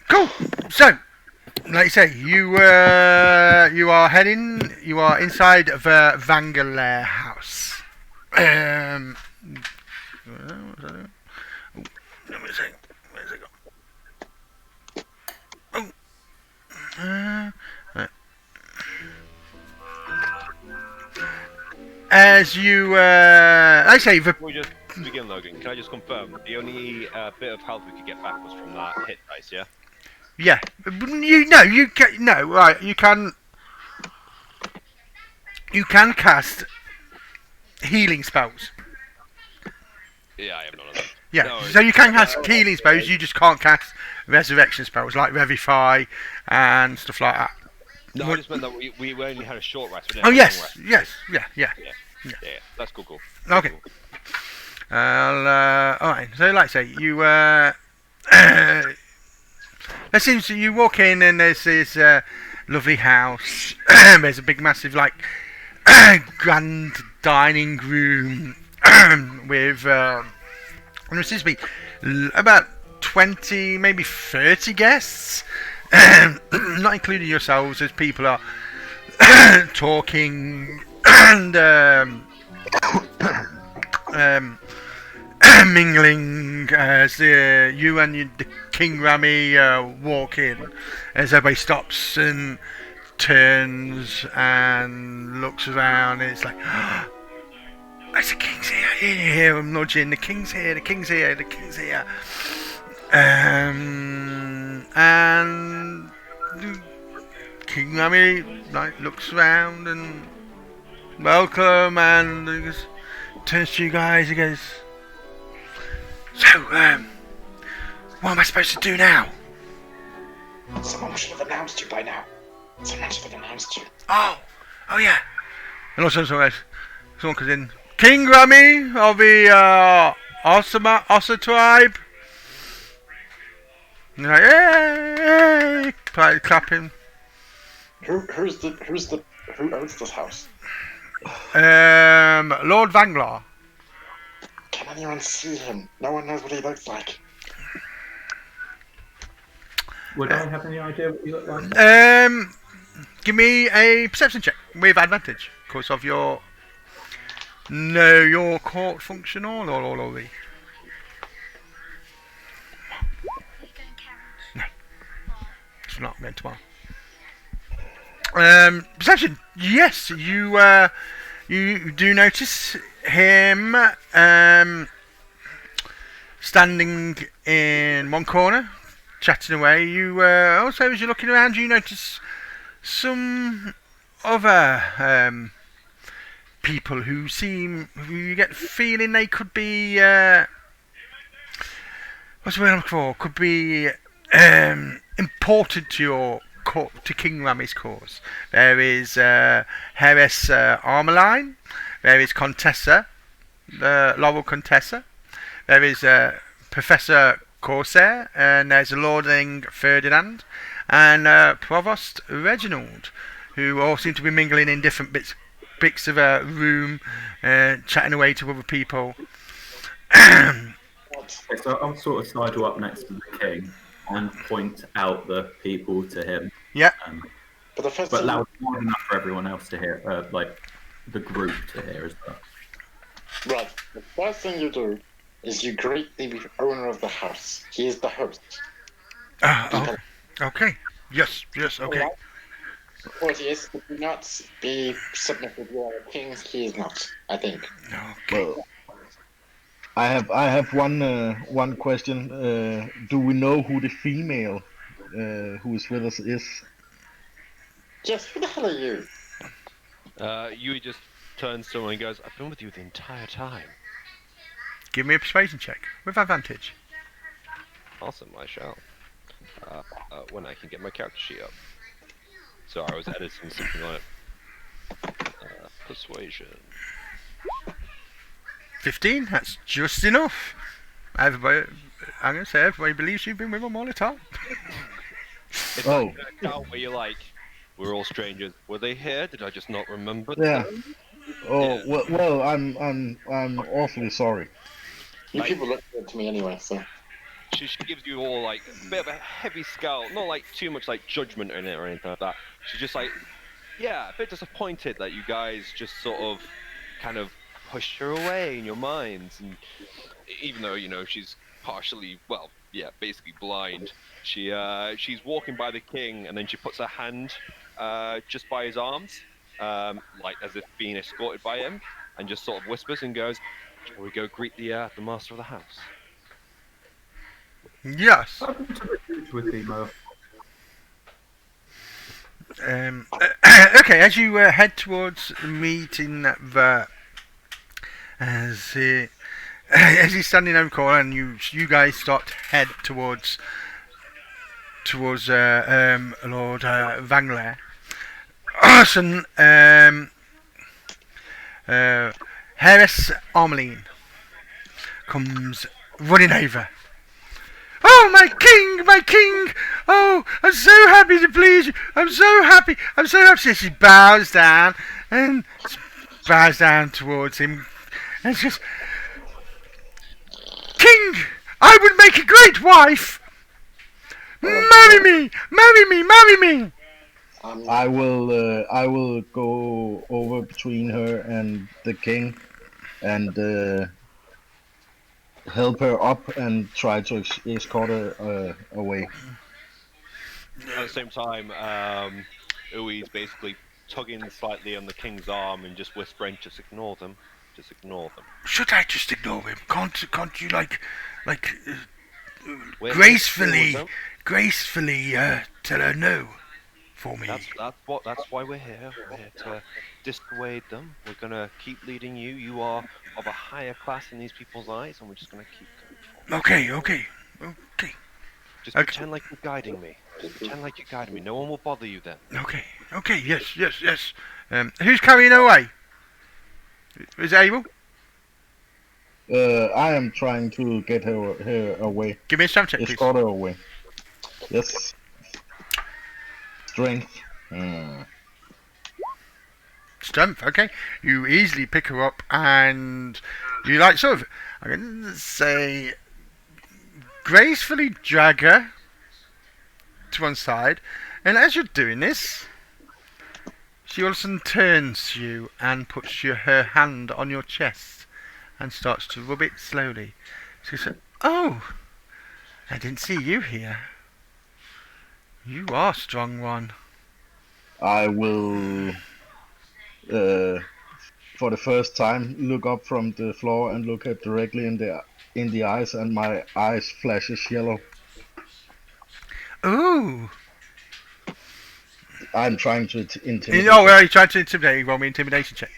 Cool. So, like you say, you are inside of Vangalair house. What's that? Oh, let me see. Where's it gone? Oh, as you, I say, Before we just begin, Logan, can I just confirm the only bit of health we could get back was from that hit dice, yeah? yeah, right, you can cast healing spells. Yeah, I have none of them. Yeah, No, so you can cast healing spells, you just can't cast resurrection spells like Revivify and stuff like that. no, I just meant that we only had a short rest. We didn't Oh, have a long rest. yes, yeah. Yeah, that's cool. Okay. Cool. Alright, so like I say, you, let's see, so you walk in and there's this lovely house. There's a big, massive, like, grand dining room with, there seems to be about 20, maybe 30 guests, not including yourselves, as people are talking and mingling as you and the King Rami walk in, as everybody stops and turns and looks around, and it's like, the King's here, I'm nudging, the King's here. And King Rami looks around and welcome, and he goes, turns to you guys, he goes, so, what am I supposed to do now? Someone should have announced you by now. Oh yeah. And also someone comes in, King Rami of the Ossa tribe. And you're like, yay! Clapping. Who owns this house? Lord Vanglar. Can anyone see him? No one knows what he looks like. Would I have any idea what you look like? Give me a perception check with advantage because of your court function or the. No, it's not going tomorrow. Perception. Yes, you do notice him standing in one corner, chatting away. You also, as you're looking around, you notice some other people who you get the feeling they could be what's the word I'm looking for? Could be important to your to King Rami's cause. There is Heres Armeline. There is Contessa, Laurel Contessa. There is Professor Corsair, and there's Lording Ferdinand, and Provost Reginald, who all seem to be mingling in different bits of a room, chatting away to other people. So I'll sort of sidle up next to the king and point out the people to him. Yeah. But loud enough for everyone else to hear, like the group to hear as well. Right. The first thing you do is you greet the owner of the house. He is the host. Okay. Yes, okay. Courteous, do not be submissive. You are a king. He is not, I think. Okay. Well, I have one question. Do we know who the female who is with us is? Yes, who the hell are you? Yui just turns to someone and goes, I've been with you the entire time. Give me a persuasion check with advantage. Awesome, I shall. When I can get my character sheet up. So I was editing something on it. Persuasion. 15, that's just enough. I'm going to say everybody believes you've been with them all the time. It's like that account where you're like, we're all strangers. Were they here? Did I just not remember them? Oh, yeah. Well, I'm awfully sorry. You people look good to me anyway, so. she gives you all like a bit of a heavy scowl, not like too much like judgment in it or anything like that. She's just like, yeah, a bit disappointed that you guys just sort of kind of pushed her away in your minds, and even though she's partially, well, yeah, basically blind, she's walking by the king, and then she puts her hand just by his arms, like as if being escorted by him, and just sort of whispers and goes, "Shall we go greet the master of the house?" Yes. Welcome to the bridge with the Mo. Okay, as you head towards meeting the as he's standing over the corner, and you guys start to head towards Lord Vangler. Arson, Harris Armeline comes running over. "Oh, my king, my king! Oh, I'm so happy to please you. I'm so happy. I'm so happy." She bows down towards him, and she says, "King, I would make a great wife. Marry me, marry me, marry me." I will go over between her and the king, and help her up and try to escort her away. At the same time, Ui's basically tugging slightly on the king's arm and just whispering, "Just ignore them. Just ignore them." Should I just ignore him? Can't you like We're gracefully here tell her no for me? That's why we're here. We're here to dissuade them. We're gonna keep leading you. You are of a higher class in these people's eyes, and we're just gonna keep going forward. Okay. Just Okay. pretend like you're guiding me. Just pretend like you're guiding me. No one will bother you then. Okay. Yes. Who's carrying her away? Is it Abel? I am trying to get her away. Give me a strength check, please. Escort her away. Yes. Strength. Strength. Okay. You easily pick her up, and you like sort of, I'm going to say, gracefully drag her to one side, and as you're doing this, she all of a sudden turns to you and puts her hand on your chest and starts to rub it slowly. She said, "Oh, I didn't see you here. You are a strong one." I will, for the first time, look up from the floor and look her directly in the eyes, and my eyes flashes yellow. Ooh. I'm trying to intimidate. Oh, well, you tried to intimidate. Roll me intimidation check.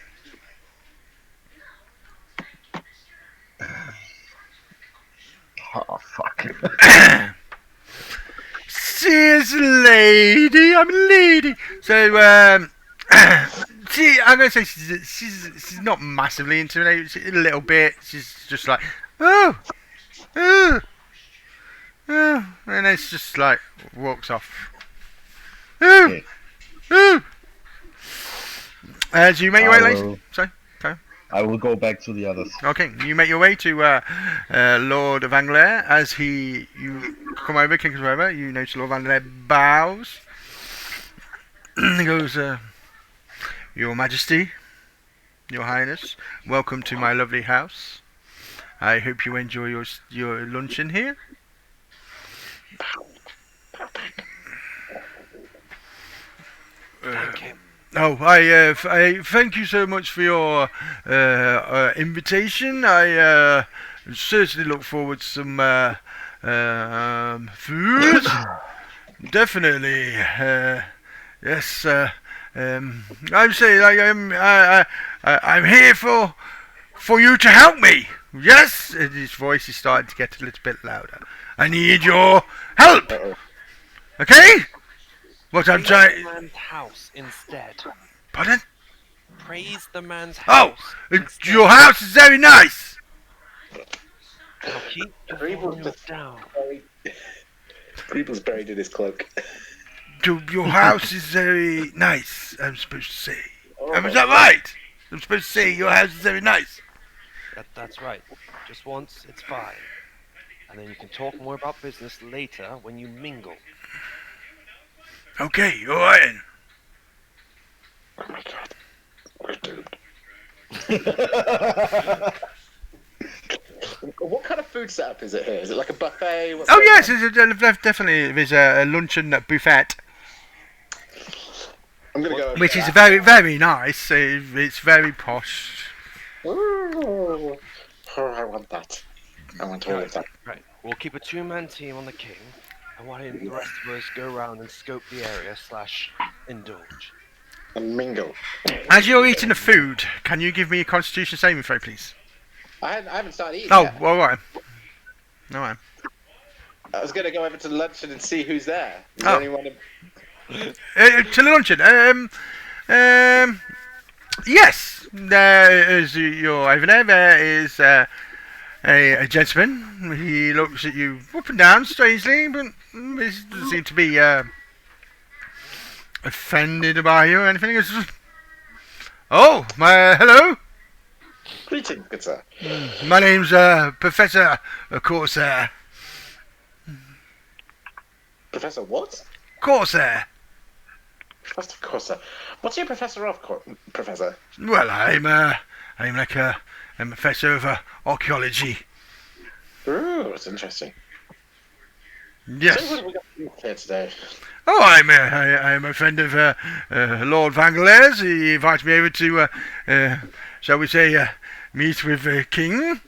Oh fuck. She's a lady. I'm a lady. So, I'm going to say she's not massively intimidated. A little bit. She's just like, oh, and then it's just like walks off. Okay. Do you make your way, I ladies? will- Sorry. I will go back to the others. Okay, you make your way to Lord Vangler. As you come over, King comes over, you notice Lord Vangler bows. He goes, "Your Majesty, Your Highness, welcome to my lovely house. I hope you enjoy your luncheon here." Thank you. Oh, I thank you so much for your invitation. I certainly look forward to some food. Definitely, yes. I'm saying, like, I'm here for you to help me. Yes, and his voice is starting to get a little bit louder. I need your help. Uh-oh. Okay. What I'm trying. Praise the man's house instead. Pardon? Praise the man's Oh, house. your house is very nice. Now keep your Creeple's volume just down. Creeple's buried in his cloak. Your house is very nice. I'm supposed to say. Is that right? I'm supposed to say your house is very nice. That's right. Just once, it's fine. and then you can talk more about business later when you mingle. Okay, all right then. Oh my god. We're doomed. What kind of food setup is it here? Is it like a buffet? What's Oh going yes, on? definitely. There's a luncheon buffet, I'm gonna go over which to is that. very, very nice. It's very posh. Ooh. Oh, I want that. I want all of that. Right. We'll keep a two-man team on the king, and why don't the rest of us go around and scope the area / indulge. And mingle. As you're eating the food, can you give me a Constitution saving throw, please? I haven't started eating Oh, yet. all right. All right. I was gonna go over to the luncheon and see who's there. Is Oh. there anyone? To the luncheon. Yes. As you're over there, there is a gentleman. He looks at you up and down strangely, but he doesn't seem to be offended by you or anything. He goes, "Oh, hello. Greetings, good sir. My name's Professor Corsair. Professor what? Corsair. Professor Corsa. What's your professor of, Professor? Well, I'm like a professor of archaeology. Ooh, that's interesting. So what Yes. have we got here today? Oh, I'm a friend of Lord Vangeles. He invited me over to, shall we say, meet with the king.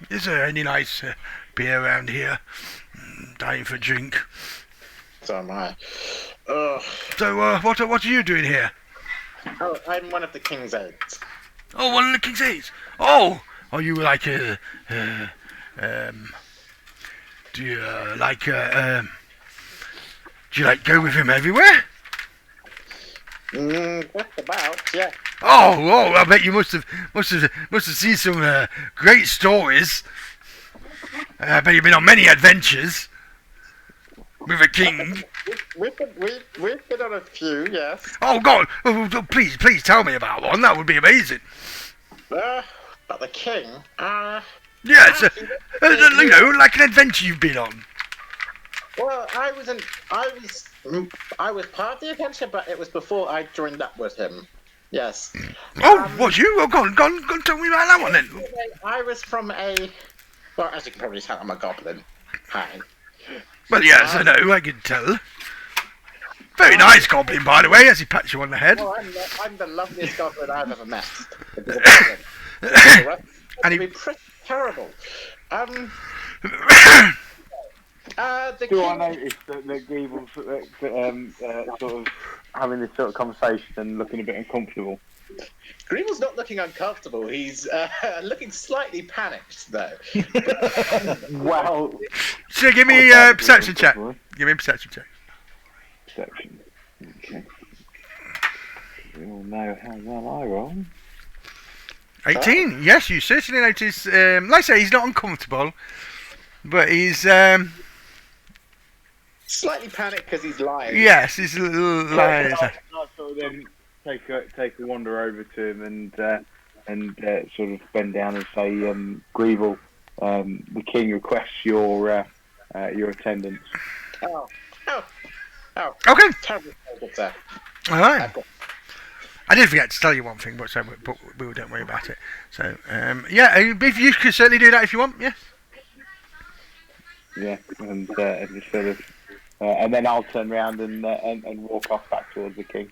Is there any nice beer around here? Dying for a drink. So am I. So, what are you doing here? Oh, I'm one of the king's aides. Oh, one of the king's aides. Oh, are you like do you do you like go with him everywhere? Just about, yeah. Oh, I bet you must have seen some great stories. I bet you've been on many adventures with a king. We've been on a few, yes. Oh God! Oh, please tell me about one. That would be amazing. But the king, Yes, you know, like an adventure you've been on. well, I was part of the adventure, but it was before I joined up with him. Yes. Oh, was you? Oh, go on, tell me about that one then. I was from well, as you can probably tell, I'm a goblin. Hi. Well, yes, I know, I can tell. Very nice goblin, by the way, as he pats you on the head. Well, I'm the loveliest goblin I've ever met. The And he- be pretty terrible. The Do I king, notice that Greeble's sort of having this sort of conversation and looking a bit uncomfortable? Greeble's not looking uncomfortable. He's looking slightly panicked, though. Well, So give me a perception check. Give me a perception check. Perception. Okay. We all know how well I roll. 18. Yes, you certainly notice. Like I say, he's not uncomfortable, but he's Slightly panicked because he's lying. yes, he's a little lying. I sort of then take a wander over to him and sort of bend down and say, Greeble, the king requests your attendance. Oh, Okay, terrible, sir. all right. I did forget to tell you one thing, but we don't worry about it. So yeah, if you could certainly do that if you want. Yes. Yeah, and just sort of, and then I'll turn around and walk off back towards the king.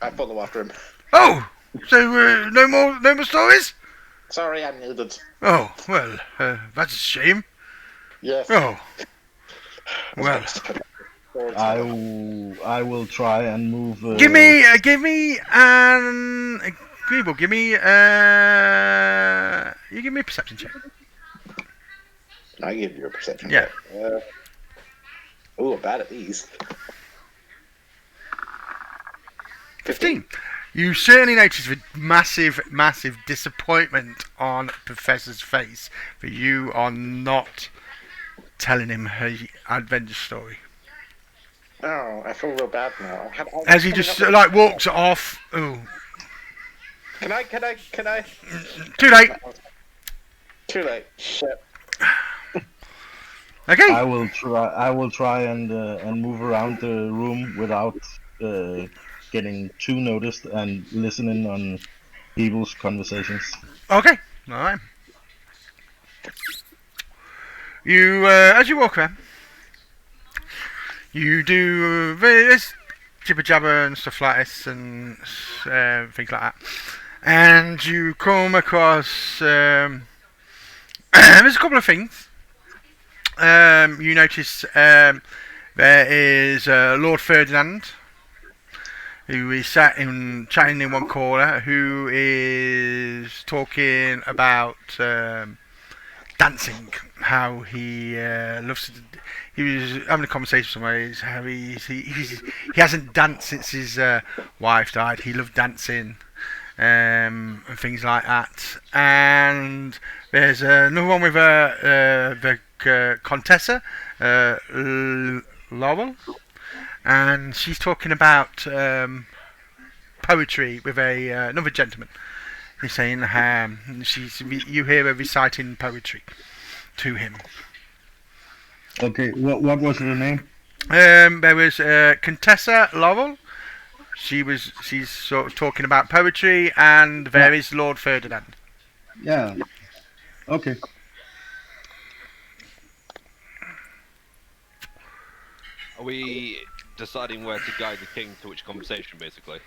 I follow after him. Oh, so no more stories? Sorry, I needed. Oh well, that's a shame. Yes. Oh well, I will try and move. give me an Greeble. You give me a perception check. I give you a perception. Yeah. I'm bad at these. 15. You certainly notice the massive disappointment on Professor's face for you are not telling him her adventure story. Oh, I feel real bad now. As he just like walks off. Oh, Can I? too late. Too late. Shit. Okay. I will try. I will try and move around the room without getting too noticed and listening on people's conversations. Okay. All right. You, as you walk around, you do various jibber jabber and stuff like this and things like that, and you come across. There's a couple of things. You notice there is Lord Ferdinand, who is chatting in one corner, who is talking about dancing, how he loves to. He was having a conversation somewhere. How he hasn't danced since his wife died. He loved dancing and things like that. And there's another one with the Contessa, Laurel, and she's talking about poetry with another gentleman. He's saying you hear her reciting poetry to him. Okay, what was her name? There was Contessa Laurel. She's sort of talking about poetry, and there is Lord Ferdinand. Yeah. Okay. Are we deciding where to guide the king to which conversation, basically?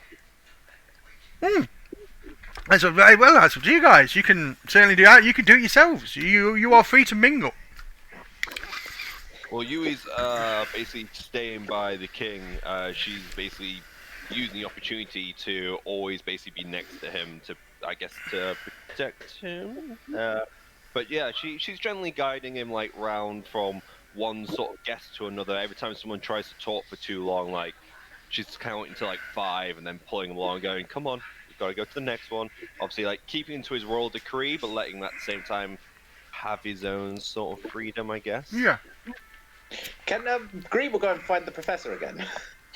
That's very well. That's up to you guys. You can certainly do that. You can do it yourselves. You are free to mingle. Well, Yui's basically staying by the king. She's basically using the opportunity to always basically be next to him to, I guess, to protect him. But yeah, she's generally guiding him like round from one sort of guest to another. Every time someone tries to talk for too long, like she's counting to like 5 and then pulling them along, going, "Come on, you've got to go to the next one." Obviously, like keeping to his royal decree, but letting him at the same time have his own sort of freedom, I guess. Yeah. Can Green will go and find the professor again?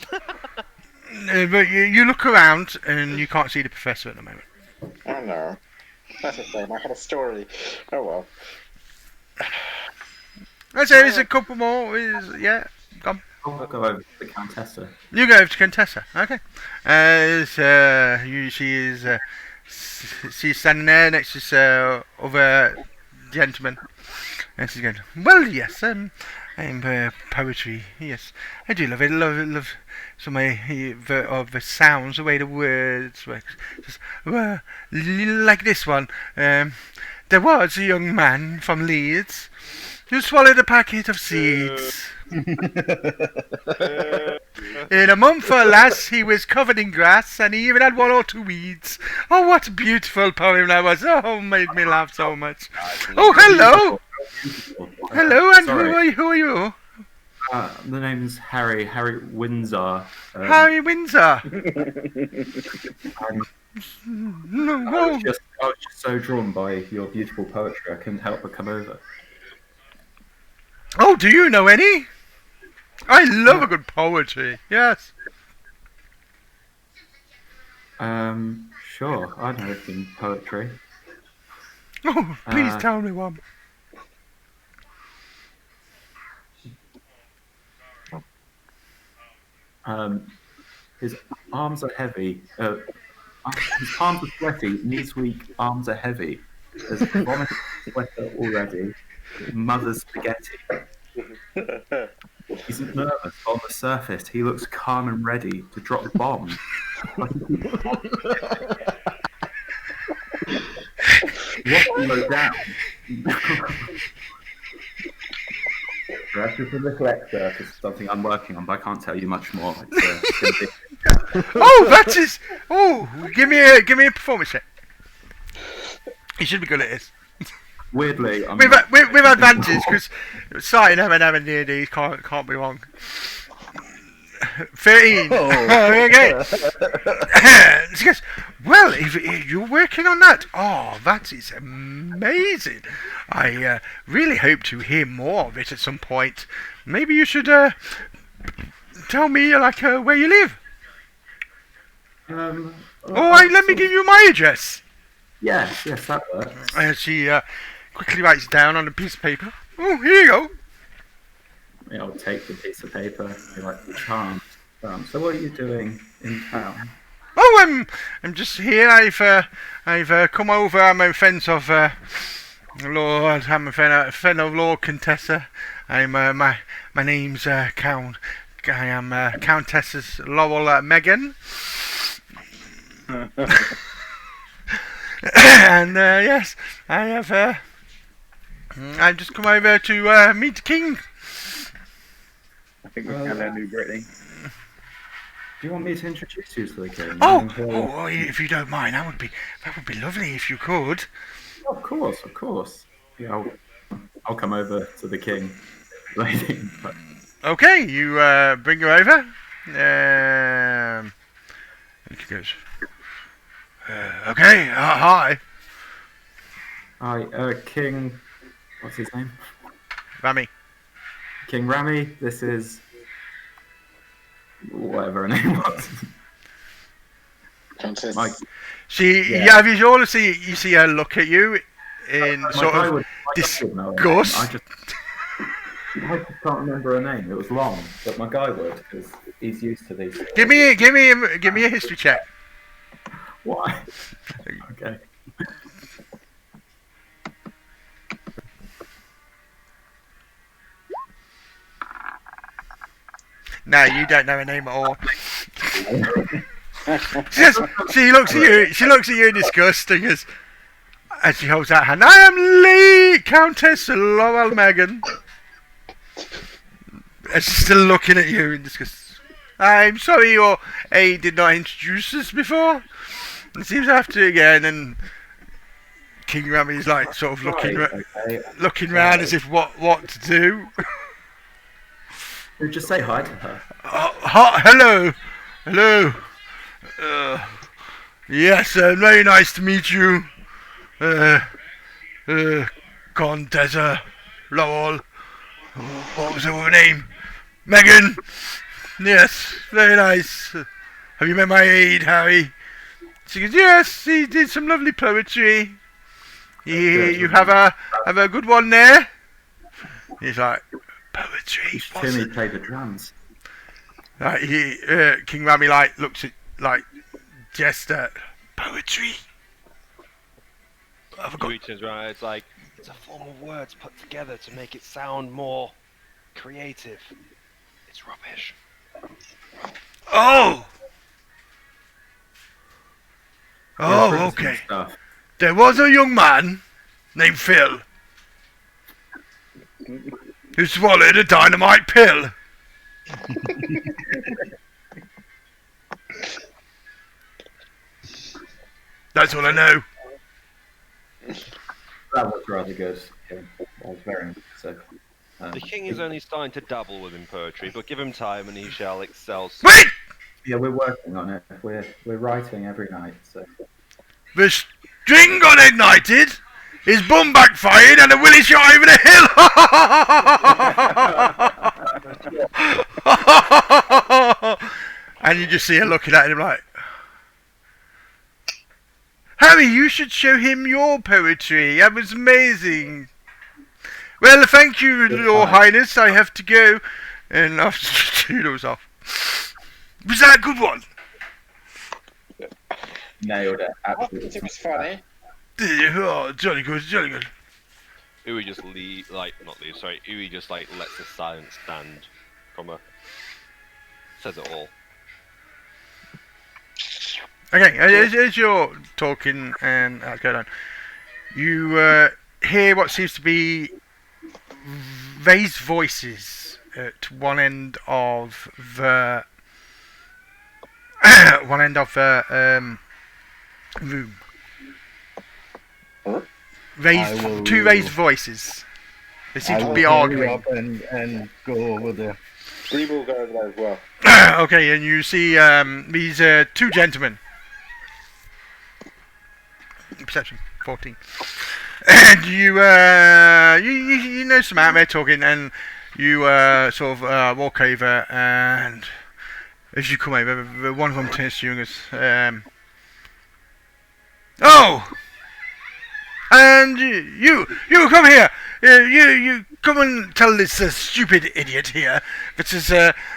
But you look around and you can't see the professor at the moment. Oh no. That's a shame. I had a story. Oh well. I'd say there's a couple more. Yeah, come. I'll go over to the Countessa. You go over to Contessa. Okay. She's standing there next to this other gentleman, and she's going, "Well, yes, I'm poetry. Yes, I do love it. Love some of the sounds, the way the words work. Just, like this one. There was a young man from Leeds who swallowed a packet of seeds. In a month or less, he was covered in grass, and he even had 1 or 2 weeds. Oh, what a beautiful poem that was! Oh, made me laugh so much. Oh, hello, hello, and who are you? The name's Harry Windsor. Harry Windsor. I was just so drawn by your beautiful poetry, I couldn't help but come over. Oh, do you know any? I love a good poetry. Yes. Sure, I know some poetry. Oh, please tell me one. His arms are heavy. His palms are sweaty, knees weak, arms are heavy. There's vomit sweater already. Mother's spaghetti. He's nervous. On the surface, he looks calm and ready to drop bombs. What low down? That's just a little excerpt of something I'm working on, but I can't tell you much more. It's gonna be... Oh, that is. Oh, give me a performance check. You should be good at this. Weirdly, I'm With not- advantage, because starting M&M and D&D can't be wrong. 13. Oh. Okay. She goes, well, if you're working on that, oh, that is amazing. I really hope to hear more of it at some point. Maybe you should tell me where you live. Let me give you my address. Yes, that works. She quickly writes it down on a piece of paper. Oh, here you go. take the piece of paper. You're like, charm. So what are you doing in town? Oh, I'm just here. I've come over. I'm a friend of Lord. I'm a friend of Lord Contessa. I'm my name's Count. I am Countess Laurel Megan. And yes, I have. I've just come over to meet the king. I think we found our new Brittany. Do you want me to introduce you to the king? Oh, if you don't mind, that would be lovely if you could. Of course. Yeah, I'll come over to the king. Lady. Okay, you bring her over. And she goes. Okay, hi. Hi, King. What's his name? Rami. King Rami. This is whatever her name was. Countess. Mike. Yeah, you see her look at you in sort of disgust. I just can't remember her name. It was long, but my guy would because he's used to these. Give me a history check. Why? Okay. No, you don't know her name at all. She looks at you. She looks at you in disgust and goes, as she holds out her hand. I am Lee Countess Laurel Megan. And she's still looking at you in disgust. I'm sorry your aide did not introduce us before. It seems I have to again. And King Rami's like sort of looking round as if what to do. We'll just say hi to her. Hello. Yes, very nice to meet you, Contessa Laurel. What was her name? Megan. Yes, very nice. Have you met my aide, Harry? She goes, yes, he did some lovely poetry. You have a good one there. He's like, poetry. Timmy played the drums. King Rami looks at Jester. Poetry. I forgot. He turns around. It's like it's a form of words put together to make it sound more creative. It's rubbish. Oh, okay. There was a young man named Phil who swallowed a dynamite pill. That's all I know. That was rather good. Yeah, that was very impressive. The king is only starting to dabble within poetry, but give him time and he shall excel. Wait! Yeah, we're working on it. We're writing every night. So The string got ignited, his bum backfired, and a willy shot over the hill. And you just see her looking at him like, Harry, you should show him your poetry. That was amazing. Well, thank you, Your Highness. I have to go. And after Tudor's off. Was that a good one? nailed it. Absolutely. It was funny. Oh, jolly good. Uwe just Uwe just lets the silence stand from her. Says it all. Okay, as you're talking and that's going on, you hear what seems to be raised voices at one end of the room. Two raised voices. They seem to be arguing. Up and go over there. Green will go over there as well. Okay, and you see these two gentlemen. Perception 14. And you know some out there talking, and you sort of walk over, and as you come over, one of them turns to you and goes, "Oh, and you come here. You come and tell this stupid idiot here that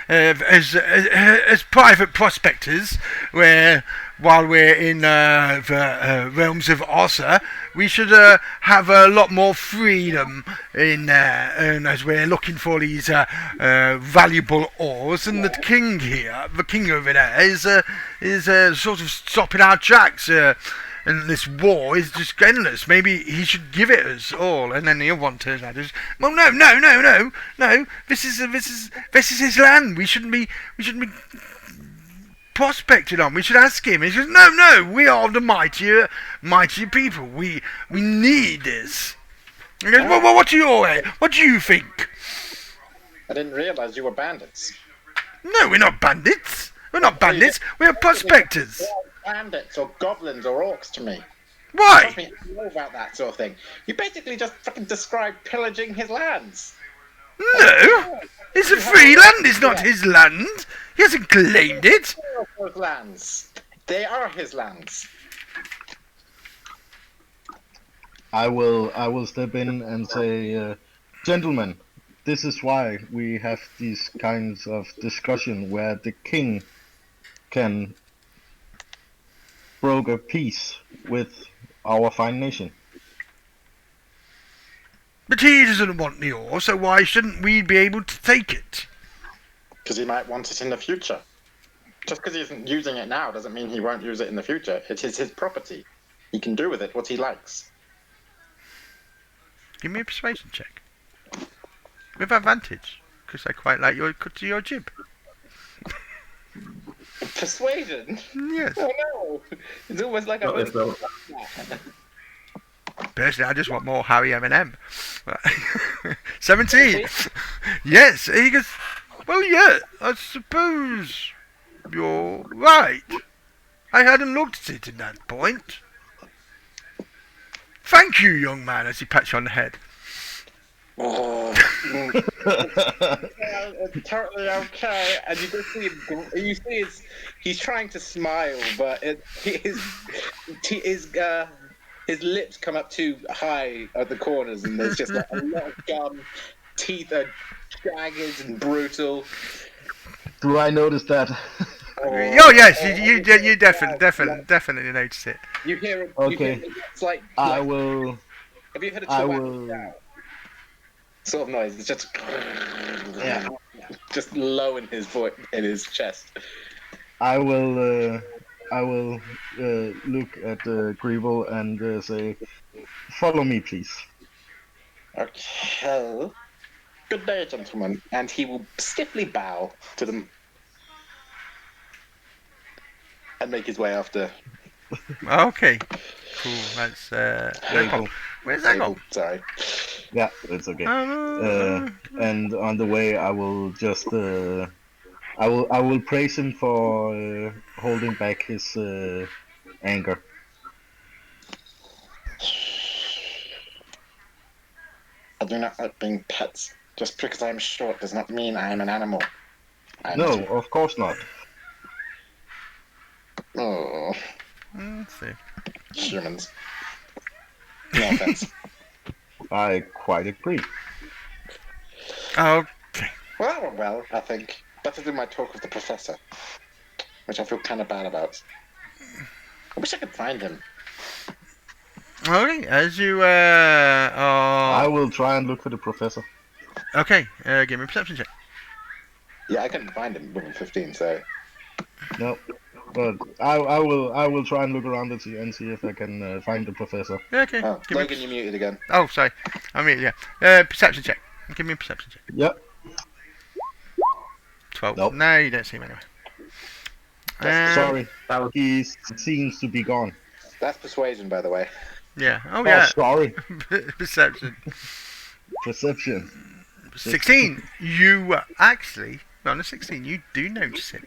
as private prospectors, where while we're in the realms of Ossa, we should have a lot more freedom in and as we're looking for these valuable ores, and the king here, the king over there, is sort of stopping our tracks. And this war is just endless. Maybe he should give it us all. And then the other one turns around and says, "Well, no. This is his land. We shouldn't be prospected on. We should ask him." And he says, "No. We are the mightier people. We need this." And he goes, "Well, what do you think?" I didn't realise you were bandits. No, we're not bandits. We're not bandits. We are prospectors. Bandits or goblins or orcs to me. Why? Trust me, I know about that sort of thing. You basically just fucking described pillaging his lands. No, it's a free land. It's not his land. He hasn't claimed it. Those lands. They are his lands. I will step in and say, gentlemen, this is why we have these kinds of discussion where the king can broker peace with our fine nation. But he doesn't want the ore, so why shouldn't we be able to take it? Because he might want it in the future. Just because he isn't using it now doesn't mean he won't use it in the future. It is his property. He can do with it what he likes. Give me a persuasion check. With advantage, because I quite like your jib. Persuasion? Yes. Oh no! It's almost like Not this though. Personally, I just want more Harry M&M. 17. Yes. And he goes, "Well, yeah, I suppose you're right. I hadn't looked at it at that point. Thank you, young man," as he pats you on the head. Oh. It's totally okay, and you just see him. You see he's trying to smile, but his lips come up too high at the corners, and there's just like a lot of gum. Teeth are jagged and brutal. Do I notice that? Oh yes, you definitely notice it. You hear it. Okay. You hear it's like I will. Have you heard a I chihuahua will. now? Sort of noise. It's just Yeah. just low in his voice, in his chest. I will. I will look at Grievel and say, "Follow me, please." Okay. Good day, gentlemen. And he will stiffly bow to them and make his way after. Okay. Cool. That's no problem. Where's that gone? Sorry. Yeah, that's okay. Uh, And on the way, I will just. I will praise him for holding back his anger. I do not like being pets. Just because I'm short does not mean I am an animal. No, of course not. Oh, let's see. humans. No offense. I quite agree. Okay. Well, I think. Better do my talk with the professor, which I feel kind of bad about. I wish I could find him. Okay. As you I are. will try and look for the professor. Okay. Give me a perception check. Yeah, I couldn't find him with a 15, so. No, but I will try and look around and see if I can find the professor. Yeah, okay. Oh, Give me. Logan, you muted again. Oh, sorry. I mean, yeah. Perception check. Give me a perception check. Yep. 12. Nope. No, you don't see him anyway. Sorry, That was he seems to be gone. That's persuasion, by the way. Yeah. Oh, Oh, yeah. sorry. Perception. Perception. 16. You actually, on a 16, you do notice him.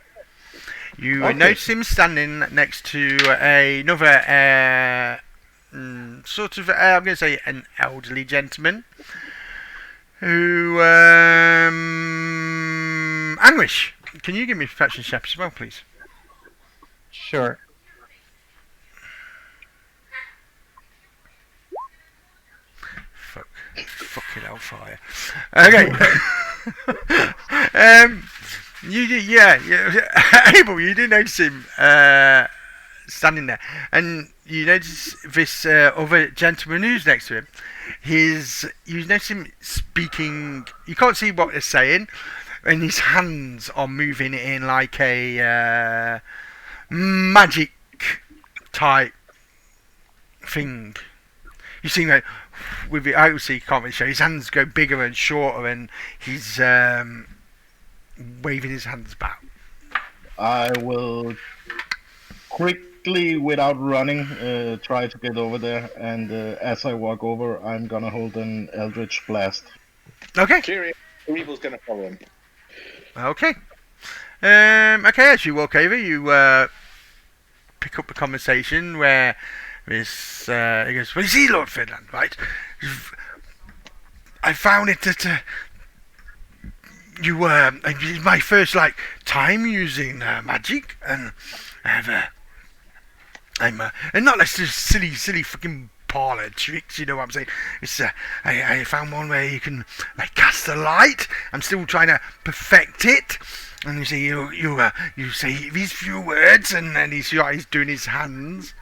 You Okay. notice him standing next to another sort of, I'm going to say, an elderly gentleman who, Anguish, can you give me a perception check as well, please? Sure. Fuck Fucking hellfire. Okay. Abel, you did notice him standing there, and you notice this other gentleman who's next to him. You notice him speaking. You can't see what they're saying, and his hands are moving in like a magic type thing. You see, like, with it out, so you can't really show. His hands go bigger and shorter, and he's waving his hands back. I will quickly, without running, try to get over there, and as I walk over, I'm gonna hold an Eldritch Blast. Okay. Curious, Evil's going to follow him. Okay. Okay, as you walk over, you pick up the conversation where this he goes, "Well, you see, Lord Finland, right? I found it that you were my first time using magic, and I'm and not like just silly fucking parlor tricks, you know what I'm saying? It's I found one where you can cast a light. I'm still trying to perfect it." And you see, you say these few words, and then he's doing his hands.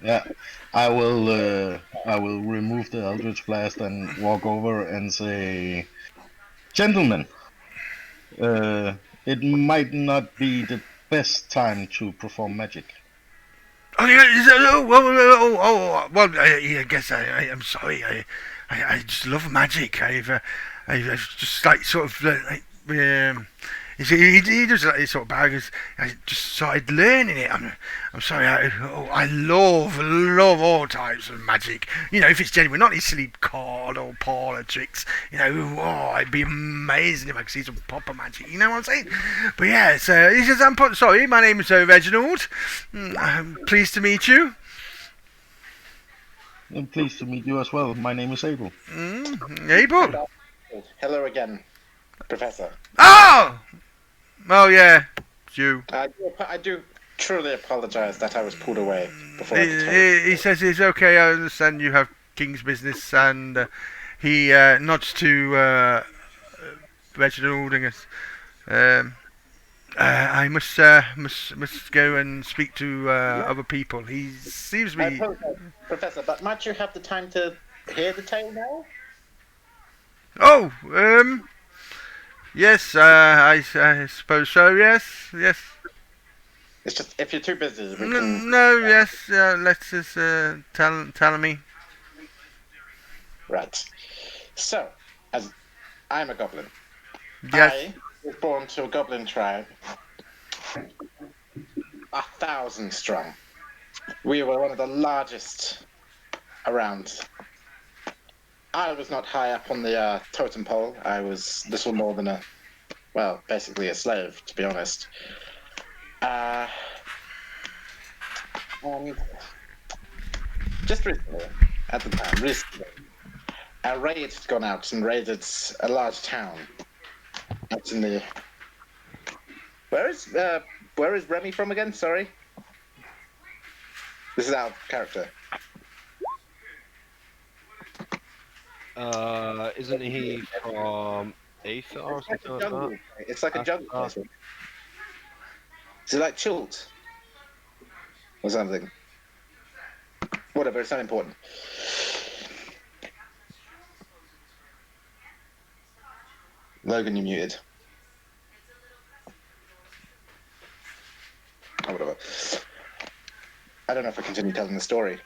Yeah, I will remove the Eldritch Blast and walk over and say, "Gentlemen, it might not be the best time to perform magic." Oh, well, I guess I'm sorry. I just love magic. I've just he does sort of bag. I just started learning it. I'm sorry. I love all types of magic. You know, if it's genuine, not these silly card or parlor tricks. You know, it'd be amazing if I could see some proper magic. You know what I'm saying? But yeah, he says, sorry. My name is Reginald. I'm pleased to meet you. I'm pleased to meet you as well. My name is Abel. Abel. Hello again, Professor. Oh yeah, it's you. I do truly apologise that I was pulled away before I could tell you. He says it's okay. I understand you have King's business, and he nods to Reginald and goes, I must go and speak to other people. He seems to I be. apologise, Professor, but might you have the time to hear the tale now? Oh, yes, I suppose so. Yes. It's just if you're too busy, we can... No, yes. Let's just tell me. Right. So, as I'm a goblin. Yes. I was born to a goblin tribe, 1,000 strong. We were one of the largest around. I was not high up on the totem pole. I was little more than basically a slave, to be honest. And just recently, at the time, a raid had gone out and raided a large town. Out in the... Where is Remy from again? Sorry. This is out of character. Isn't he from Aether or something like that? It's like a jungle place. Is it like Chult? Or something? Whatever, it's not important. Logan, you muted. Oh, whatever. I don't know if I continue telling the story.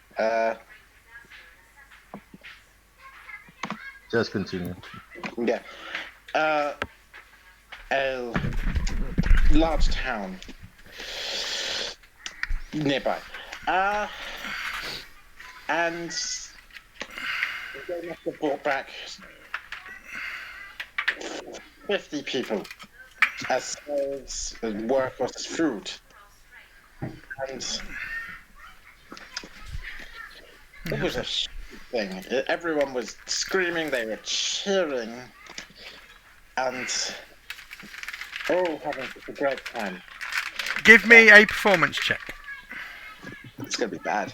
Just continue. Yeah. A large town nearby. And they must have brought back 50 people as slaves, as workers, as food. And it was a thing. Everyone was screaming, they were cheering, and having a great time. Give me a performance check. It's gonna be bad.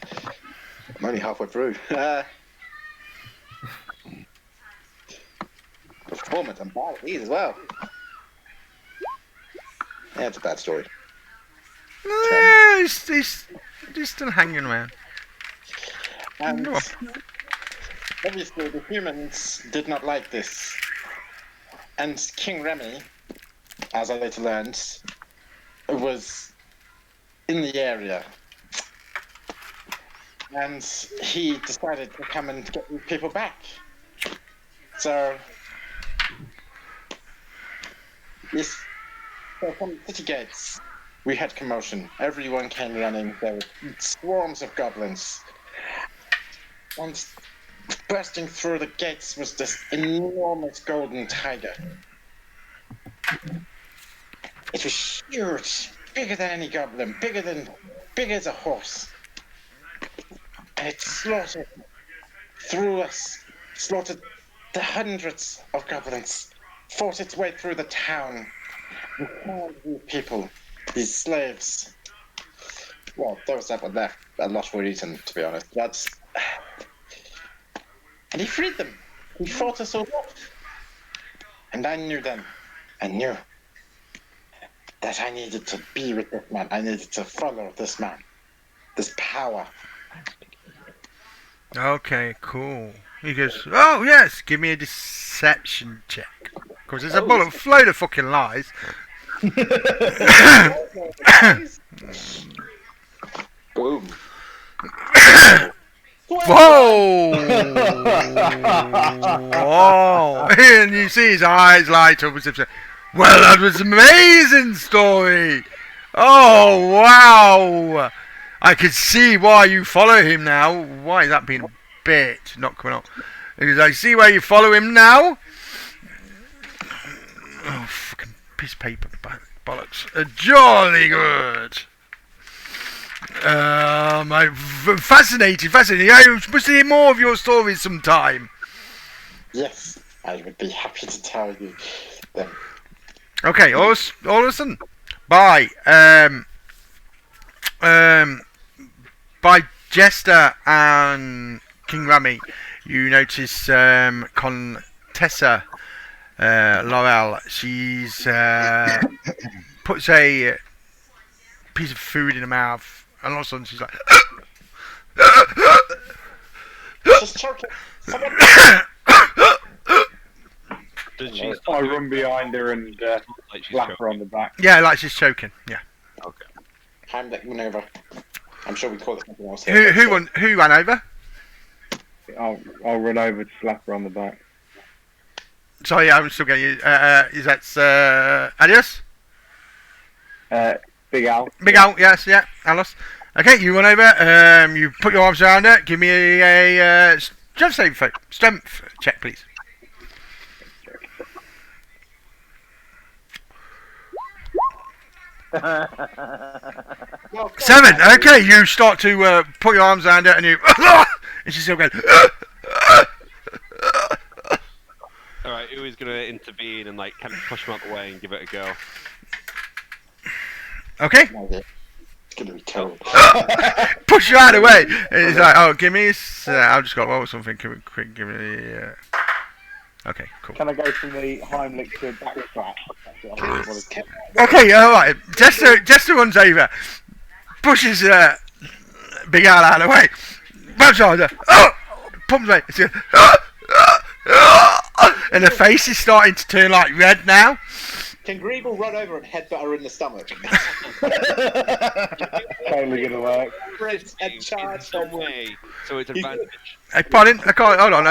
I'm only halfway through. performance. I'm bad at these as well. Yeah, it's a bad story. He's still hanging around. And No. obviously the humans did not like this. And King Remy, as I later learned, was in the area. And he decided to come and get these people back. So from the city gates, we had commotion. Everyone came running. There were swarms of goblins. And bursting through the gates was this enormous golden tiger. It was huge, bigger than any goblin, big as a horse. And it slaughtered the hundreds of goblins, fought its way through the town, and killed these people, these slaves. Well, there was that one left. A lot were eaten, to be honest. And he freed them. He fought us all off. And I knew then. I knew that I needed to be with this man. I needed to follow this man. This power. Okay, cool. He goes, oh yes, give me a deception check. Because there's a load of fucking lies. Boom. Whoa! Whoa! And you see his eyes light up as if saying, well, that was an amazing story! Oh, wow! I can see why you follow him now. Why is that being a bit not coming up? Because I see why you follow him now. Oh, fucking piece of paper, bollocks. Jolly good! Fascinating. I must hear more of your stories sometime. Yes, I would be happy to tell you them. Okay, all of a sudden, by Jester and King Ramy, you notice Contessa Laurel. She's puts a piece of food in her mouth. And all of a sudden she's like, Just choking. Someone... Does she I run behind her and like she's slap her on the back. yeah, like she's choking. Yeah. Okay. Heimlich maneuver. I'm sure we call it something else here. Who ran over? I'll run over to slap her on the back. Sorry, I'm still getting you. Is that Alice? Big Al. Big Al, yes, yeah, Alice. Okay, you run over. You put your arms around her. Give me a strength check, please. Well, 7. Okay, you start to put your arms around her, and you, and she's still going. All right, who is going to intervene and like kind of push him out the way and give it a go? Okay. it's gonna be terrible. Push you out of the way. And he's like, oh, give me. I've just got to roll something. Quick, give me. Okay, cool. Can I go from the Heimlich to back slap? Okay, all right. Jester runs over, pushes Big Al out of the way, bounces on her, pumps away, and her face is starting to turn like red now. Can Greeble run over and headbutt her in the stomach? Totally gonna work. And charge some way, so it's advantage. Hey, pardon? I can't. Hold on.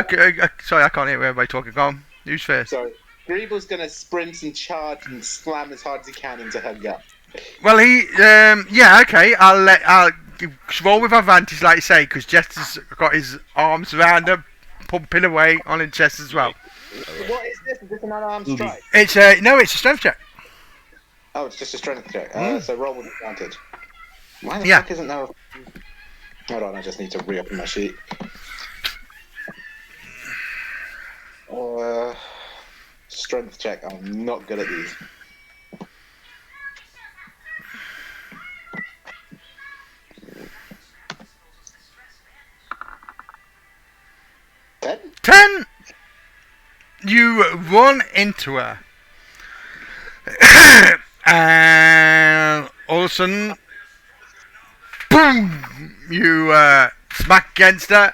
Sorry, I can't hear everybody talking. Go on. Who's first? So Greeble's gonna sprint and charge and slam as hard as he can into her gut. Well, yeah, okay. I'll roll with advantage, like you say, because Jester's got his arms around her, pumping away on his chest as well. What is this? Is this an unarmed strike? It's no, it's a strength check. Oh, it's just a strength check. So roll with advantage. Why the Yeah. fuck isn't there? Hold on, I just need to reopen my sheet. Strength check. I'm not good at these. you run into her. And all of a sudden, boom! You smack against her,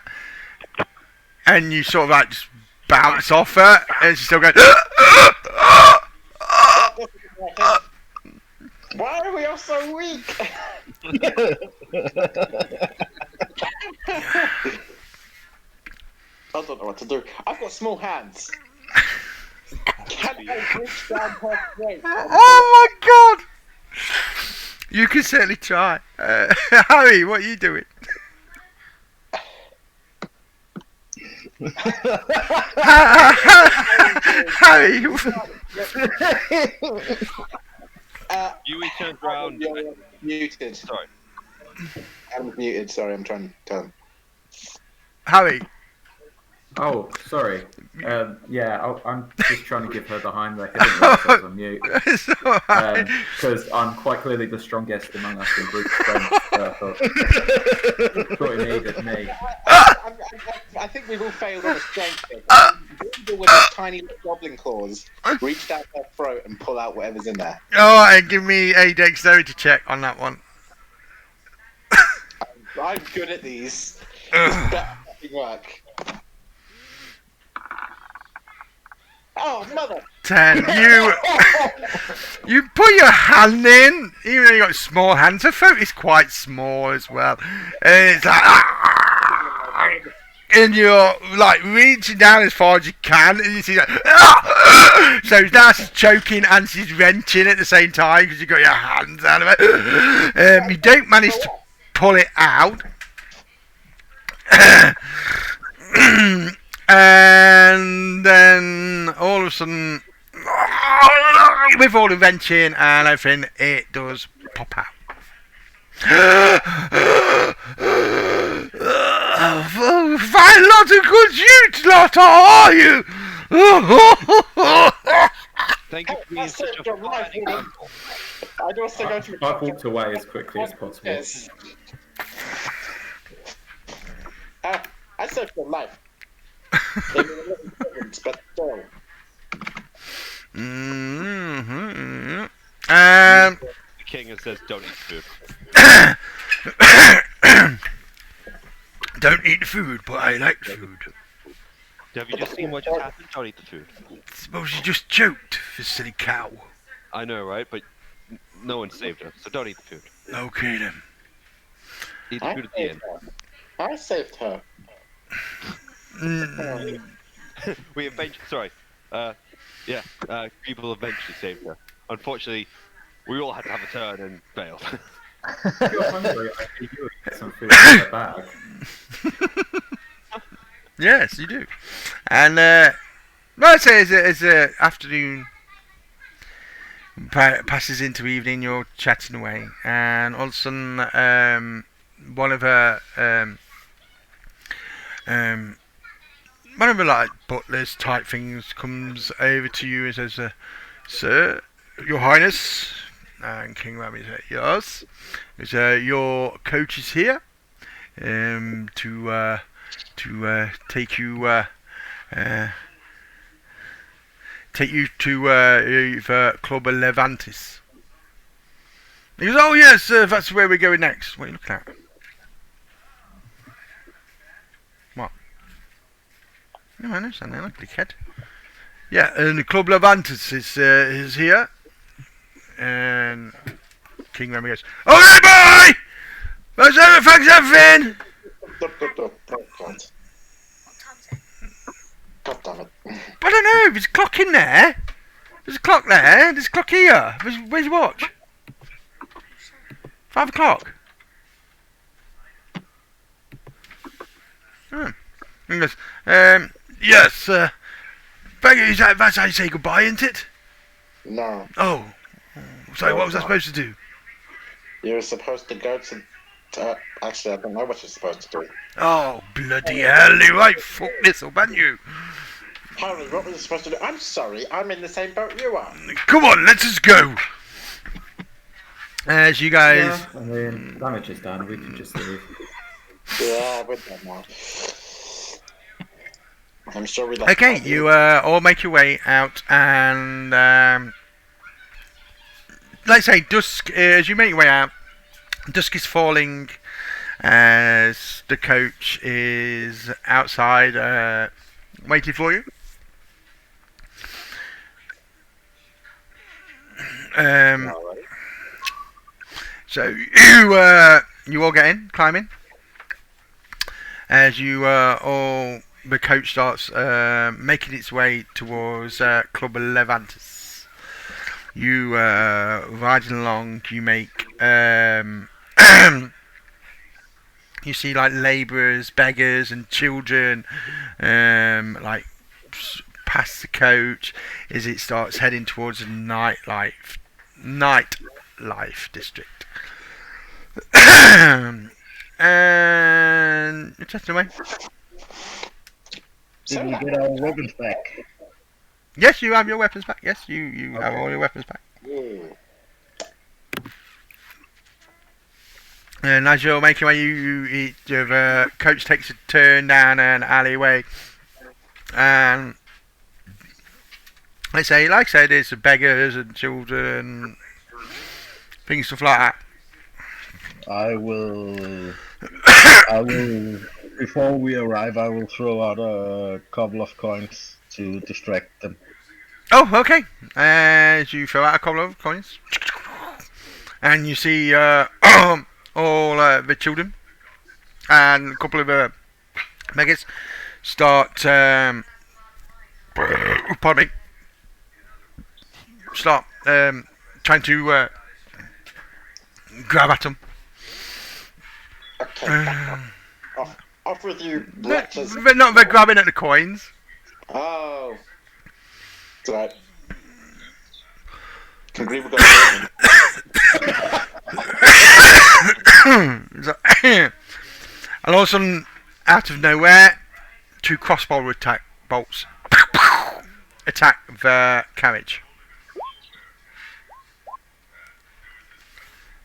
and you sort of like just bounce off her, and she's still going. Why are we all so weak? I don't know what to do. I've got small hands. Can I reach down her throat? Oh my god! You can certainly try. Harry, what are you doing? Harry, Yui turns around. You're muted. Sorry. I'm muted. Sorry, I'm trying to tell him. Harry. Oh, sorry. Yeah, I'm just trying to give her the Heimlich. I didn't realize I was on mute. It's alright. Because I'm quite clearly the strongest among us in group strength. Thought he needed me. I think we've all failed on a strength thing. Weevil with his tiny little goblin claws reach down her throat and pull out whatever's in there. Alright, give me a dexterity check on that one. I'm good at these. This better fucking work. Oh, mother! 10. You put your hand in, even though you got small hands. Her throat is quite small as well, and it's like, and you're like reaching down as far as you can, and you see that. So now she's choking and she's wrenching at the same time because you got your hands out of it. You don't manage to pull it out. And then all of a sudden, with all the wrenching and everything, it does pop out. Fine lot of good ute lot, are you? Thank you for being such a fine example. I'd also go to I've walked away as quickly as possible. Yes. I saved your life. But still. The king has says, "Don't eat food." Don't eat the food, but I like food. Have you just seen what just happened? Don't eat the food. Suppose you just choked, this silly cow. I know, right? But no one saved her, so don't eat the food. Okay then. Eat the food at the end. I saved her. We eventually, sorry, people eventually saved her. Unfortunately, we all had to have a turn and failed. If you're hungry, I think you would get some food in the bag. Yes, you do. And I'd say as the afternoon passes into evening, you're chatting away, and all of a sudden, one of her like butlers type things comes over to you and says, "Sir, Your Highness," and King Rami says, "Yes, is your coach is here to take you to the Club Levantis." He goes, "Oh yes, that's where we're going next." What are you looking at? What? No, I know something. Look, dickhead. Yeah, and the Club Levantis is here. And King Remy goes, "Okay, bye! Thanks everything!" God damn it. I don't know, there's a clock in there. There's a clock there, there's a clock here. Where's your watch? 5 o'clock. And he goes, yes, thank you, that's how you say goodbye, isn't it? No. Oh, so what was I supposed to do? You're supposed to go to... actually, I don't know what you're supposed to do. Oh, bloody hell, you're right, fuck this up, haven't you? Harry, what were you supposed to do? I'm sorry, I'm in the same boat you are. Come on, let's just go. As you guys... Yeah, I mean, damage is done, we can just leave. Yeah, we're done now. I'm sure we lost. Okay, you all make your way out, and let's say dusk. As you make your way out, dusk is falling as the coach is outside waiting for you. So you all get in, climb in. As you all, the coach starts making its way towards Club Levantis. You riding along, you make you see like labourers, beggars, and children like past the coach as it starts heading towards the nightlife district. And you're testing away. Did we get our weapons back? Yes, you have your weapons back. Yes, you have all your weapons back. Ooh. And as you're making way, the coach takes a turn down an alleyway, and like I said, there's beggars and children, things stuff like that. I will. Before we arrive, I will throw out a couple of coins to distract them. Oh, okay. As you throw out a couple of coins, and you see all the children and a couple of beggars start. Pardon me. Start trying to grab at them. Okay. Off with you, wretches. They're grabbing at the coins. Oh. It's alright. Can Griever go? And all of a sudden, out of nowhere, two crossbow attack bolts attack the carriage.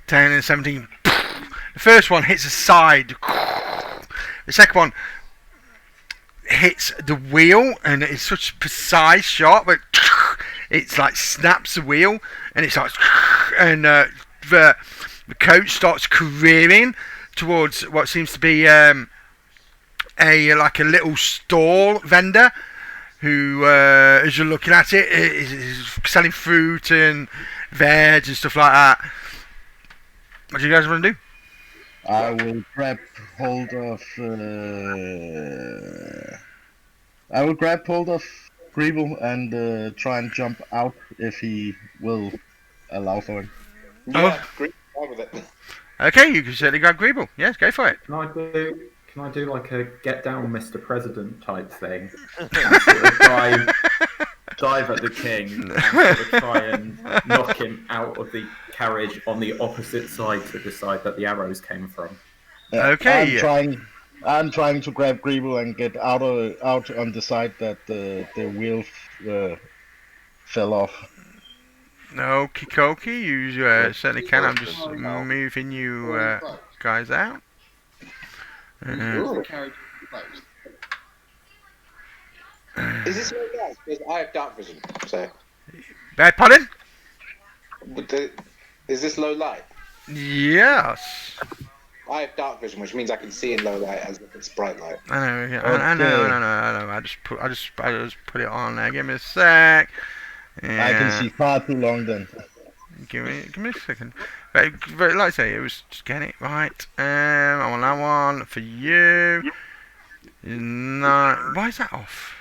10 and 17. The first one hits the side. The second one hits the wheel, and it's such a precise shot, but it's like snaps the wheel, and it starts, and the coach starts careering towards what seems to be a little stall vendor who, as you're looking at it, is selling fruit and veg and stuff like that. What do you guys want to do? I will grab hold of. I will grab hold of Greeble and try and jump out if he will allow for it. Yeah, Griever, go with it. Okay, you can certainly grab Greeble. Yes, go for it. Can I do like a get down, Mr. President type thing? And sort of dive at the king and sort of try and knock him out of the carriage on the opposite side to the side that the arrows came from. Okay. I'm trying to grab Greeble and get out on the side that the wheel fell off. Okie dokie, you certainly can. I'm just moving you guys out. Is this your guys? Because I have dark vision. So, Pardon? is this low light? Yes. I have dark vision, which means I can see in low light as if it's bright light. I know. Yeah, I know. I just put it on there. Give me a sec. I can see far too long then. Give me a second. But like I say, it was just getting it right. I want that one for you. No, why is that off?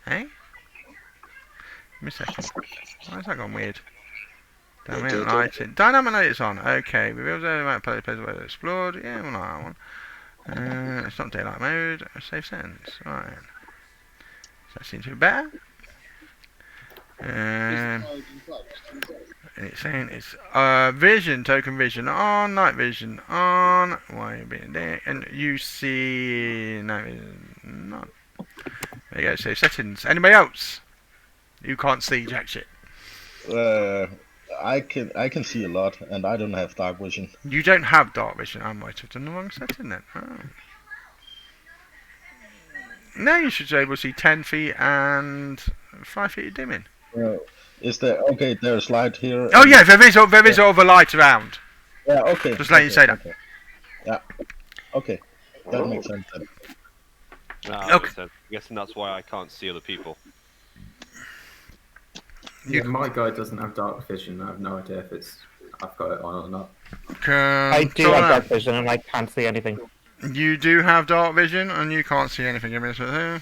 Hey? Give me a second. Why has that gone weird? Dynamic lighting. Dynamic light is on. Okay. Reveals the amount of places where it's explored. Yeah, we'll not that one. It's not daylight mode. Save settings. Right. Does that seem to be better? And it's saying it's vision, token vision on, night vision on. Why are you being there? And you see night vision none. There you go. So settings. Anybody else? You can't see jack shit. I can see a lot, and I don't have dark vision. You don't have dark vision. I might have done the wrong setting then. Oh. No, you should be able to see 10 feet and 5 feet of dimming. Is there okay? There's light here. Oh yeah, there is other light around. Yeah. Okay. Just letting you say that. Okay. Yeah. Okay. That makes sense. Then. That makes sense. I'm guessing that's why I can't see other people. Yeah, my guy doesn't have dark vision. I have no idea if I've got it on or not. I do have dark vision and I can't see anything. You do have dark vision and you can't see anything. Give me a second.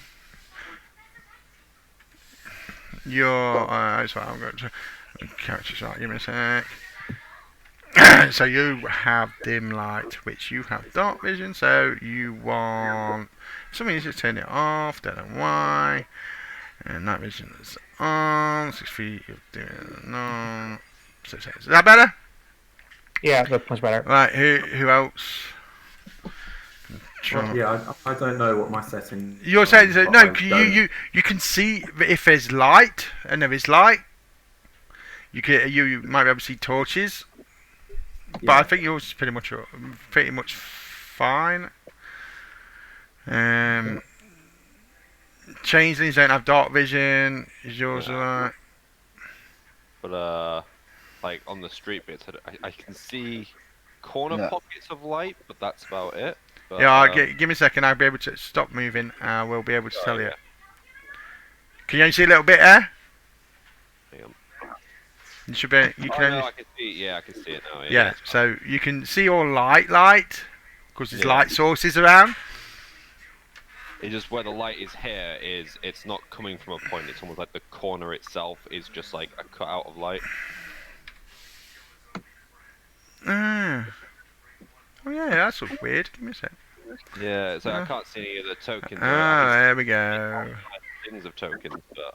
Sorry, I'm going to characters. Right, give me a sec. So you have dim light, which you have dark vision. So you want something to turn it off. Don't know why. And night vision is on. 6 feet of doing no. 6 seconds. Is that better? Yeah, that's much better. Right. Who else? Well, yeah, I don't know what my setting. You're saying that no, you can see if there's light, and there is light. You might be able to see torches, but I think yours is pretty much fine. Changelings don't have dark vision. Is yours alright? But like on the street bits, I can see corner pockets of light, but that's about it. But, yeah, give me a second. I'll be able to stop moving. We'll be able to tell you. Can you only see a little bit there? Hang on. You should be. You can only. No, I can see. Yeah, I can see it now. Yeah. So you can see all light, because there's light sources around. It's just where the light is here it's not coming from a point. It's almost like the corner itself is just like a cutout of light. Oh yeah, that's all weird. Give me a sec. Yeah, so I can't see any of the tokens. There we go. Things of tokens, but.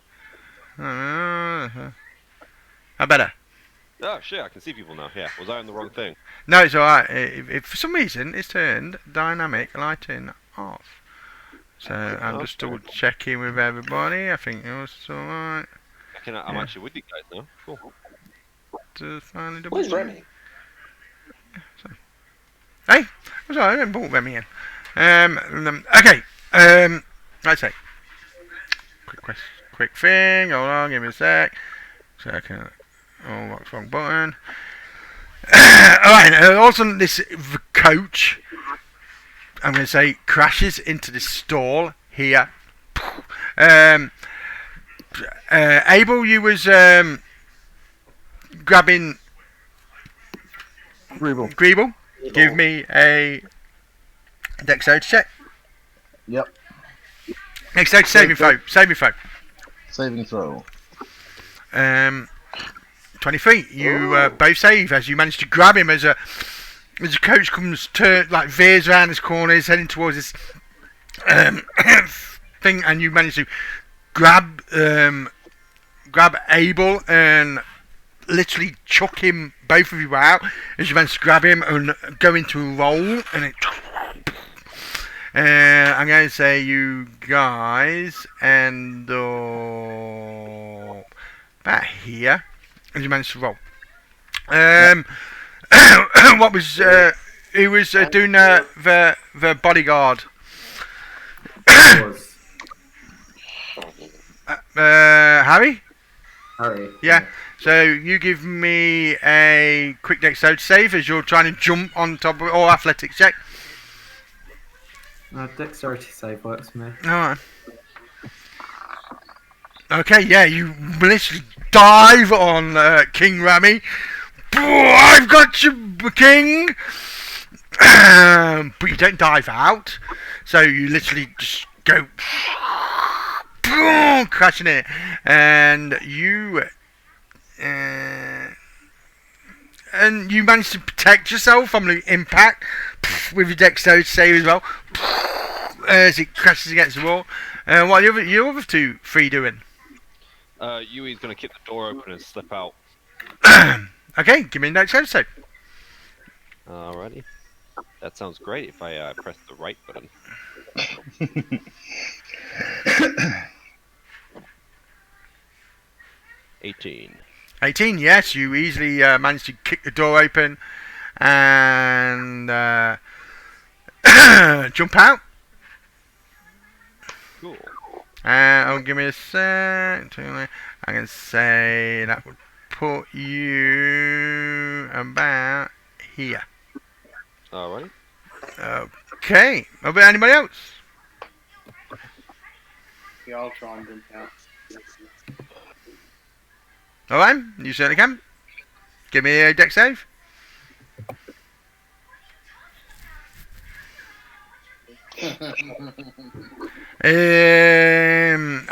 How better? Oh shit! I can see people now. Yeah, was I on the wrong thing? No, it's alright. If for some reason it's turned dynamic lighting off. So I'm just double checking with everybody. I think yours is alright. I'm actually with you guys now. Cool. Just finally double Where's check. Remy? Hey, I'm sorry, I haven't brought Remy in. Okay. Let's say. Quick thing. Hold on, give me a sec. So I can. Oh, what's wrong button? Alright, also this coach, I'm going to say, crashes into this stall here. Abel, you was grabbing Greeble. Give me a dexterity check. Yep. Dexterity saving throw. Saving throw. Saving throw. 23. You both save as you manage to grab him as the coach comes veers around this corner, is heading towards this thing, and you manage to grab Abel and literally chuck him, both of you out, as you manage to grab him and go into a roll, and it. I'm going to say you guys end up about here, as you manage to roll. What was who was doing the bodyguard? Harry? Harry. Yeah. So you give me a quick dexterity save as you're trying to jump on top of it, or athletics check. Dexterity save works for me. Alright. Okay, yeah, you literally dive on King Rami. I've got you, King! But you don't dive out. So you literally just go crashing it. And you manage to protect yourself from the impact with your dexterity save as well. As it crashes against the wall. What are your other three doing? Yui's going to kick the door open and slip out. Okay, give me a dexterity save. Alrighty. That sounds great if I press the right button. 18. 18, yes, you easily managed to kick the door open and jump out. Cool. Oh, give me a sec. I can say that would put you about here. Alright. Okay. About anybody else? Yeah, I'll try and jump out. Alright, you certainly can. Give me a deck save.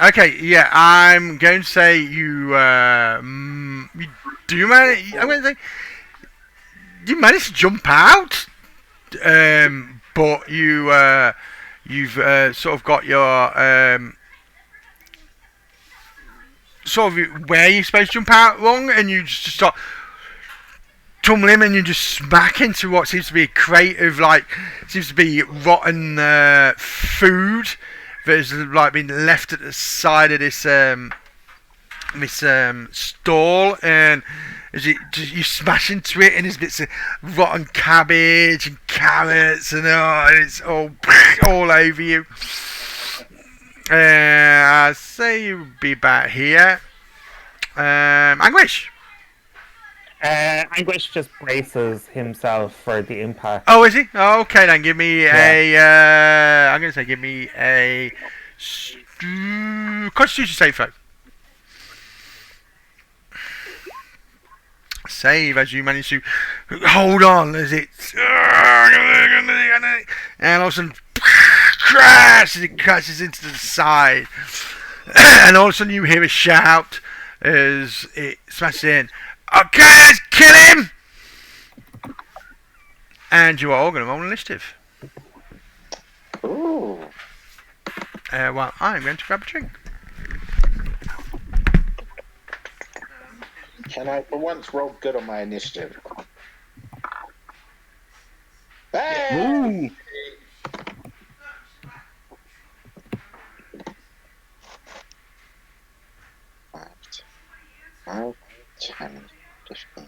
Okay, yeah, I'm going to say you do manage. I'm going to say you managed to jump out, but you've sort of got your sort of where you're supposed to jump out wrong, and you just start tumbling and you just smack into what seems to be a crate of seems to be rotten food that has been left at the side of this stall, and as you smash into it and there's bits of rotten cabbage and carrots and it's all over you. I say you would be about here. Anguish. Anguish just braces himself for the impact. Oh, is he? Oh, okay, then give me a. I'm going to say give me a Constitution save throw. Save as you manage to hold on as it, and all of a sudden crash as it crashes into the side, and all of a sudden you hear a shout as it smashes in. Okay, let's kill him! And you are all going to roll initiative. Ooh. Well, I'm going to grab a drink. Can I, for once, roll good on my initiative? Hey! Ooh. Five, 10, 15,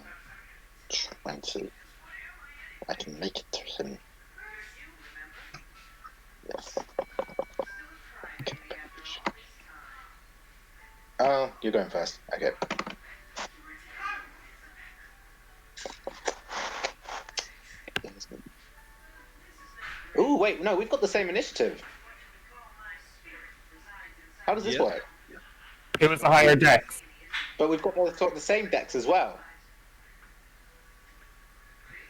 20. I can make it to him. Yes. Oh, you're going first. Okay. Ooh, wait, no, we've got the same initiative. How does this work? It was a higher dex. But we've got the same decks as well.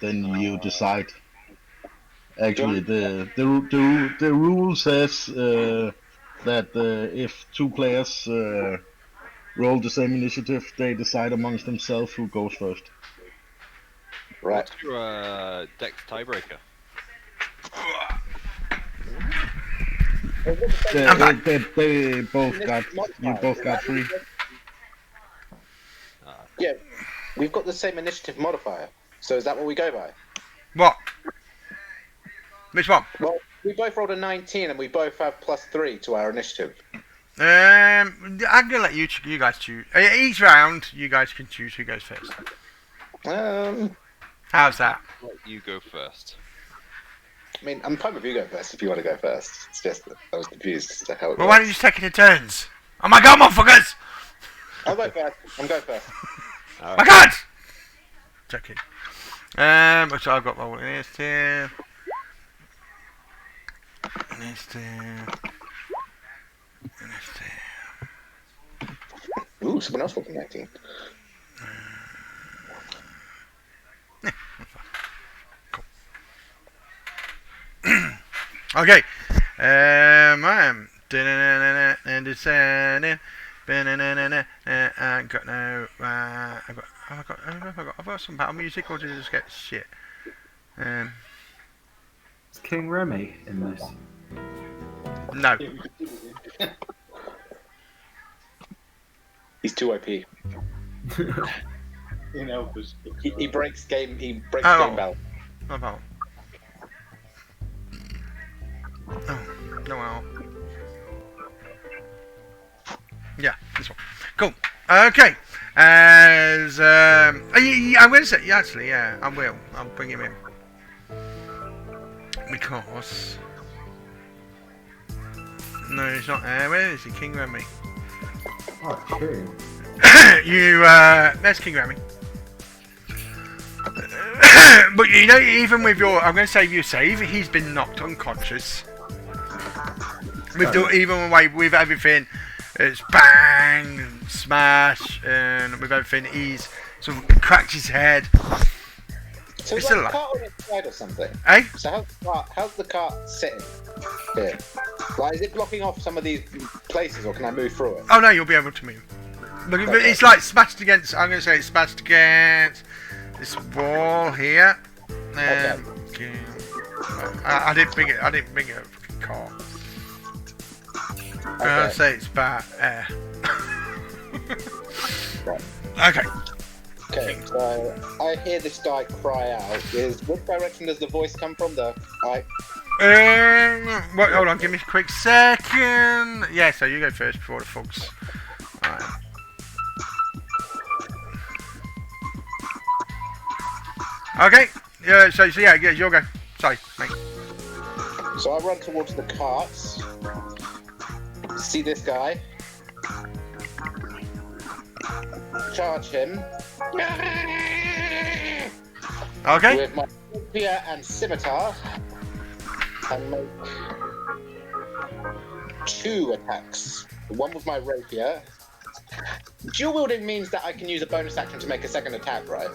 Then you decide. Actually, the rule says that if two players roll the same initiative, they decide amongst themselves who goes first. Right. What's your Dex tiebreaker? They both got. You both got 3. Yeah, we've got the same initiative modifier. So is that what we go by? What? Which one? Well, we both rolled a 19 and we both have +3 to our initiative. I'm gonna let you guys choose. Each round, you guys can choose who goes first. How's that? Let you go first. I mean, I'm fine with you going first if you want to go first. It's just that I was confused as to how it Well, why don't you just take it in turns? Oh my god, motherfuckers! I'll go first. I'm going first. My god! Joking. So I've got my initiative. Ooh, someone else walking 19. Okay. I'm and descending. I got no. I've got some battle music, or did I just get shit? Is King Remy in this? No. He's too OP. You know, because He breaks game. He breaks game balance. What about? Oh, no, well. Yeah, this one. Cool. Okay. As I'm going to say, yeah, actually, yeah, I will. I'll bring him in because No, he's not there. Where is he? King Remy. Oh, shit. There's King Remy. But you know, even with your, I'm going to say your save, he's been knocked unconscious. Even with everything, it's bang, smash, and with everything, he's sort of cracked his head. So It's is a like lot. the cart on its side or something? Eh? So how's the cart sitting here? Like, is it blocking off some of these places, or can I move through it? Oh no, you'll be able to move. Look, it's like smashed against. I'm going to say it's smashed against this wall here. Okay. I didn't bring it. I didn't bring a fucking car. I'm going to say it's bad air. Okay. Okay, so I hear this guy cry out. Which direction does the voice come from? Hold on, give me a quick second. Yeah, so you go first before the folks. Alright. Okay. Yeah. So yeah, you'll go. Sorry, mate. So I run towards the carts. See this guy. Charge him. Okay. With my rapier and scimitar, and make 2 attacks. One with my rapier. Dual wielding means that I can use a bonus action to make a second attack, right?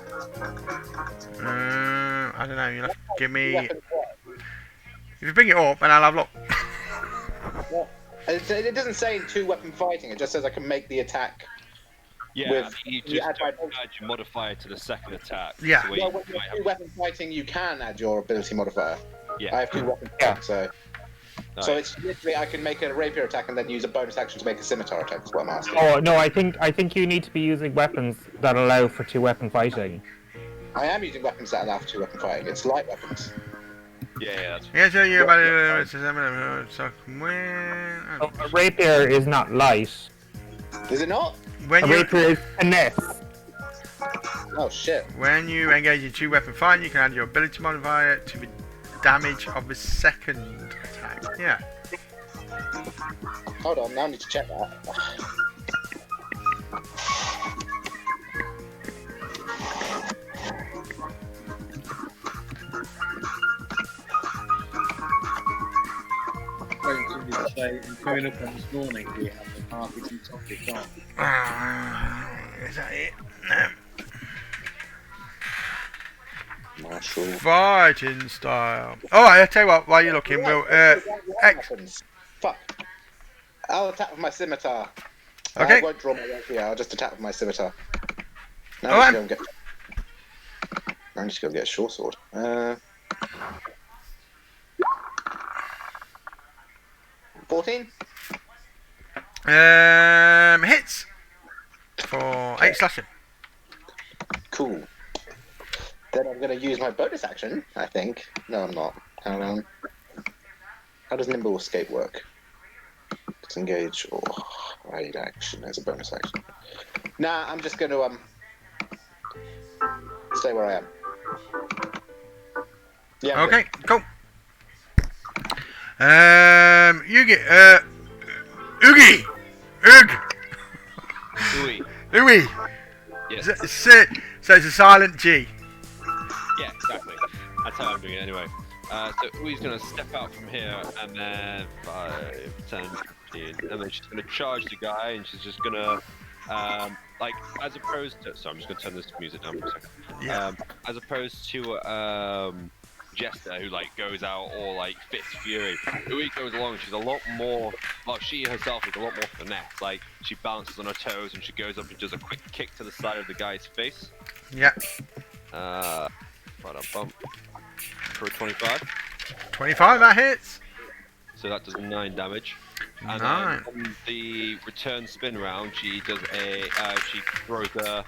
I don't know. You'll have to give me. If you bring it up, and I'll have a look. Well, it doesn't say in 2-weapon fighting. It just says I can make the attack. Yeah, you just add your modifier to the second attack. Yeah. So Well, with 2-weapon fighting, you can add your ability modifier. Yeah. I have 2-weapon fighting, so. Nice. So it's literally I can make a rapier attack and then use a bonus action to make a scimitar attack. Is what I'm asking. Oh no, I think you need to be using weapons that allow for 2-weapon fighting. I am using weapons that allow for 2-weapon fighting. It's light weapons. Yeah. Yeah, so you about it. A rapier is not light. Is it not? When a rapier is finesse. Oh shit. When you engage in 2-weapon fight, you can add your ability modifier to the damage of the second attack. Yeah. Hold on, now I need to check that. Say, I'm coming up on this morning, we have the marketing topic on. Is that it? Marshall. Fighting style. Alright, I'll tell you what, while you're looking, we'll, Fuck. I'll attack with my scimitar. Okay. I won't draw my rapier, I'll just attack with my scimitar. Now Alright. I need to go and get a short sword. 14? Hits for 8 slashing. Cool. Then I'm going to use my bonus action, I think. No, I'm not. Hang on. How does Nimble Escape work? Disengage or raid action as a bonus action. Nah, I'm just going to stay where I am. Yeah. Okay, cool. You get Oogie! Ooey. Ooey! Yes. So it's a silent G. Yeah, exactly. That's how I'm doing it anyway. So Ooey's gonna step out from here and then 5, 10, 15, and then she's gonna charge the guy and she's just gonna like as opposed to sorry, I'm just gonna turn this music down for a second. Yeah. As opposed to Jester who like goes out all like fist fury. Ooey goes along, she's a lot more she herself is a lot more finesse. Like she balances on her toes and she goes up and does a quick kick to the side of the guy's face. Yeah. Bump for a 25. 25, that hits. So that does 9 damage. And 9. then on the return spin round, she does she throws a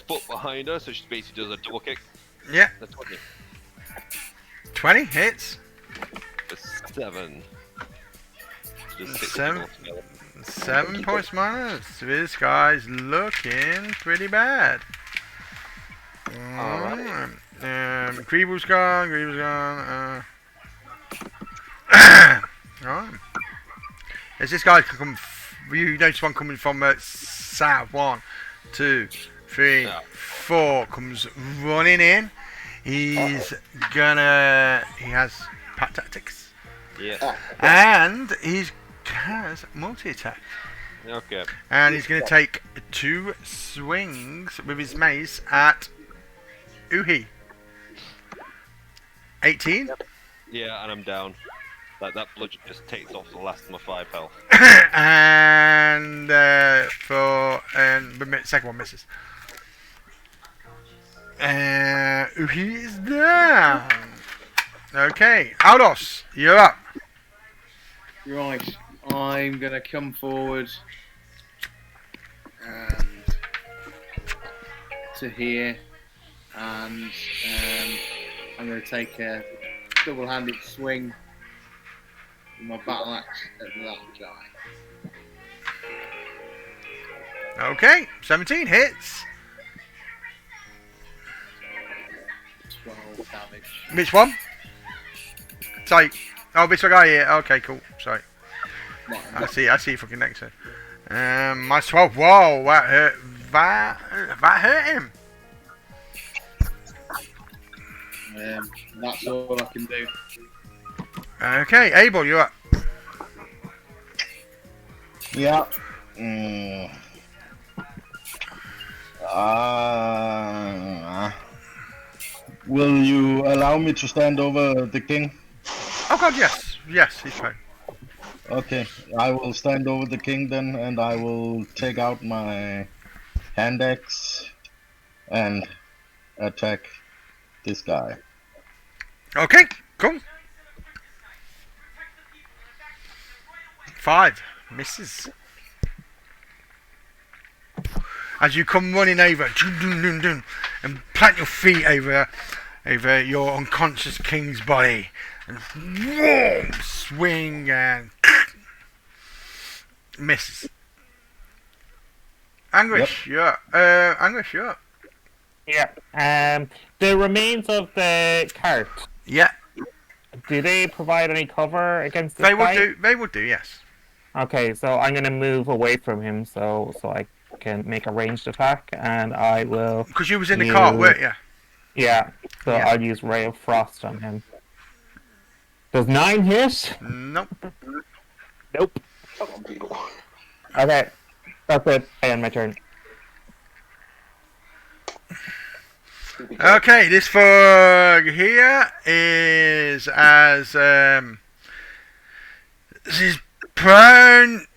foot behind her, so she basically does a double kick. Yeah. That's 20. 20 hits. For 7. So just 6 7. altogether. 7 points minus. This guy's looking pretty bad. Alright. Greeble's gone. Alright. As this guy can come, you notice one coming from south. 1, 2, 3, 4 comes running in. He has pack tactics. Yeah. And he has multi-attack. Okay. And he's going to take 2 swings with his mace at Uhi. 18. Yeah, and I'm down. That bludgeon just takes off the last of my 5 health. And the second one misses. Uhi is down. Okay, Aldos, you're up. Right, I'm gonna come forward and to here, and I'm gonna take a double-handed swing with my battle axe at that guy. Okay, 17 hits. 12 damage. Which one? Sorry. Oh, this guy here. Okay, cool. Sorry. Right, I see fucking next to him. My 12. Whoa, that hurt. That hurt him. That's all I can do. Okay, Abel, you're up. Yeah. Will you allow me to stand over the king? Oh god, yes. Yes, he's fine. Okay, I will stand over the king then, and I will take out my hand axe and attack this guy. Okay, cool. 5 misses. As you come running over and plant your feet over your unconscious king's body and whoa, swing and misses. Anguish, you're up. Anguish, you're up. Yeah. The remains of the cart. Yeah, Do they provide any cover against this they will guy? do. They will do. Yes. Okay, so I'm gonna move away from him so I can make a ranged attack, and I will. Because you was in the cart, weren't you? Yeah. So Yeah. I'll use Ray of Frost on him. Does 9 hit? Nope. Nope. Come on, people. Okay, that's it. I end my turn. Okay, this for here is as he's prone.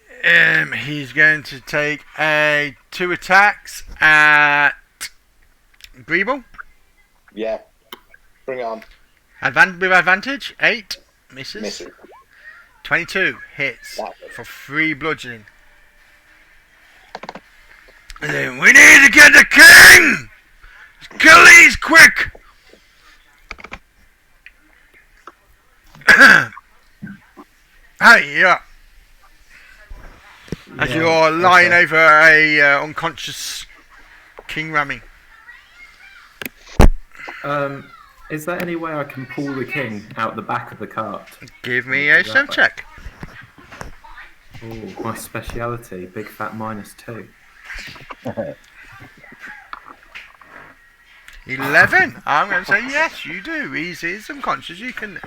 He's going to take 2 attacks at Greeble. Yeah. Bring it on. With advantage. 8 misses. Miss it. 22 hits for 3 bludgeoning. And then we need to get the king. Kill these quick! Hey, yeah. As you're lying over a unconscious King Rami. Is there any way I can pull the king out the back of the cart? Give me a strength check. Oh, my speciality, big fat -2. 11. I'm going to say yes, you do. He's unconscious. You can.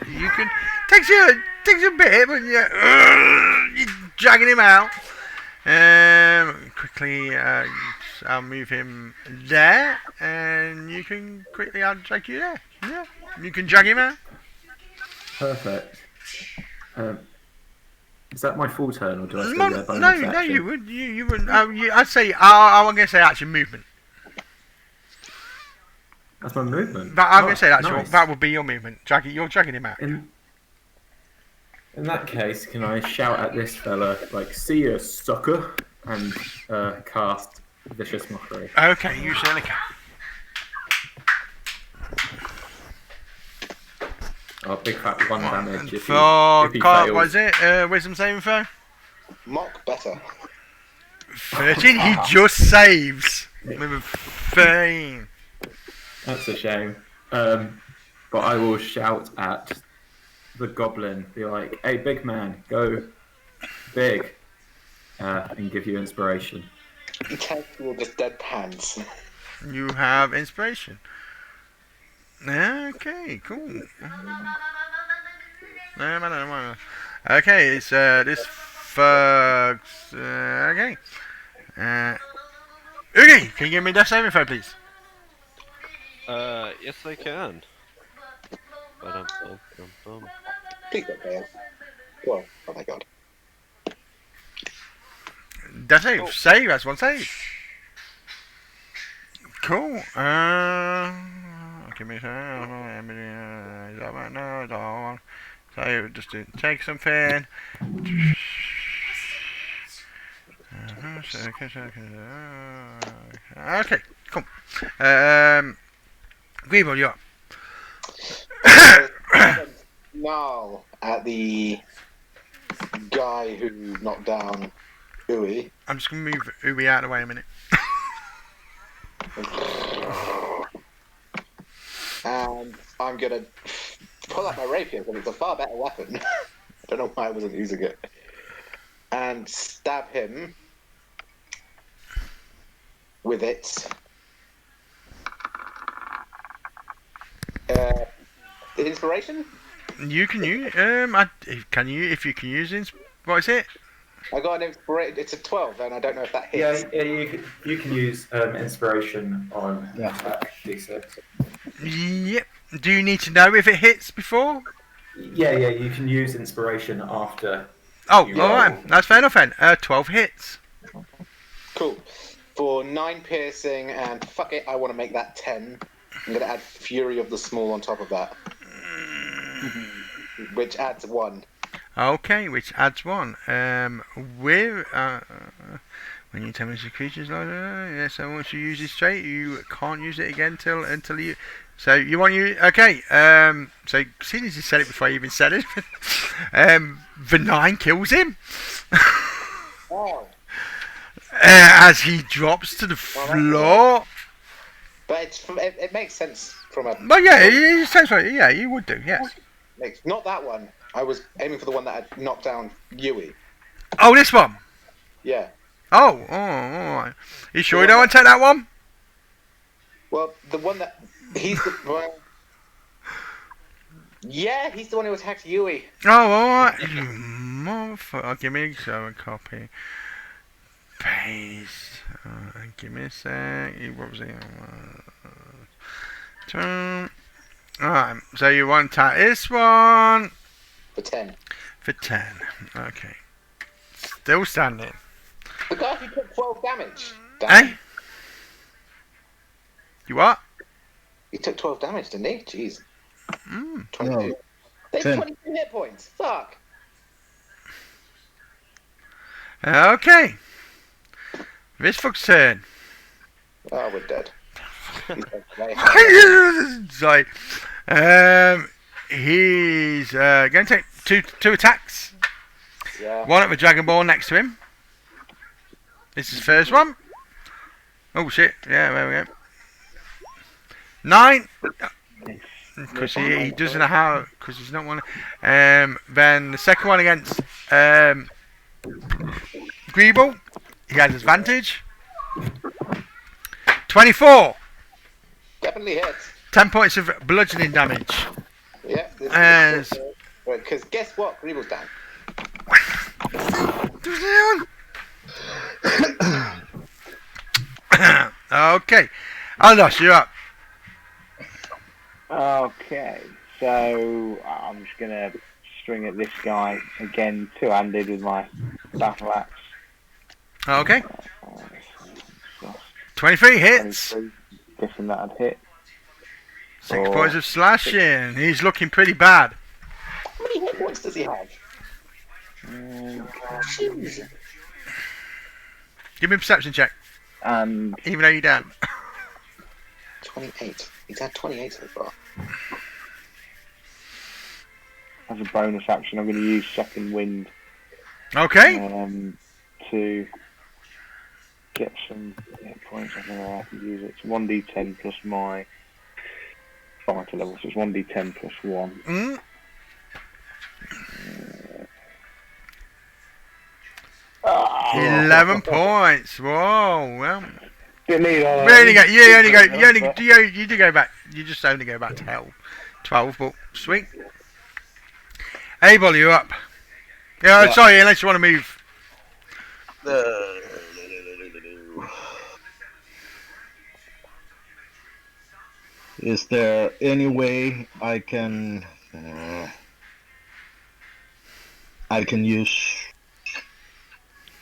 Takes you a bit, but you're dragging him out. Quickly, I'll move him there, and you can quickly. I'll drag you there. Yeah, you can drag him out. Perfect. Is that my full turn, or do I still No, get a bonus no, action? you would. You wouldn't. I'd say. I'm going to say action movement. That's my movement. I'm going to say nice. that would be your movement. You're dragging him out. In that case, can I shout at this fella, like, "See ya, sucker," and cast Vicious Mockery? Okay, you certainly can. Oh, big fat 1 damage. If For he what fails. is it? Wisdom saving throw? Mock better. 13. He just saves with a 13. That's a shame. But I will shout at the goblin, be like, "Hey, big man, go big and give you inspiration. Ted will just deadpans. You have inspiration. Okay, cool. Okay, it's this folks. Okay. Oogie, can you give me death saving throw, please? Yes, I can. Ba-dum-bum-bum-bum. Please don't fail. Well, oh my god. Death save. Save. That's one save. Cool. Give me no. So just to take something. Okay, cool. Greenville, you're up. Now at the guy who knocked down Uwe. I'm just going to move Uwe out of the way a minute. And I'm gonna pull out my rapier because it's a far better weapon. I don't know why I wasn't using it. And stab him with it. The inspiration? You can use if you can use what is it? I got an inspiration. It's a 12, and I don't know if that hits. Yeah, you can use inspiration on D6. Yep. Do you need to know if it hits before? Yeah, you can use inspiration after. Oh, alright. That's fair enough then. 12 hits. Cool. For 9 piercing, and fuck it, I want to make that 10. I'm going to add Fury of the Small on top of that. Which adds 1. Okay, which adds 1. When you damage the creatures like that, yeah, so once you use this trait, you can't use it again until you. So you want you okay? So seeing as you said it before you even said it, the 9 kills him. Oh. As he drops to the floor. But it makes sense from a. But yeah, it sounds like you would do, yes. Not that one. I was aiming for the one that had knocked down Yui. Oh, this one. Yeah. Oh, alright. You sure you don't want to take that one? Well, the one that he's the well, yeah, he's the one who attacked Yui. Oh, alright. You motherfucker. Give me a copy. Paste. Give me a sec. What was it? Alright, so you want to attack this one? For 10. For 10. Okay. Still standing. The guy who took 12 damage. Eh? You what? He took 12 damage, didn't he? Jeez. 22. No. They have 10. 22 hit points. Fuck. Okay. This fuck's turn. Oh, we're dead. Sorry. He's going to take two attacks. Yeah. One at the Dragon Ball next to him. This is the first one. Oh shit! Yeah, there we go. 9. Because he doesn't know how. Because he's not one. Then the second one against Greeble. He has advantage. 24. Definitely hits. 10 points of bludgeoning damage. Yeah. Because guess what? Greeble's down. Okay. Aldos, you're up. Okay, so I'm just gonna string at this guy again, two-handed with my battle axe. Okay. 23 hits. 23. Guessing that'd hit. 6 points of slashing. He's looking pretty bad. How many hit points does he have? Jeez. Give me a perception check. And even though you're down. 28. He's had 28 so far. as a bonus action, I'm going to use Second Wind. Okay. To get some hit points. I don't know how I can use it. It's 1d10 plus my fighter level, so it's 1d10 plus 1. 11 points. Whoa, well. Didn't need all You do go back. You just only go back to 12, but sweet. Abel, you're up. Yeah, sorry, unless you want to move. Is there any way I can use?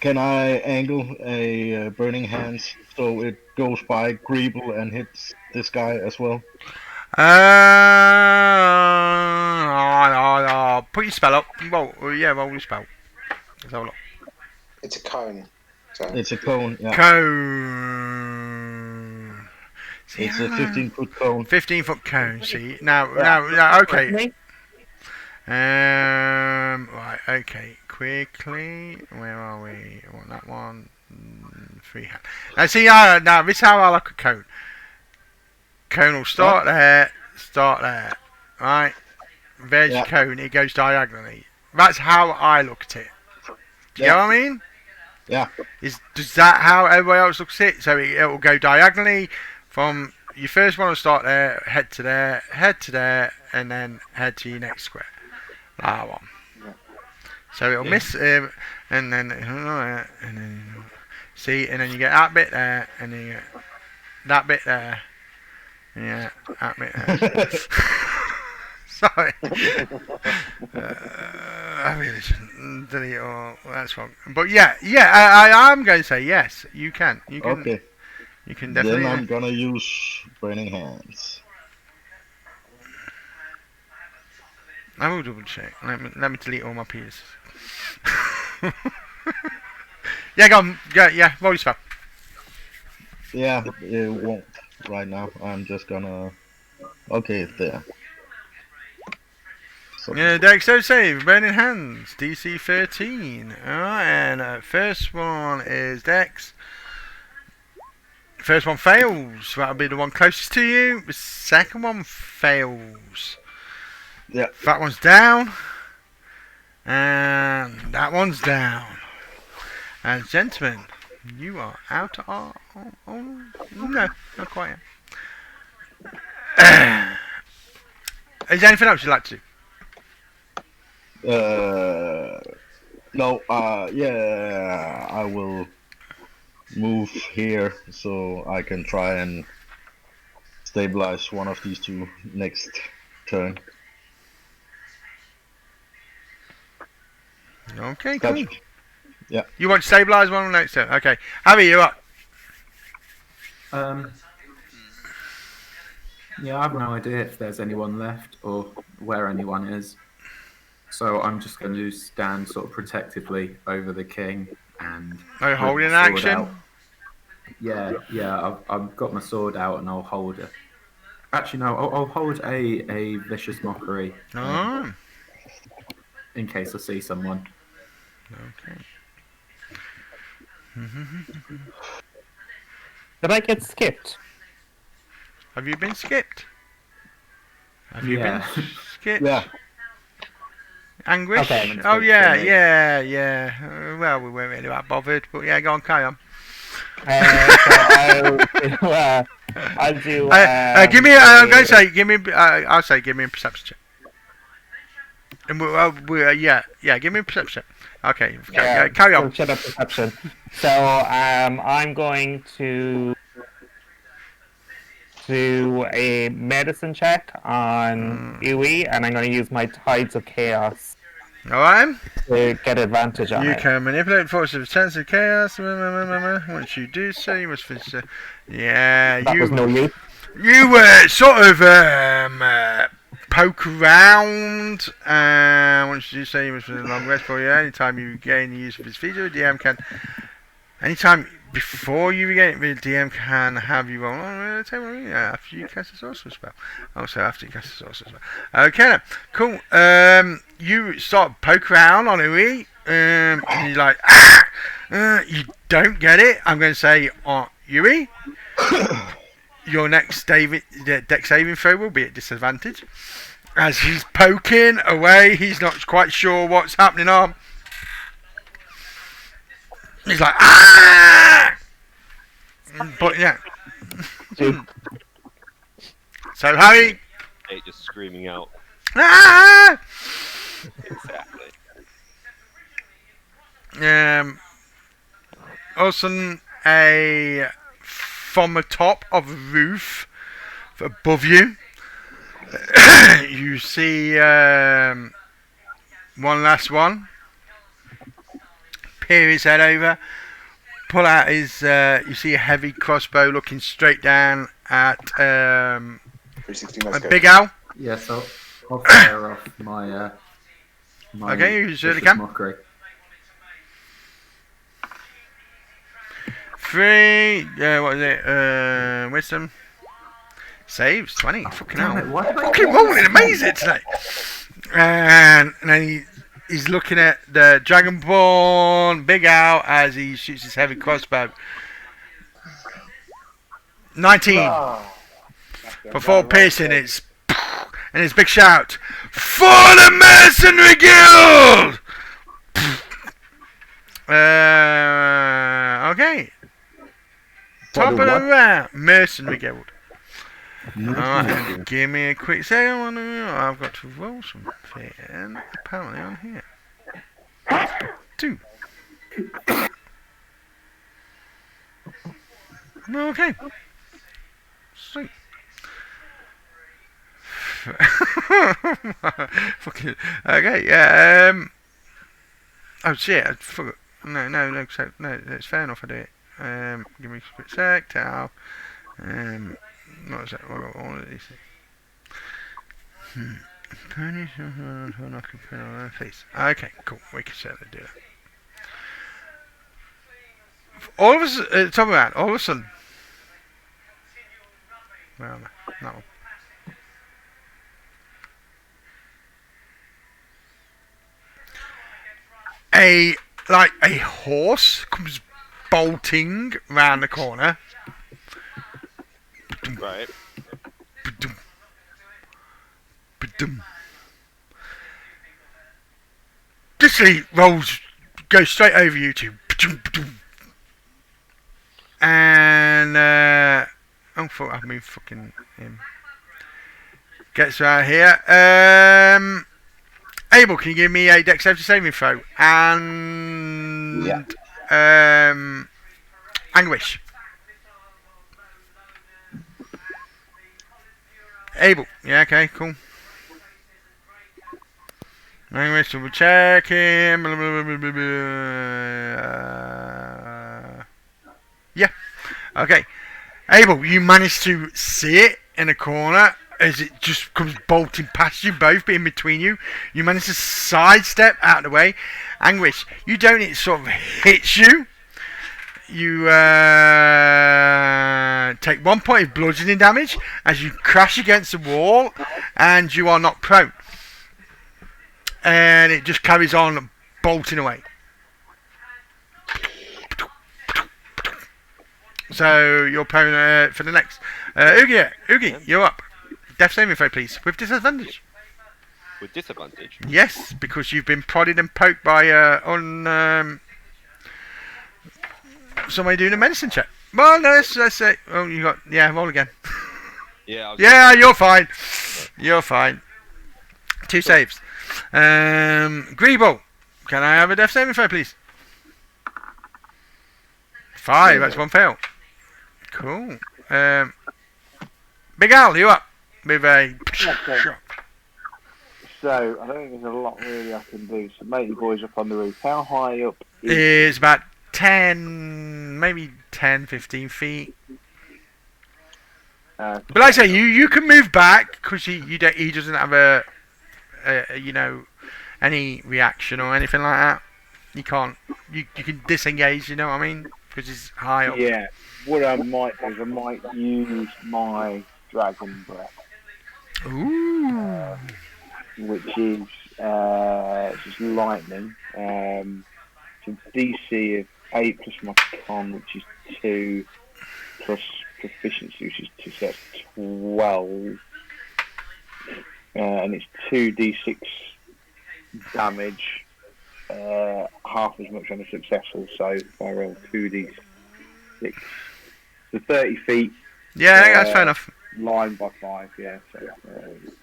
Can I angle a burning hands so it goes by Greeble and hits this guy as well? Put your spell up. Roll your spell. Let's have a look. It's a cone. So. It's a cone. Yeah. Cone. See, It's a 15-foot cone. 15-foot cone. See now, okay. Right, okay. Quickly, where are we? I want that one. Freehand. Now, see, now this is how I like a cone. Cone will start there. Right. There's your cone. It goes diagonally. That's how I look at it. Do you know what I mean? Yeah. Does that how everybody else looks at it? So it will go diagonally from your first one will start there, head to there, and then head to your next square. That one. So it'll miss and then see, and then you get that bit there, and then you get that bit there. Yeah, that bit there. Sorry. I really shouldn't delete all. That's wrong. But I am going to say yes. You can. Okay. You can definitely. Then I'm gonna use burning hands. I will double check. Let me delete all my P's. Yeah, go on. Yeah, roll your spell. Yeah, it won't right now. I'm just gonna. Okay, there. So Yeah, Dexter save, burning hands, DC 13. Alright, and first one is Dex. First one fails. That'll be the one closest to you. The second one fails. Yeah. That one's down. And that one's down. And gentlemen, you are out of... Oh, no, not quite yet. Is there anything else you'd like to do? No, yeah, I will move here so I can try and stabilize one of these two next turn. Okay, cool. Yeah. You want to stabilise one next turn? Okay. Harry, you're up. Yeah, I have no idea if there's anyone left or where anyone is. So I'm just going to stand sort of protectively over the king and... No holding action? Out. Yeah, I've got my sword out and I'll hold it. Actually, no, I'll hold a vicious mockery. In case I see someone. Okay. Did I get skipped? Have you been skipped? Have you been skipped? Yeah. Anguish? Okay. Oh, yeah. Well, we weren't really that bothered, but yeah, go on, carry on. I'll do. Give me. I'm going to say, give me. I'll say, give me a perception check. And give me a perception check. Okay, carry on. Shut up, perception. So I'm going to do a medicine check on Iwi, and I'm going to use my Tides of Chaos. Alright. To get advantage on you it. You can manipulate forces of sense of chaos. Once you do so, you must finish. That was no use. You sort of poke around. Once you do so, you must finish a long rest for you. Anytime you gain the use of his feature, the DM can. Anytime before you regain it, the DM can have you roll after you cast a sorcerer spell. Also, after you cast a sorcerer spell. Okay, then. Cool. You start poke around on Ui, and you're like, you don't get it. I'm going to say, Ui, your next dex saving throw will be at disadvantage. As he's poking away, he's not quite sure what's happening on. He's like, ah! But yeah. So Harry, Eight just screaming out. ah! Exactly. All of a sudden, from the top of the roof above you, you see one last one peer his head over, pull out his. You see a heavy crossbow looking straight down at 360 a Moscow. Big Al. Yeah, so I'll fire off my Okay, you certainly vicious can. mockery. 3. What is it? Wisdom. Saves 20. Fucking hell. Damn it, why did I Fucking get rolling this? amazing today. And then he's looking at the Dragonborn Big Al as he shoots his heavy crossbow. 19. Before piercing, it's and his big shout for the Mercenary Guild. Okay. Top of the round, Mercenary Guild. Alright, give me a quick second. I've got to roll something apparently on here. 2. Okay. Sweet. Fucking okay, yeah. Oh shit! I forgot. No, it's fair enough. I do it. Give me a quick sec. Towel. What was that? I got all of these. Punish on their face. Okay, cool. We can certainly do that. All of us, talk about all of a sudden. Where am I? That one. A horse comes bolting round the corner. Right. Literally goes straight over you two. And oh fuck, I moved fucking him. Gets right here. Abel, can you give me a dexterity saving throw? And Anguish. Abel, yeah, okay, cool. Anguish, we'll check him. Yeah, okay. Abel, you managed to see it in a corner as it just comes bolting past you both, but in between you, you manage to sidestep out of the way. Anguish, you don't, it sort of hits you. You take 1 point of bludgeoning damage as you crash against the wall, and you are knocked prone. And it just carries on bolting away. So you're prone for the next. Oogie, you're up. Death saving throw, please, with disadvantage. With disadvantage? Yes, because you've been prodded and poked by somebody doing a medicine check. Well, no, let's say. Oh, you got. Yeah, roll again. Yeah. Yeah, you're fine. You're fine. 2 saves. Greeble, can I have a death saving throw, please? 5. That's 1 fail. Cool. Big Al, you up with a shot. So, I don't think there's a lot really I can do. So, make your boys up on the roof. How high up Is about 10, maybe 10, 15 feet. But like I say, you can move back because he doesn't have a any reaction or anything like that. You can't. You can disengage. You know what I mean? Because he's high up. Yeah. What I might do is I might use my Dragon Breath. Ooh. Which is just lightning. It's a DC of 8 plus my con, which is 2, plus proficiency, which is 2, so that's 12. And it's 2d6 damage half as much on a successful. So if I roll 2d6, so 30 feet. Yeah, I think that's fair enough. Line by 5, yeah. So,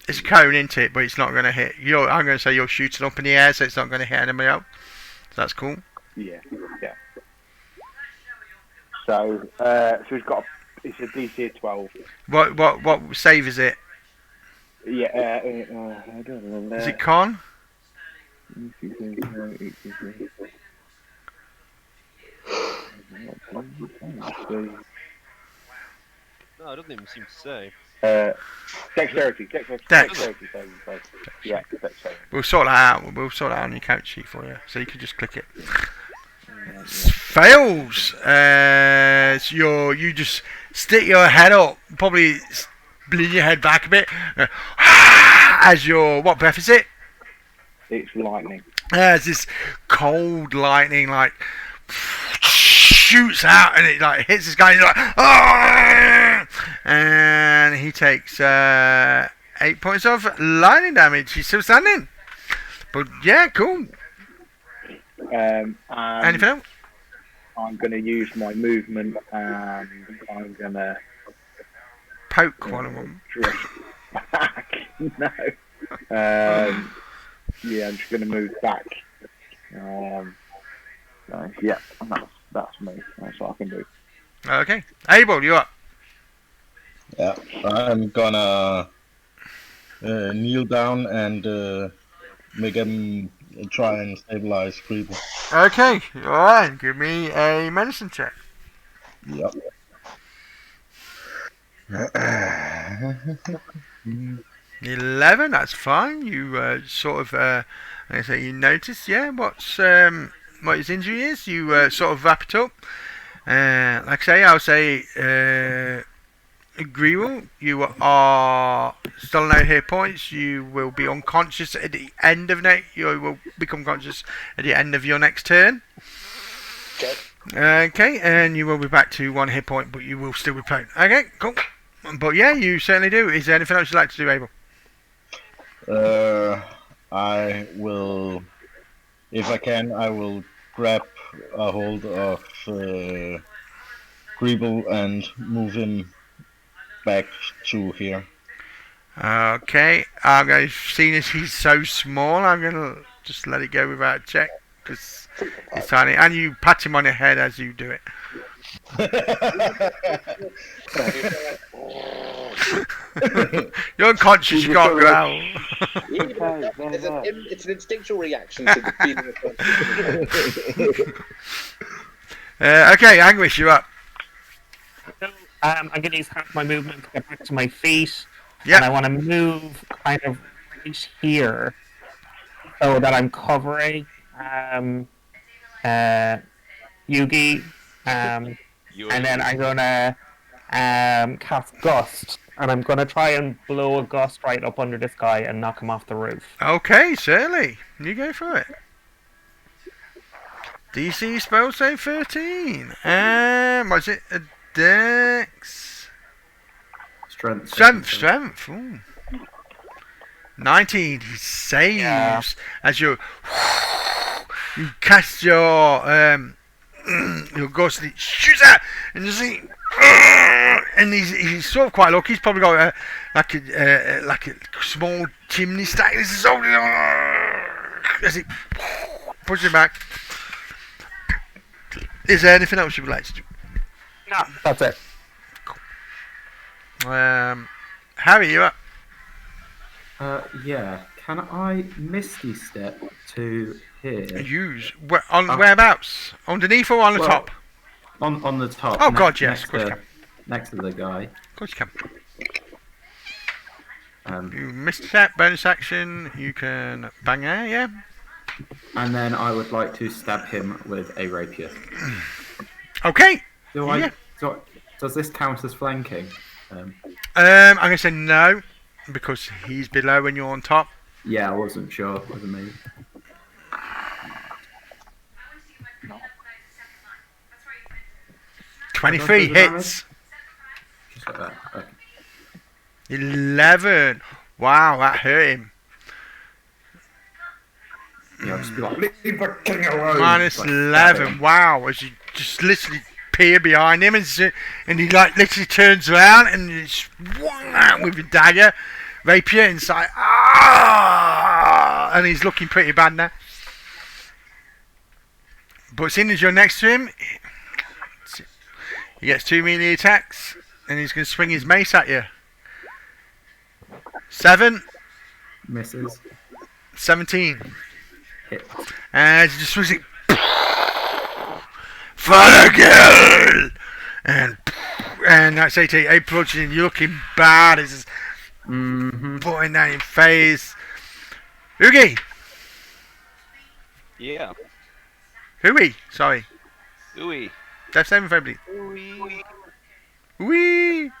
It's a cone, isn't it? But it's not going to hit. I'm going to say you're shooting up in the air, so it's not going to hit anybody else. So that's cool. yeah. So, he's got it's a DC of 12. What save is it? Yeah, I don't know. Is it con? No, it doesn't even seem to say. Dexterity. Dex. Dexterity saving throw. Yeah, dexterity. We'll sort that out. We'll sort that out on your count sheet for you, so you can just click it. Fails. So you just stick your head up, probably lean your head back a bit. As what breath is it? It's lightning. There's this cold lightning, like shoots out, and it like hits this guy. And he's like, "Ah!" And he takes 8 points of lightning damage. He's still standing, but yeah, cool. Anything else? I'm going to use my movement, and I'm going to Poke one of them. back. No. Yeah, I'm just going to move back. Yeah, that's me. That's what I can do. Okay, Abel, you up? Yeah, I'm gonna kneel down and make him try and stabilize Creeper. Okay, alright, give me a medicine check. Yep. 11, that's fine. You sort of, like I say, you notice, yeah, what his injury is. You sort of wrap it up. Like I say, I'll say, Grewal, you are still no hit points. You will be unconscious at the end of you will become conscious at the end of your next turn. Okay. Okay, and you will be back to 1 hit point, but you will still be prone. Okay, cool. But yeah, you certainly do. Is there anything else you'd like to do, Abel? I will, if I can, I will grab a hold of Greeble and move him back to here. Okay, I'm going to, seeing as he's so small, I'm going to just let it go without a check, because it's tiny. And you pat him on the head as you do it. You're unconscious, you can't growl. It's an instinctual reaction to the feeling of Okay, Anguish, you're up. I'm going to use half my movement to get back to my feet. Yeah. And I want to move kind of right here so that I'm covering Yugi. And then I'm going to cast Gust. And I'm going to try and blow a gust right up under this guy and knock him off the roof. Okay, certainly. You go for it. DC spell save 13. Was it a Dex? Strength. Ooh. 19. He saves as you cast your ghost and it shoots out and you see, and he's sort of quite lucky. He's probably got like a small chimney stack. This is all as it pushes him back. Is there anything else you would like to do? No, that's it. Harry, you up? Yeah. Can I Misty Step to here? Use whereabouts? Underneath or on the top? On the top. Oh God, yes, of course you can. Next to the guy. Of course you can. You missed a step, bonus action. You can bang there, yeah. And then I would like to stab him with a rapier. Okay. Does this count as flanking? I'm going to say no, because he's below and you're on top. Yeah, I wasn't sure. It wasn't me. No. 23 hits. Just like that. Okay. 11. Wow, that hurt him. just be like, leave the king alone. Minus Like, 11. Wow, as you just literally peer behind him, and he like literally turns around and you swung out with your dagger, rapier inside. And he's looking pretty bad now. But seeing as you're next to him, he gets 2 melee attacks, and he's going to swing his mace at you. 7. Misses. 17. Hit. And he just swings it. For the kill! And that's 18. Approaching, you're looking bad. It's just putting down your face. Oogie! Yeah. Hooey! Sorry. Ooey. Death saving throw, please. Ooey. Wee!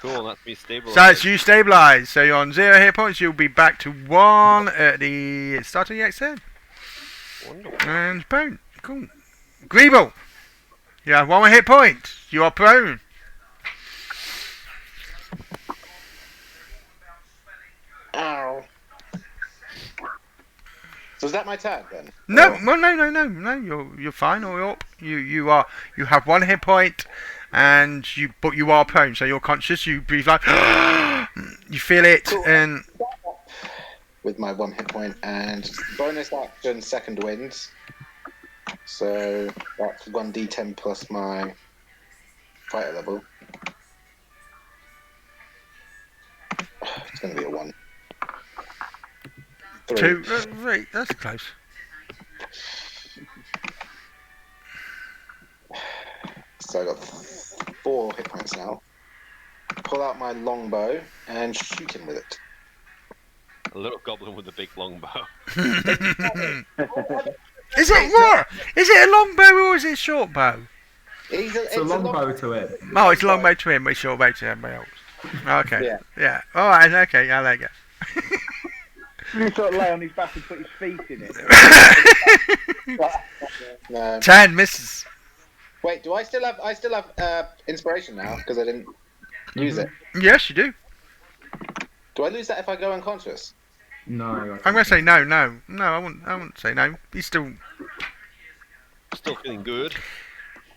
Cool, that's me stabilized. So it's you stabilised. So you're on 0 hit points. You'll be back to 1 at the start of the next turn. Wonderful. And prone. Cool. Greeble! You have 1 hit point. You are prone. Ow. So is that my turn then? No, well, no. You're fine. Or you have 1 hit point, and but you are prone, so you're conscious. You breathe like you feel it, Cool. and With my 1 hit point and bonus action, second wind. So that's 1d10 plus my fighter level. It's going to be a 1. 3. 2. Right, that's close. So I got 4 hit points now. Pull out my longbow and shoot him with it. A little goblin with a big long bow. Is it what? Is it a long bow or is it a short bow? It's a longbow to him. Oh, it's a long bow to him, but it's short bow to everybody else. Okay. Yeah. All right. Okay. I like it. You sort of lay on his back and put his feet in it. No. 10 misses. Wait, do I still have inspiration now because I didn't use it? Yes, you do. Do I lose that if I go unconscious? No. I'm gonna say no. I wouldn't say no. He's still. Still feeling good.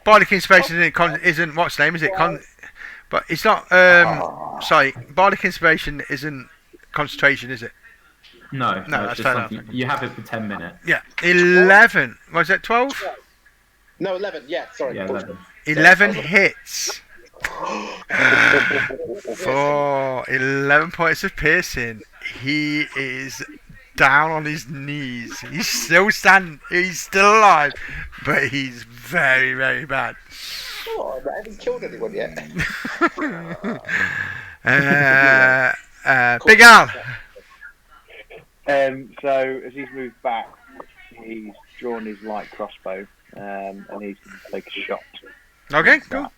Bardic Inspiration isn't what's the name? Is it? But it's not. Sorry, Bardic Inspiration isn't concentration, is it? No, No, it's that's just fair something enough. you have it for 10 minutes. Yeah. 11. Was it 12? No, 11. Yeah, sorry. Yeah, 11. 11 hits. For 11 points of piercing. He is down on his knees. He's still standing. He's still alive, but he's very, very bad. Oh, I haven't killed anyone yet. Big Al. So as he's moved back, he's drawn his light crossbow, and he's going to take a shot. Okay, cool.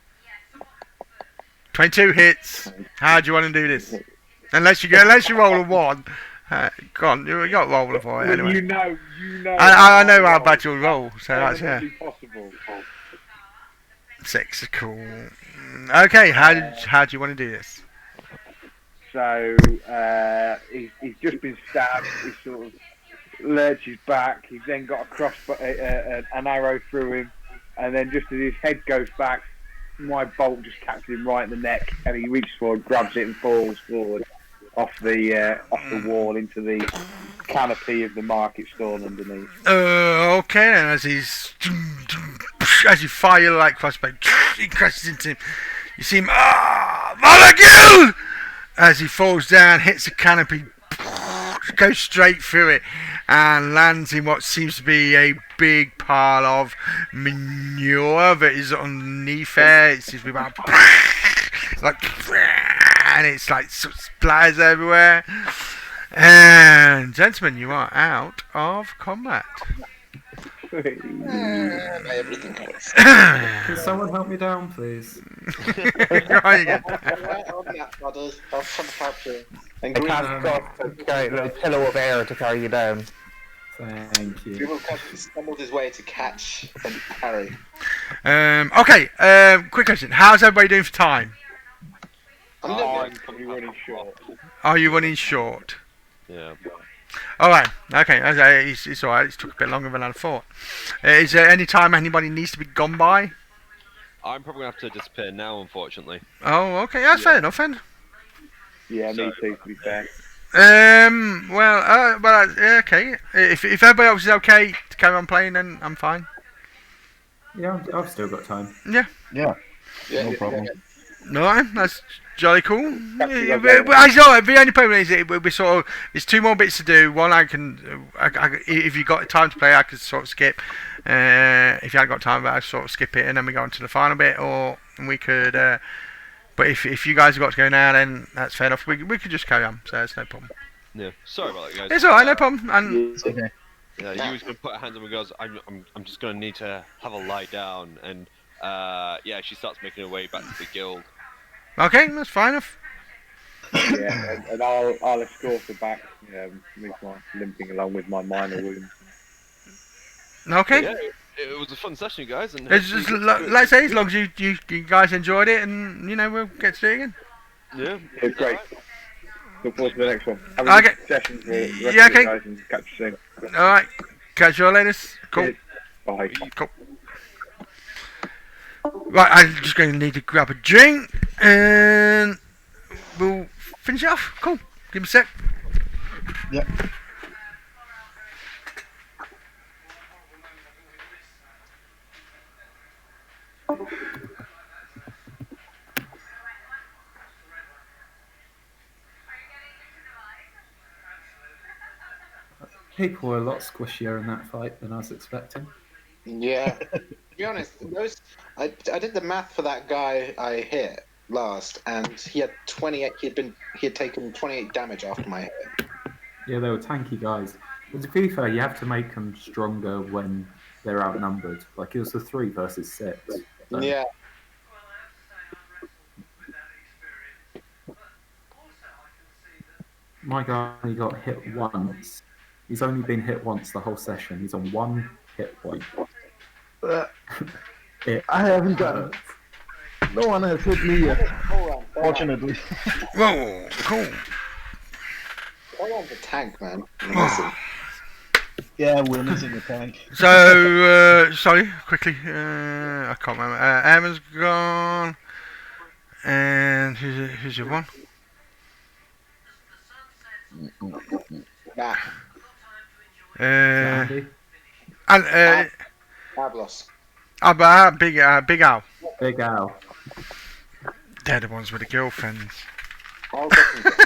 22 hits. How do you want to do this? Unless you roll a 1. Go on, you got to roll for it anyway. You know. I know how bad you'll roll, so that's yeah. Possible. 6, cool. Okay, how do you want to do this? So he's just been stabbed. He sort of lurches back. He's then got a crossbow, an arrow through him, and then just as his head goes back, my bolt just catches him right in the neck, and he reaches forward, grabs it, and falls forward off the wall into the canopy of the market stall underneath. Okay, and as you fire like crossbow, he crashes into him. You see him, Molecule! As he falls down, hits the canopy, goes straight through it, and lands in what seems to be a big pile of manure that is underneath it. It seems to be about and it's like splatters everywhere. And gentlemen, you are out of combat. Everything hurts. Can someone help me down, please? Right again. Right on that, brothers. I'll come capture. And I can't stop to carry a little pillow of air to carry you down. Thank you. Greenwood stumbled his way to catch and carry. Okay, quick question. How's everybody doing for time? I'm probably running short. Are you running short? Yeah. All right. Okay. It's all right. It took a bit longer than I thought. Is there any time anybody needs to be gone by? I'm probably gonna have to disappear now, unfortunately. Oh, okay. That's fair enough then. Yeah, me too. To be fair. Okay. If everybody else is okay to carry on playing, then I'm fine. Yeah, I've still got time. Yeah, Yeah, no problem. No, that's jolly cool. you, I know the only problem is we sort of there's two more bits to do. One I can, if you got time to play, I could sort of skip. If you haven't got time, I sort of skip it and then we go on to the final bit, or we could. But if you guys have got to go now, then that's fair enough. We could just carry on, so it's no problem. Yeah. Sorry about that, guys. It's alright, no problem. And It's okay. Yeah, you was gonna put her hands on me, goes. I'm just gonna need to have a lie down, and yeah, she starts making her way back to the guild. okay, that's fine enough. Yeah, and I'll escort her back. With my limping along with my minor wound. Okay. Yeah, it was a fun session, you guys, and It's just, like I say, as long as you guys enjoyed it, and we'll get to do it again. yeah, It was great. Look forward to the next one. Have a Okay. good session for the rest Yeah, of you okay. guys and catch you soon. All right, catch you all later. Cool. Cheers. Bye. Cool. Right, I'm just going to need to grab a drink, and we'll finish it off. Cool. Give me a sec. Yeah. People were a lot squishier in that fight than I was expecting. yeah. To be honest, I did the math for that guy I hit last, and he had 28. He had taken 28 damage after my hit. Yeah, they were tanky guys. But to be fair, you have to make them stronger when they're outnumbered. Like it was the 3 versus 6. So Yeah. my guy only got hit once. He's only been hit once the whole session. He's on 1 hit point. It I haven't got. No one has hit me yet, fortunately. Whoa, cool. Oran's a tank, man. Listen. Yeah, we're missing a tank. So, sorry, quickly. I can't remember. Aaron's gone. And who's your one? Nah, Andy? And Pablos. Big Al. Big Al. They're the ones with the girlfriends. I'll definitely go.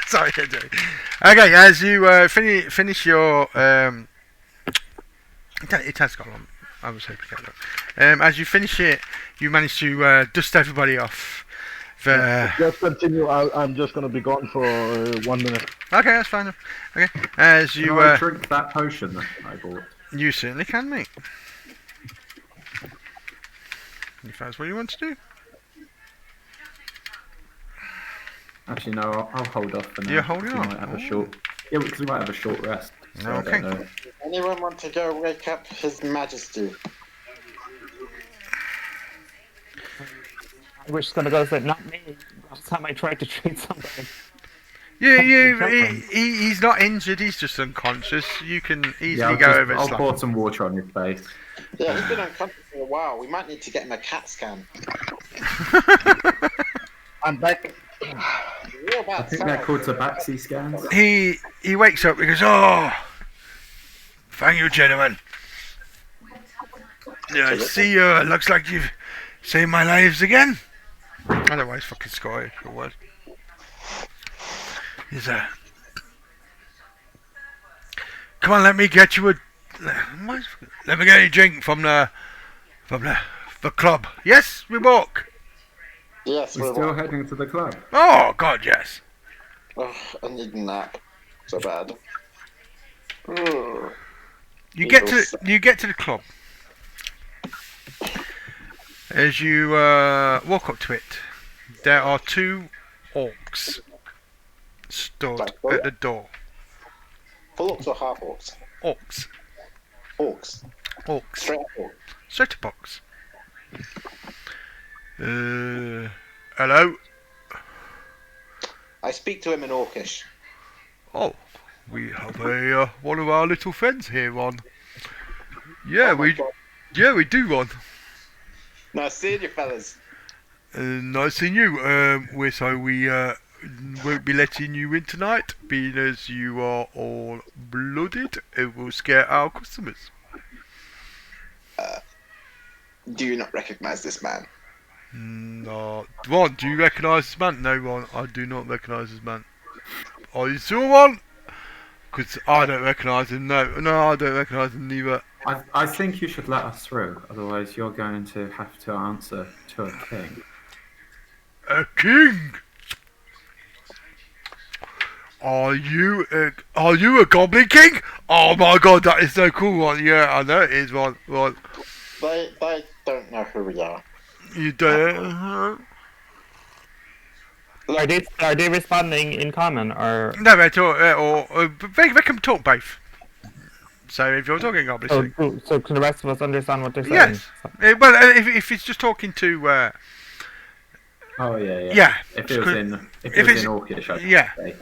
Sorry, I'm joking. Okay, as you finish your it has got long. I was hoping to get long. As you finish it, you manage to dust everybody off. Just continue. I'm just gonna be gone for 1 minute. Okay, that's fine. Okay, as you Can I drink that potion that I bought? you certainly can, mate. If that's what you want to do. Actually, no, I'll hold off for now. You're holding because we off? might have a Ooh. short. Yeah, because we might have a short rest. So I Okay. don't know. Anyone want to go wake up His Majesty? I was just gonna go say, not me. Last time I tried to treat somebody. He's not injured. He's just unconscious. You can easily Yeah, go over it. I'll slightly. pour some water on his face. Yeah, he's been unconscious for a while. We might need to get him a CAT scan. I'm back. You're about I think they're called tabaxi scans. He wakes up. He goes, "Oh, thank you, gentlemen. Yeah, I see. Looks like you've saved my lives again." Otherwise, fucking Scottish or what? He's come on, let me get you a. Let me get you a drink from the club. Yes, we walk. Yes, We're we're still heading to the club. Oh God, yes. Oh, I need a nap. So bad. Ugh. You get to the club. As you walk up to it, there are 2 orcs stood at the door. Full orcs or half orcs? Orcs. Orcs. Orcs. Straight up orcs. Straight box. Hello. I speak to him in Orcish. Oh, We have a one of our little friends here, Ron. Yeah, Oh my God. we do, Ron. Nice seeing you, fellas. Nice seeing you. We won't be letting you in tonight, being as you are all blooded. It will scare our customers. Do you not recognize this man? No. Ron, do you recognise this man? No, Ron, I do not recognise this man. Are you sure, Ron? Because I don't recognise him. No, I don't recognise him neither. I think you should let us through, otherwise you're going to have to answer to a king. A king? Are you a goblin king? Oh my God, that is so cool, Ron. Yeah, I know it is, Ron. They don't know who we are. You don't. Are they responding in common or? No, they talk, or they can talk both. So if you're talking obviously. So can the rest of us understand what they're saying? Yes. Well, if it's just talking to. Oh yeah. Yeah. If it was in Orcish, I'd say.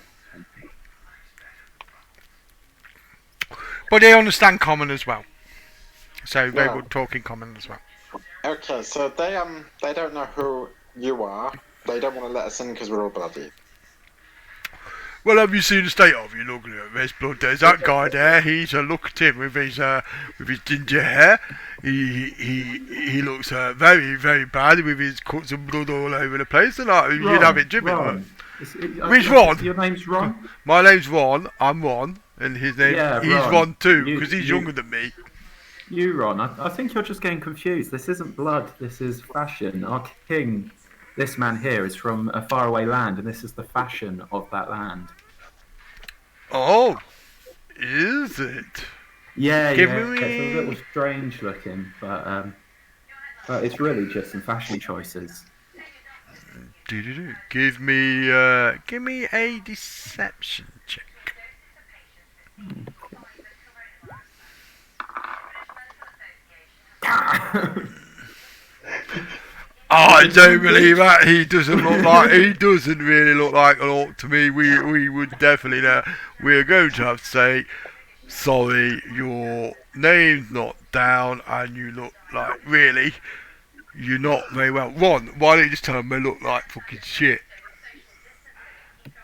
But they understand common as well. So they will talk in common as well. Okay, so they don't know who you are. They don't want to let us in because we're all bloody. Well, have you seen the state of you? Look at this blood. There's that guy there. He's look at him with his ginger hair. He looks very, very bad with his cuts of blood all over the place. And you'd have it, Jimmy. Which Ron? Your name's Ron? My name's Ron. I'm Ron, and his name he's Ron too because he's younger than me. You, Ron. I think you're just getting confused. This isn't blood. This is fashion. Our king. This man here is from a faraway land, and this is the fashion of that land. Oh, is it? Yeah, it's a little strange looking, but it's really just some fashion choices. Give me a deception check. I don't believe that. He doesn't really look like an orc to me. We would definitely know. We're going to have to say, sorry, your name's not down, and you look like you're not very well. Ron, why don't you just tell them they look like fucking shit?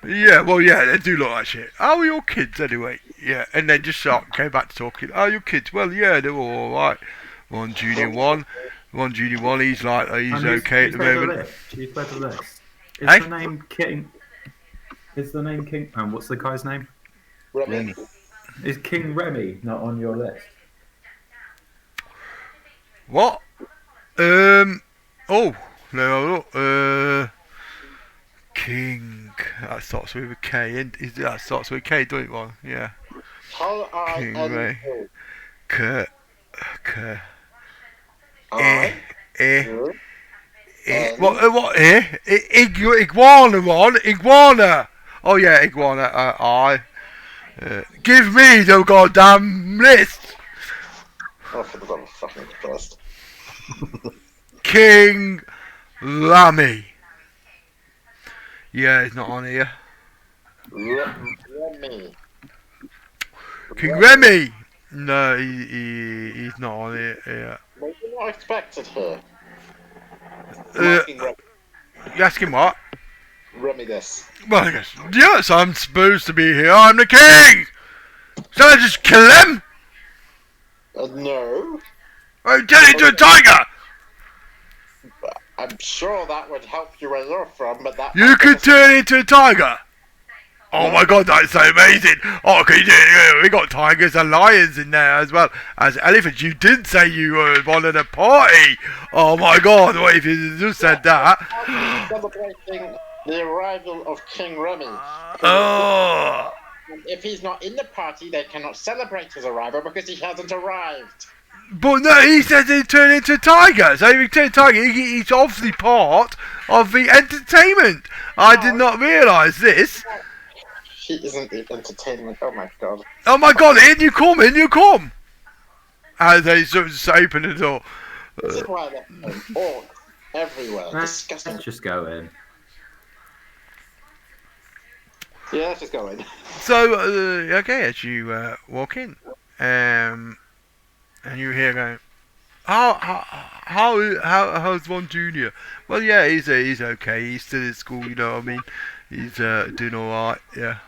Yeah, well, yeah, they do look like shit. How are your kids anyway? Yeah, and then just go back to talking. How are your kids? Well, yeah, they're all right. Ron Junior 1. Ron Junior 1, he's okay at the moment. He's read the list. Is Hey? the name King? Is the name King? And what's the guy's name? Remy. Is King Remy not on your list? What? Oh, no, look. King. That starts with a K. That starts with a K, doesn't it, Ron? Yeah. King Ray. K. What? Iguana, Ron. Iguana. Oh yeah, iguana. Give me the goddamn list. Oh, for the love of fucking Christ. King Rami. Yeah, he's not on here. Remy. King Remy. No, he's not on here. Yeah. What did I expected here? You asking what? Remy this. Well, yes, I'm supposed to be here. I'm the king. Shall I just kill him? No. Oh, turn into a tiger. I'm sure that would help you where you're from, but that... You could turn into a tiger. Oh my God, that's so amazing. Oh, can you do it? We got tigers and lions in there as well as elephants. You did say you were one of the party. Oh my God, what if you just said that? Celebrating the arrival of King Remy. Oh. And if he's not in the party, they cannot celebrate his arrival because he hasn't arrived. But no, he says he turned into a tiger. So if he turned tiger, he's obviously part of the entertainment. I did not realise this. He isn't the entertainment. Oh my God. Oh my God, in you come. As they sort of just open the door. This is why they're orcs everywhere. Disgusting. Let's just go in. Yeah, let's just go in. So, okay, as you walk in, and you hear going, how's Von Junior? Well, yeah, he's okay. He's still in school, you know what I mean. He's doing all right. Yeah,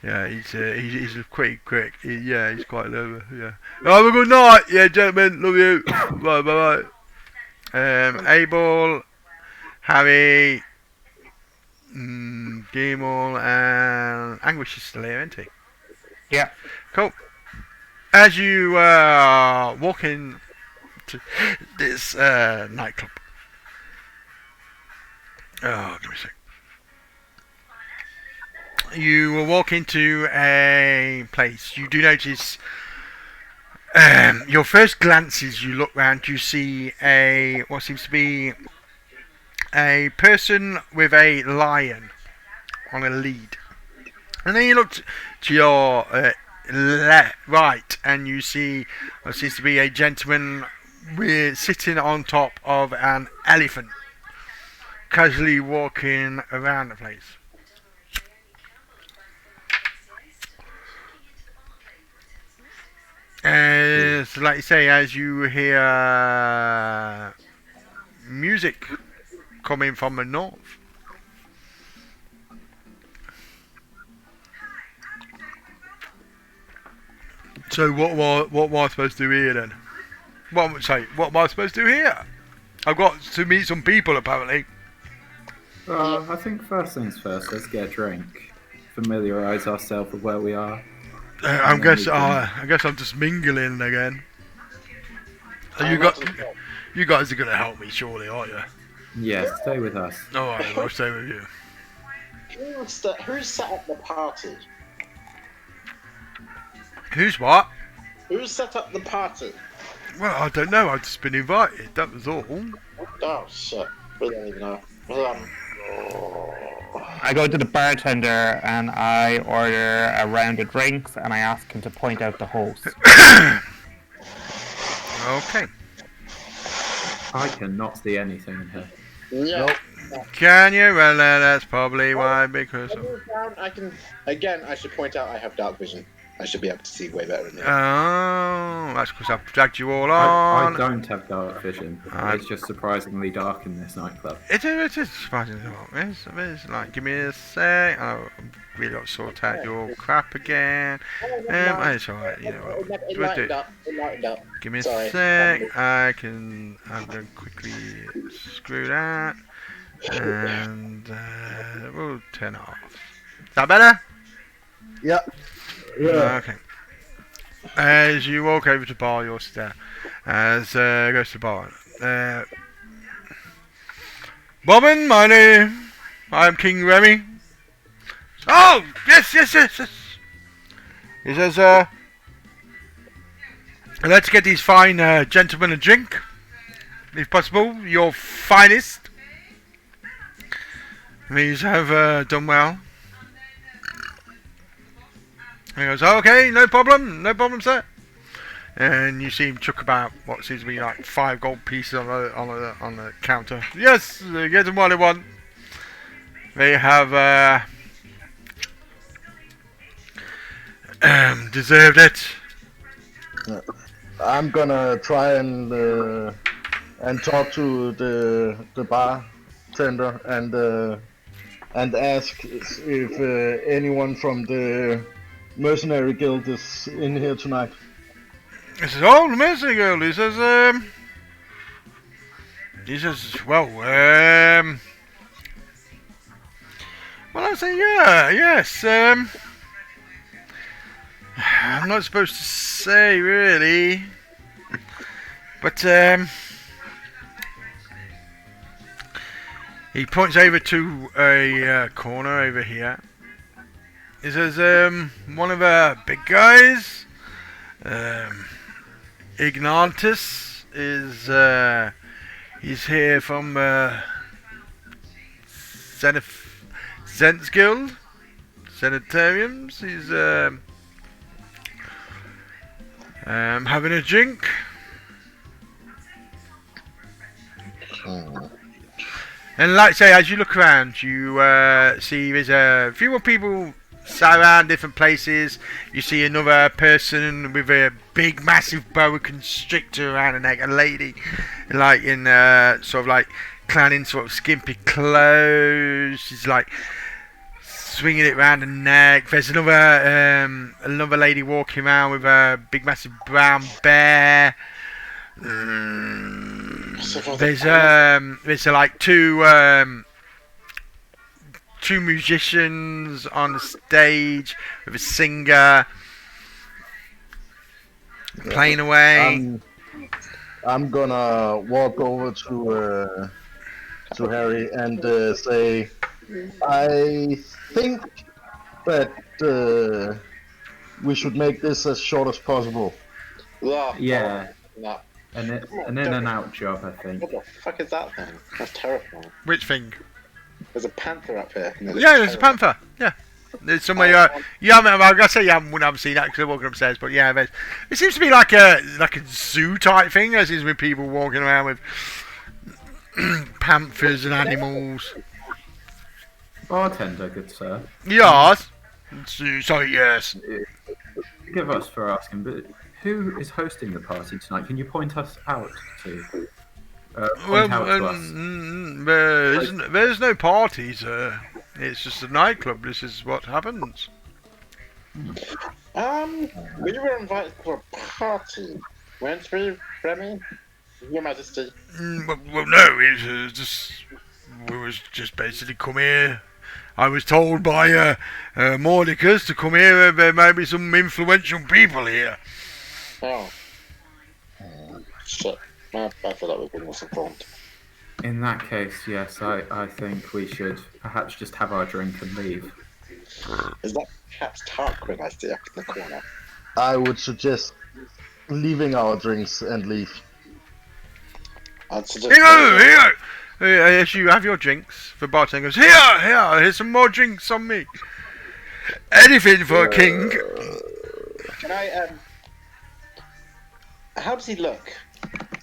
yeah. He's pretty quick. He's quite clever. Yeah. Have a good night. Yeah, gentlemen. Love you. Bye, bye, bye. Abel, Harry, Gimel, and Anguish is still here, isn't he? Yeah. Cool. As you walk in to this nightclub. Oh, give me a sec. You will walk into a place. You do notice. Your first glances, you look round. You see what seems to be a person with a lion on a lead, and then you look to your right, and you see what seems to be a gentleman sitting on top of an elephant, casually walking around the place. So like you say, as you hear music coming from the north. So what am I supposed to do here then? What am I supposed to do here? I've got to meet some people apparently. I think first things first, let's get a drink. Familiarise ourselves with where we are. I guess I'm just mingling again. You guys are gonna help me surely, aren't you? Yeah, stay with us. Alright, I'll stay with you. Who set up the party? Who's what? Who set up the party? Well, I don't know, I've just been invited, that was all. Oh shit. We don't even know. I go to the bartender and I order a round of drinks and I ask him to point out the host. Okay. I cannot see anything in here. Yeah. Nope. Can you? Well, that's probably why, because of... I can. Again, I should point out I have dark vision. I should be able to see way better than you. Oh, that's because I've dragged you all I on. don't have dark vision. It's just surprisingly dark in this nightclub. It is surprisingly dark. It's like, give me a sec. I've really got to sort out your crap again. It's alright, you know what. It lightened up. It lightened up. Give me a Sorry. sec. I'm going to quickly screw that. And we'll turn it off. Is that better? Yeah. Yeah. Okay. As you walk over to the bar, you'll sit there. As goes to the bar. Bobbin, my name. I'm King Remy. Oh, yes. He says, let's get these fine gentlemen a drink. If possible, your finest. These have done well. He goes, okay, no problem, sir. And you see him chuck about what seems to be like 5 gold pieces on the counter. Yes, get them what they want. They have deserved it. I'm gonna try and talk to the bartender and ask if anyone from the Mercenary Guild is in here tonight. He says, oh, the Mercenary Guild. He says, well, I say, yes, I'm not supposed to say, really, but, he points over to a corner over here. He says, one of our big guys, Ignatus, is, he's here from, Zent's Guild, Sanitariums. He's, having a drink. And like I say, as you look around, you see there's a few more people around different places. You see another person with a big, massive boa constrictor around her neck. A lady, like in sort of like clad in sort of skimpy clothes. She's like swinging it around her neck. There's another lady walking around with a big, massive brown bear. There's like two musicians on the stage with a singer playing away. I'm gonna walk over to Harry and say, I think that we should make this as short as possible. Yeah. No. An in and out job, I think. What the fuck is that thing? That's terrifying. Which thing? There's a panther up here. Yeah, there's a panther. Yeah. There's somewhere you haven't. I'm gonna say you haven't seen that because they're walking upstairs, but yeah, it seems to be like a zoo type thing. There seems to be people walking around with panthers and animals. Bartender, good sir. Yes. Sorry, yes. Forgive us for asking, but who is hosting the party tonight? Can you point us out to? Point out to us. There's no parties. It's just a nightclub. This is what happens. We were invited to a party, weren't we, Remy? Your Majesty. Well, no, we was just basically come here. I was told by Mordecus to come here. There may be some influential people here. Oh. Shit. I thought that was informed. In that case, yes, I think we should perhaps just have our drink and leave. Is that perhaps Tarquin I see up in the corner? I would suggest leaving our drinks and leave. I'd suggest... Here! As you have your drinks, the bartender goes, here's some more drinks on me. Anything for a king. Can I, how does he look?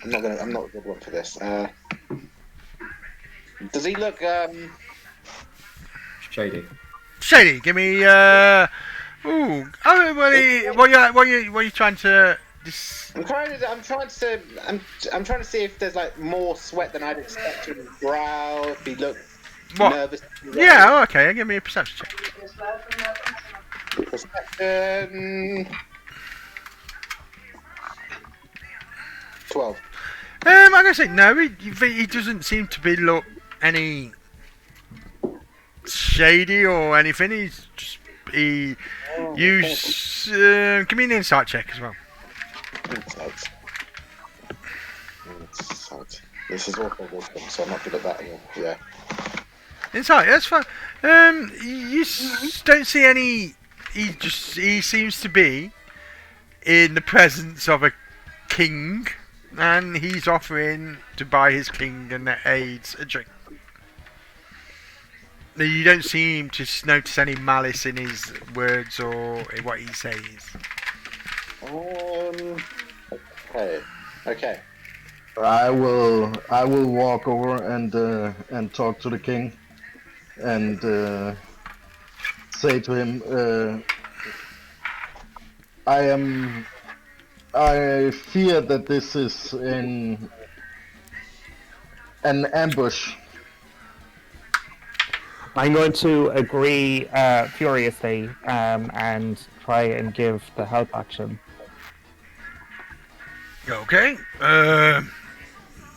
I'm not a good one for this. Does he look, Shady. Shady, give me, what are you trying to... I'm trying to see if there's like more sweat than I'd expect on his brow. If he looked nervous. Yeah, okay. Give me a perception check. Perception. 12. I'm gonna say no. He doesn't seem to be look any shady or anything. He's just give me an insight check as well. Insight. This is awful wisdom, so I'm not good at that again. Yeah. Insight, that's fine. You don't see any. He seems to be in the presence of a king, and he's offering to buy his king and the aides a drink. You don't seem to notice any malice in his words or in what he says. Okay. I will walk over and talk to the king, and say to him, I fear that this is an ambush. I'm going to agree furiously and try and give the help action. Okay.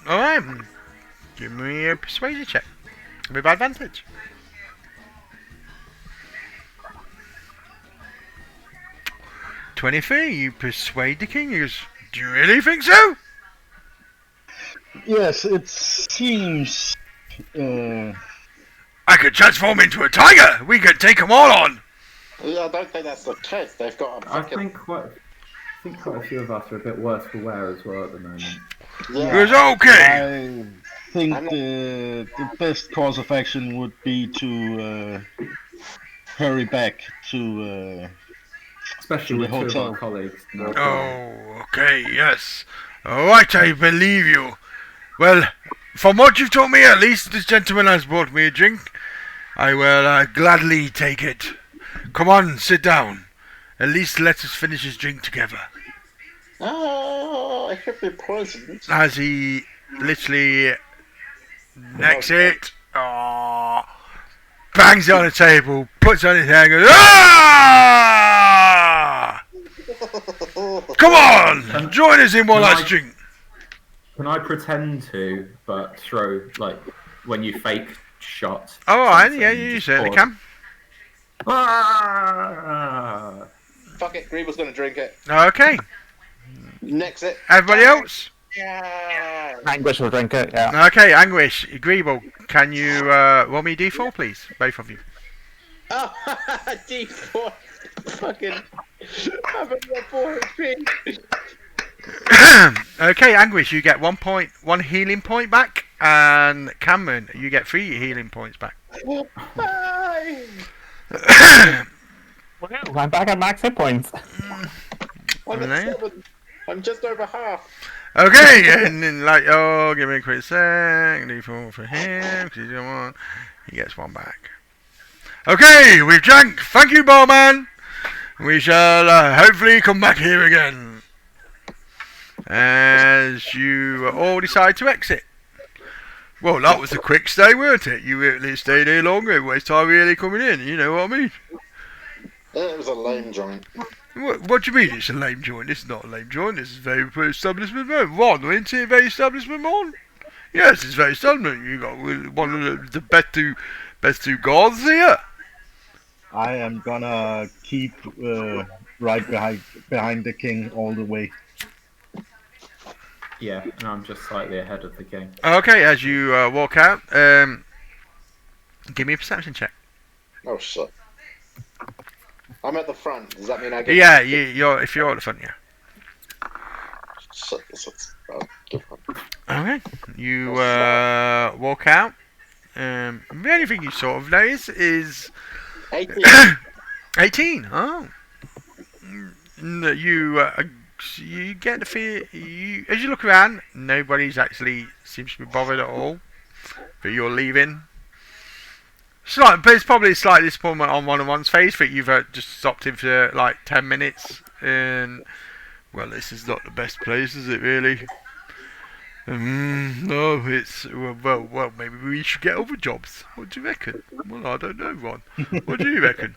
Alright. Give me a persuasion check. With advantage. $23. You persuade the king. He goes, do you really think so? Yes, it seems. I could transform into a tiger. We could take them all on. Yeah, I don't think that's the case. They've got a fucking... I think quite a few of us are a bit worse for wear as well at the moment. Yeah. It was okay. I think the best course of action would be to hurry back to especially with two of our colleagues. Oh, okay, yes. Alright, I believe you. Well, from what you've told me, at least this gentleman has brought me a drink. I will gladly take it. Come on, sit down. At least let us finish his drink together. Oh, I could be poisoned. As he literally necks it, bangs it on the table, puts it on his head, and goes, ah! Come on, join us in one last drink. Can I pretend to, but throw, like, when you fake shot? Oh, yeah, you certainly can. Ah! Fuck it, Greeble's gonna drink it. Okay. Next it. Everybody else? Yeah. Anguish will drink it, yeah. Okay, Anguish, Greeble, can you roll me D4, please? Both of you. Oh, D4. Fucking. I've only got 4 HP. Okay, Anguish, you get 1 healing point back, and Cameron, you get 3 healing points back. Bye. I'm back at max hit points. I'm at 7. I'm just over half. Okay, and then give me a quick sec. D4 for him, because he's got 1. He gets 1 back. Okay, we've drank. Thank you, Barman. We shall hopefully come back here again. As you all decide to exit. Well, that was a quick stay, weren't it? You really stayed here longer. It wasted time really coming in. You know what I mean? It was a lame joint. What do you mean it's a lame joint? This is not a lame joint. This is very establishment one. Isn't it very establishment one? Yes, it's very establishment. You got one of the best two guards here. I am gonna keep right behind the king all the way. Yeah, and I'm just slightly ahead of the king. Okay, as you walk out, give me a perception check. Oh shit. I'm at the front. Does that mean I get? Yeah, you're if you're at the front, yeah. Shit, Okay, you walk out. The only thing you sort of notice is 18. 18. Oh, you get the fear. As you look around, nobody's actually seems to be bothered at all. But you're leaving. But it's probably a slight disappointment on one's face that you've just stopped him for like 10 minutes. And well, this is not the best place, is it really? No, it's well. Maybe we should get other jobs. What do you reckon? Well, I don't know, Ron. What do you reckon?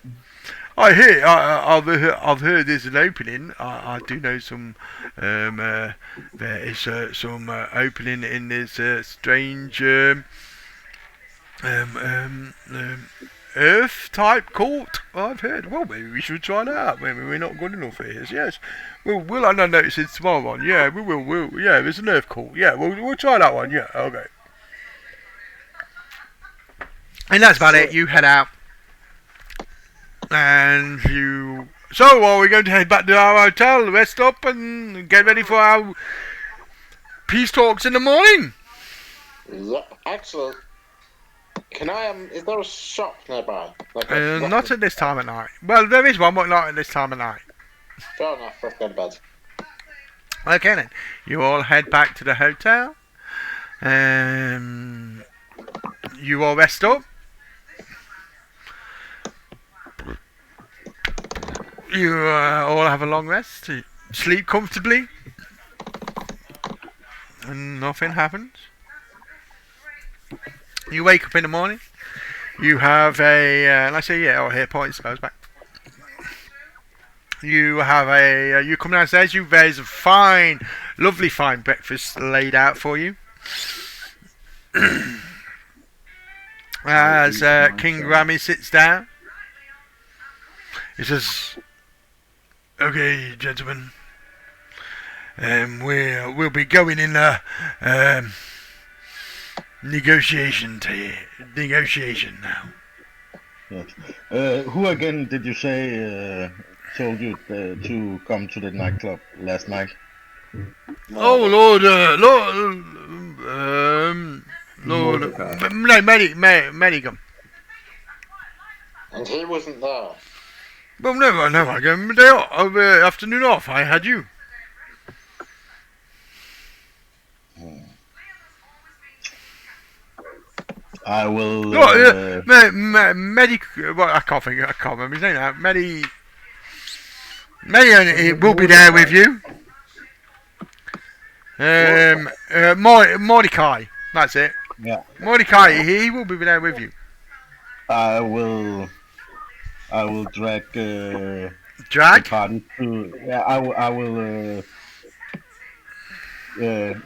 I've heard there's an opening. I do know some. There is some opening in this strange Earth type court. I've heard. Well, maybe we should try that out. Maybe we're not good enough for this. Yes, we'll I notice it's tomorrow one. Yeah, we will. Yeah, there's an Earth court. Yeah, we'll try that one. Yeah, okay. And that's about it. You head out. And you. So, are we going to head back to our hotel, rest up, and get ready for our peace talks in the morning? Yeah, actually, can I is there a shop nearby? Like not at this time of night. Well, there is one, but not at this time of night. Fair enough. Let's go to bed. Okay then. You all head back to the hotel. You all rest up. You all have a long rest, sleep comfortably, and nothing happens. You wake up in the morning, you have a, hit points goes back. You have you come downstairs, there's a fine, lovely fine breakfast laid out for you. As King Rami sits down, he says, "Okay, gentlemen, we'll be going in negotiation now." Yes. Who again did you say told you to come to the nightclub last night? Oh, Lord, Medigum. And he wasn't there. Well, no, I gave him a day off, afternoon off. I had you. I will. Look, well, I can't remember his name now. Medi will be there with you. Mordecai, that's it. Yeah. Mordecai, he will be there with you. I will drag the party to. Yeah, I will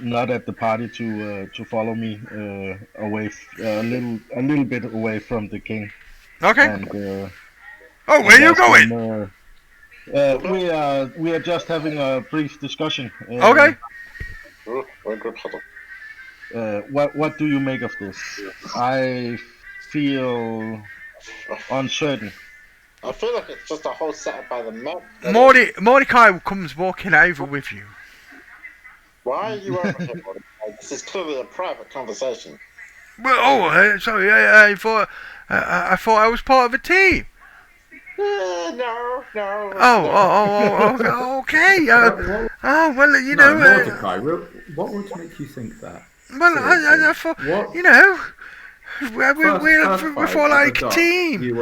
nod at the party to follow me away a little bit away from the king. Okay. And, where are you going? We are just having a brief discussion. Okay. What do you make of this? I feel uncertain. I feel like it's just a whole setup by the men. Mordecai comes walking over with you. Why are you over here, Mordecai? This is clearly a private conversation. Well, sorry, I thought I was part of a team. No. Okay. Well, you know. Mordecai, what would make you think that? Well, I thought, you know, we're for like a team.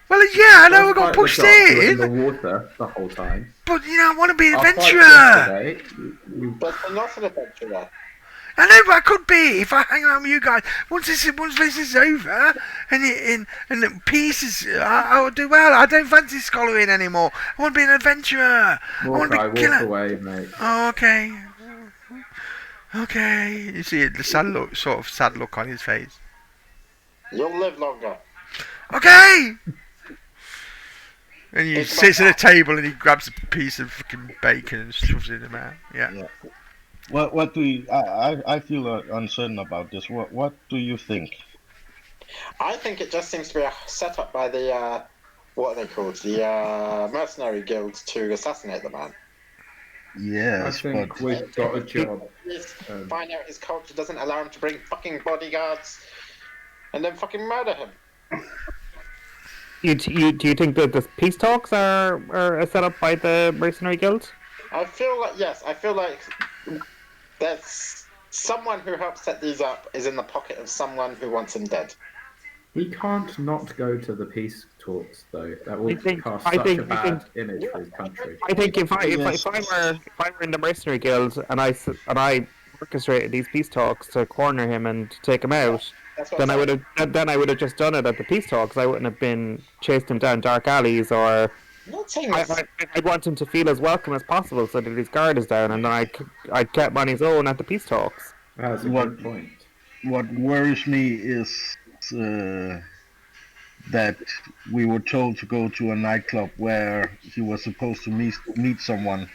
Well, yeah, I know we got pushed in. The water the whole time. But you know, I want to be an adventurer. But I'm not an adventurer. I know, but I could be if I hang around with you guys. Once this is over, and the peace is, I'll do well. I don't fancy scholaring anymore. I want to be an adventurer. I want to be walk away, mate. Oh, okay. Okay. You see the sad look on his face. You'll live longer. Okay. And he sits at a table and he grabs a piece of fucking bacon and shoves it in his mouth. Yeah. What do you? I feel uncertain about this. What do you think? I think it just seems to be a setup by the what are they called? The mercenary guilds to assassinate the man. Yes, I think we've got a job. Find out his culture doesn't allow him to bring fucking bodyguards, and then fucking murder him. Do you think that the peace talks are set up by the mercenary guild? I feel like yes. I feel like there's someone who helped set these up is in the pocket of someone who wants him dead. He can't not go to the peace talks, though. That will cast such a bad image for his country. I think if I were in the mercenary guild and I orchestrated these peace talks to corner him and take him out, then I would have just done it at the peace talks. I wouldn't have been chased him down dark alleys or. I'd want him to feel as welcome as possible, so that his guard is down, and then I'd kept him on his own at the peace talks. That's a good point. What worries me is that we were told to go to a nightclub where he was supposed to meet someone,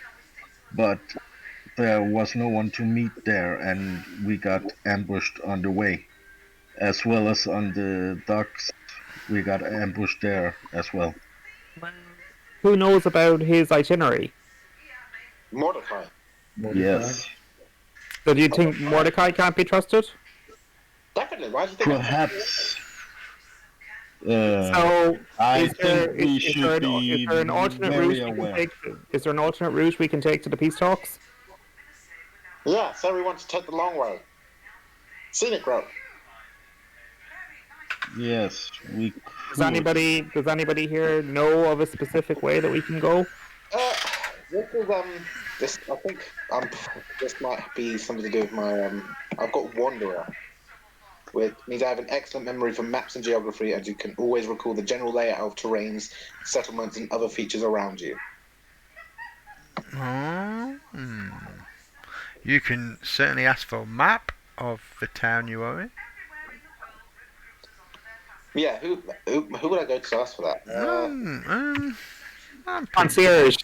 but there was no one to meet there, and we got ambushed on the way, as well as on the docks. We got ambushed there as well. Who knows about his itinerary? Mordecai. Yes. So do you think Mordecai can't be trusted? Definitely. Why do you think? Perhaps. So is there an alternate route we can take to the peace talks? Yeah, so we want to take the long way. Scenic route. Yes, we could. Does anybody here know of a specific way that we can go? This I think this might be something to do with my I've got Wanderer, which means I have an excellent memory for maps and geography, and you can always recall the general layout of terrains, settlements, and other features around you. You can certainly ask for a map of the town you are in. Yeah, who would I go to ask for that? Concierge.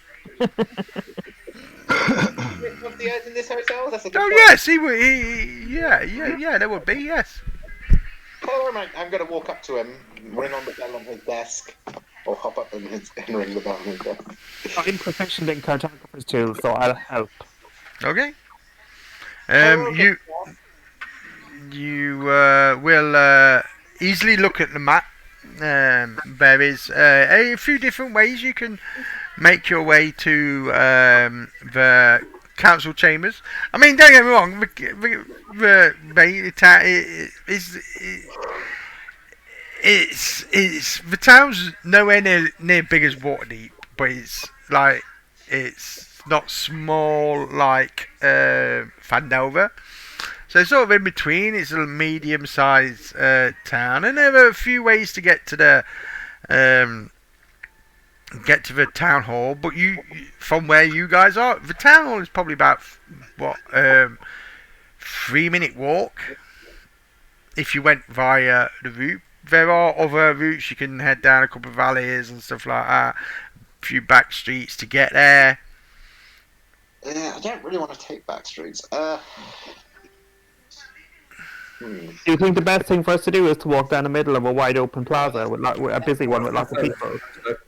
Concierge in this hotel? That's a good point. Yes, he there would be, yes. Oh, I'm going to walk up to him, ring on the bell on his desk, or hop up and ring the bell on his desk. I'm proficient in cartographer's tools, so I'll help. Okay. You will easily look at the map. There is a few different ways you can make your way to the council chambers. I mean, don't get me wrong. The town's nowhere near big as Waterdeep, but it's not small like Phandelver. So it's sort of in between. It's a medium-sized town, and there are a few ways to get to the town hall. But from where you guys are, the town hall is probably about 3-minute walk if you went via the route. There are other routes. You can head down a couple of alleys and stuff like that. A few back streets to get there. Yeah, I don't really want to take back streets. Do you think the best thing for us to do is to walk down the middle of a wide open plaza with a busy one with lots of people?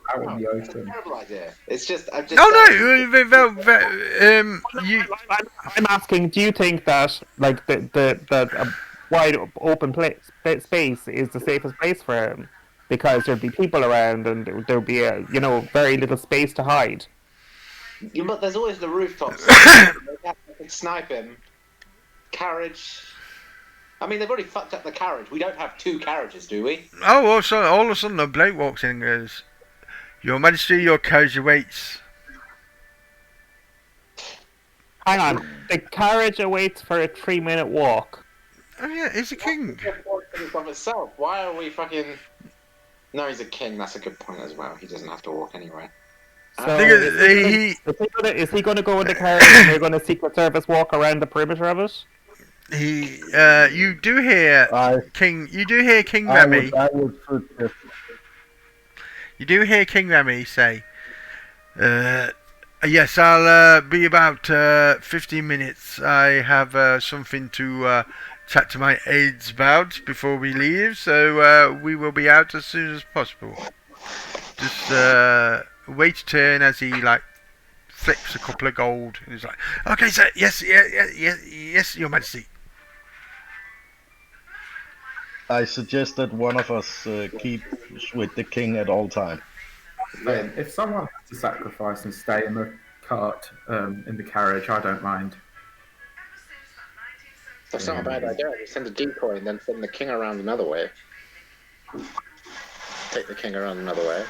Terrible idea. It's just. I'm just. I'm asking. Do you think that like the a wide open space is the safest place for him because there'd be people around and there'd be very little space to hide? Yeah, but there's always the rooftops. They can snipe him. Carriage. I mean, they've already fucked up the carriage. We don't have 2 carriages, do we? Oh, well, so all of a sudden a bloke walks in and goes, "Your Majesty, your carriage awaits." Hang on. The carriage awaits for a 3-minute walk. Oh yeah, he's a king. Of itself. Why are we fucking... No, he's a king. That's a good point as well. He doesn't have to walk anyway. So is he going to go in the carriage and they're going to Secret Service walk around the perimeter of it? You do hear King Remy. You do hear King Remy say, "Yes, I'll be about 15 minutes. I have something to chat to my aides about before we leave, so we will be out as soon as possible. Just wait your turn," as he flips a couple of gold. And he's like, "Okay, sir. Yes, Your Majesty." I suggest that one of us keep with the king at all time. If someone has to sacrifice and stay in the cart, in the carriage, I don't mind. That's not a bad idea. You send a decoy and then send the king around another way. Take the king around another way.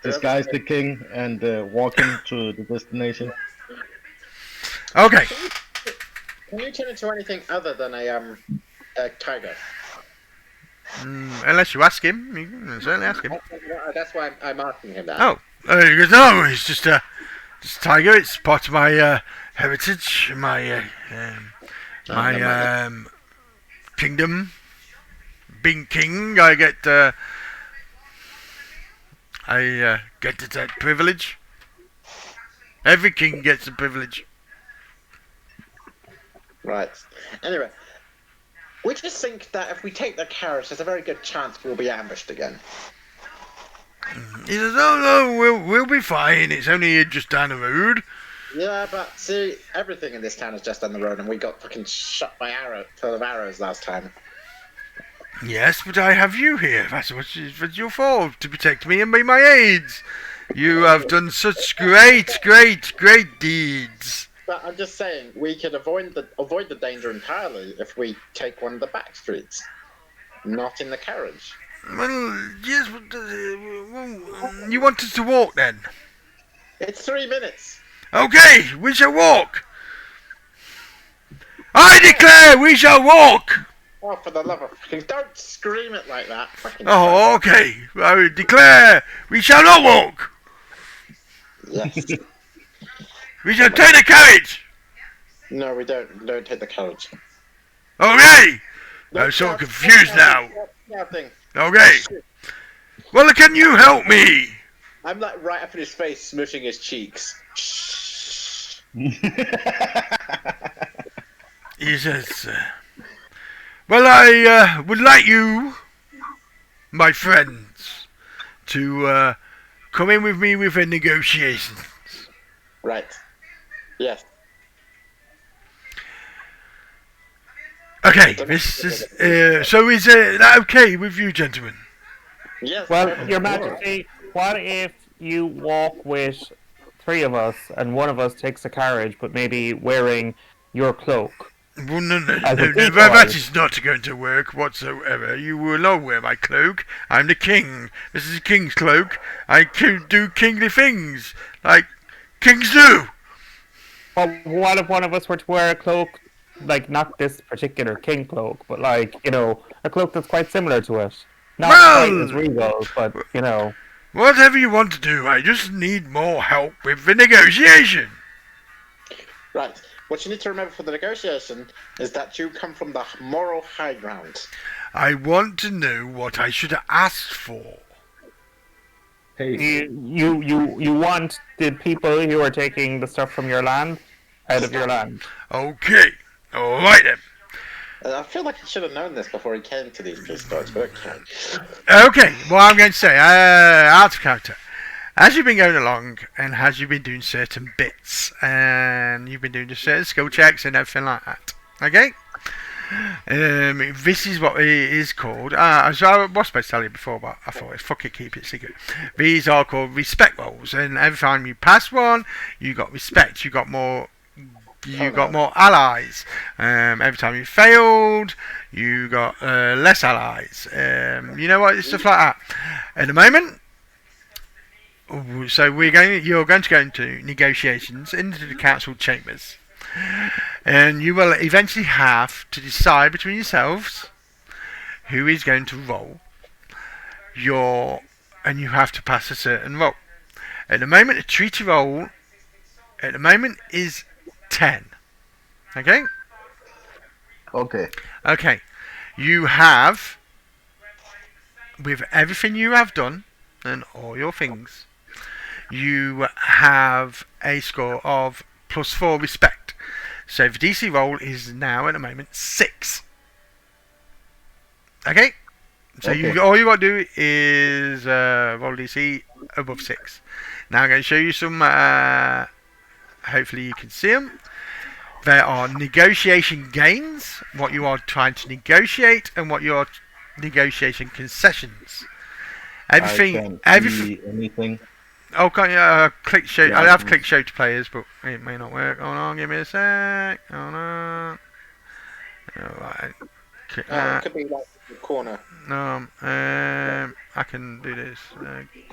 Disguise the king and walk him to the destination. Okay. Can you turn into anything other than a tiger? Unless you ask him, you can certainly ask him. That's why I'm asking him that. Oh, he goes, "No, it's just a tiger. It's part of my heritage, my kingdom. Being king, I get that privilege. Every king gets a privilege." Right. Anyway, we just think that if we take the carriage, there's a very good chance we'll be ambushed again. He says, "Oh no, we'll be fine. It's only just down the road." Yeah, but see, everything in this town is just down the road, and we got fucking shot by full of arrows last time. Yes, but I have you here. That's what your fault, to protect me and be my aides. You have done such great deeds. But I'm just saying, we could avoid the danger entirely if we take one of the back streets, not in the carriage. Well, yes, but, you want us to walk then? It's 3 minutes. Okay, we shall walk. I declare we shall walk. Oh, for the love of fucking... Don't scream it like that. Fucking oh, okay. I declare we shall not walk. Yes. We shall take the carriage. No, we don't. We don't take the carriage. Okay. I'm so confused now. Nothing. Okay. Well, can you help me? I'm right up in his face, smushing his cheeks. He says, "Well, I would like you, my friends, to come in with me with a negotiation." Right. Yes. Okay, this is so is that okay with you, gentlemen? Yes. Well, Your Majesty, what if you walk with three of us, and one of us takes a carriage, but maybe wearing your cloak. Well, no, As a decoy. that is not going to work whatsoever. You will not wear my cloak. I'm the king. This is a king's cloak. I can do kingly things, like kings do. Well, what if one of us were to wear a cloak, like not this particular king cloak, but like, you know, a cloak that's quite similar to it? Not Well- quite as regal, but, you know. Whatever you want to do, I just need more help with the negotiation. Right. What you need to remember for the negotiation is that you come from the moral high ground. I want to know what I should ask for. Peace. You want the people who are taking the stuff from your land out of your land. Okay. All right then. I feel like he should have known this before he came to these peace talks, but okay. Okay. Well, I'm going to say, out of character. As you've been going along, and as you've been doing certain bits, and you've been doing just certain skill checks and everything like that, okay? This is what it is called. So I was supposed to tell you before, but I thought, fuck it, keep it secret. These are called respect rolls, and every time you pass one, you got respect. You got more. You got more allies. Every time you failed, you got less allies. You know what? Stuff like that. At the moment. So you're going to go into negotiations into the council chambers, and you will eventually have to decide between yourselves who is going to roll and you have to pass a certain roll. At the moment, the treaty roll at the moment is 10. Okay. Okay. Okay. You have, with everything you have done and all your things, you have a score of +4 respect. So the DC roll is now at the moment 6. Okay? So Okay. all you got to do is roll DC above 6. Now I'm going to show you some, hopefully you can see them. There are negotiation gains, what you are trying to negotiate, and what your negotiation concessions. I Everything, can't see anything. Oh, can't you click show? Yeah, I I have can- click show to players, but it may not work. Hold on, give me a sec. Hold on. Alright. It could be like the corner. No, I can do this.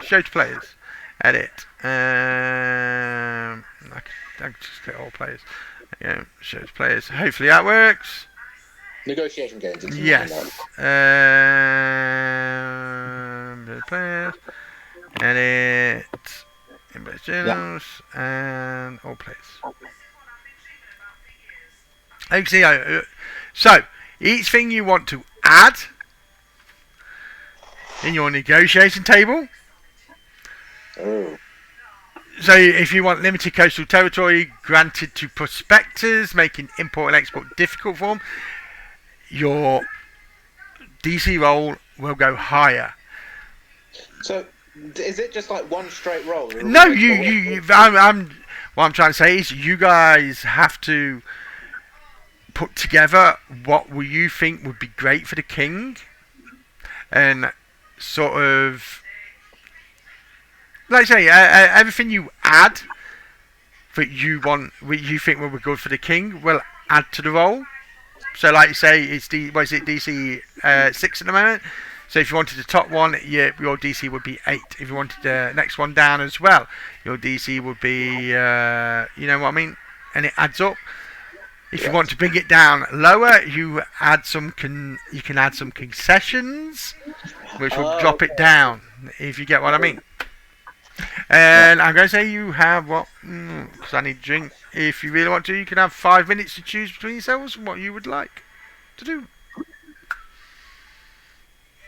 Show to players. Edit. I can just click all players. Yeah, show to players. Hopefully that works. Negotiation games. it's Yes. The players. Edit. Inbox journals. And all players. Okay, so each thing you want to add in your negotiation table. Oh. So if you want limited coastal territory granted to prospectors, making import and export difficult for them, your DC roll will go higher. So, is it just like one straight roll? Or No, what I'm trying to say is you guys have to put together what you think would be great for the king, and sort of, like I say, everything you add that you want, what you think will be good for the king, will add to the roll. So, like you say, it's DC 6 at the moment. So, if you wanted the top one, your DC would be 8. If you wanted the next one down as well, your DC would be, you know what I mean, and it adds up. If you want to bring it down lower, you add some. You can add some concessions, which will drop it down. If you get what I mean. And I'm going to say you have what? Because I need a drink. If you really want to, you can have 5 minutes to choose between yourselves what you would like to do.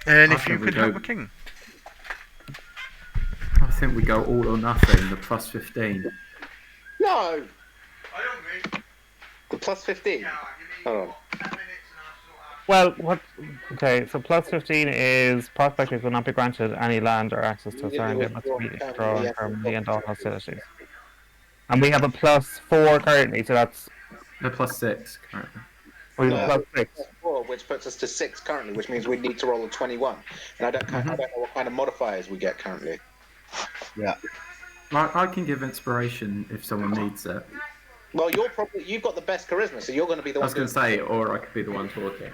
And if you could help the king. I think we go all or nothing. The +15. No! The +15? Hold on. Well, what? Okay, so +15 is prospectors will not be granted any land or access to a surrounding must be withdrawn from the end all hostilities. And we have a +4 currently, so that's The +6 currently. we have a +6. 4, which puts us to 6 currently, which means we need to roll a 21. And I don't know what kind of modifiers we get currently. Yeah. I can give inspiration if someone needs it. Well, you've got the best charisma, so you're going to be the I one. was going to say, or I could be the one talking.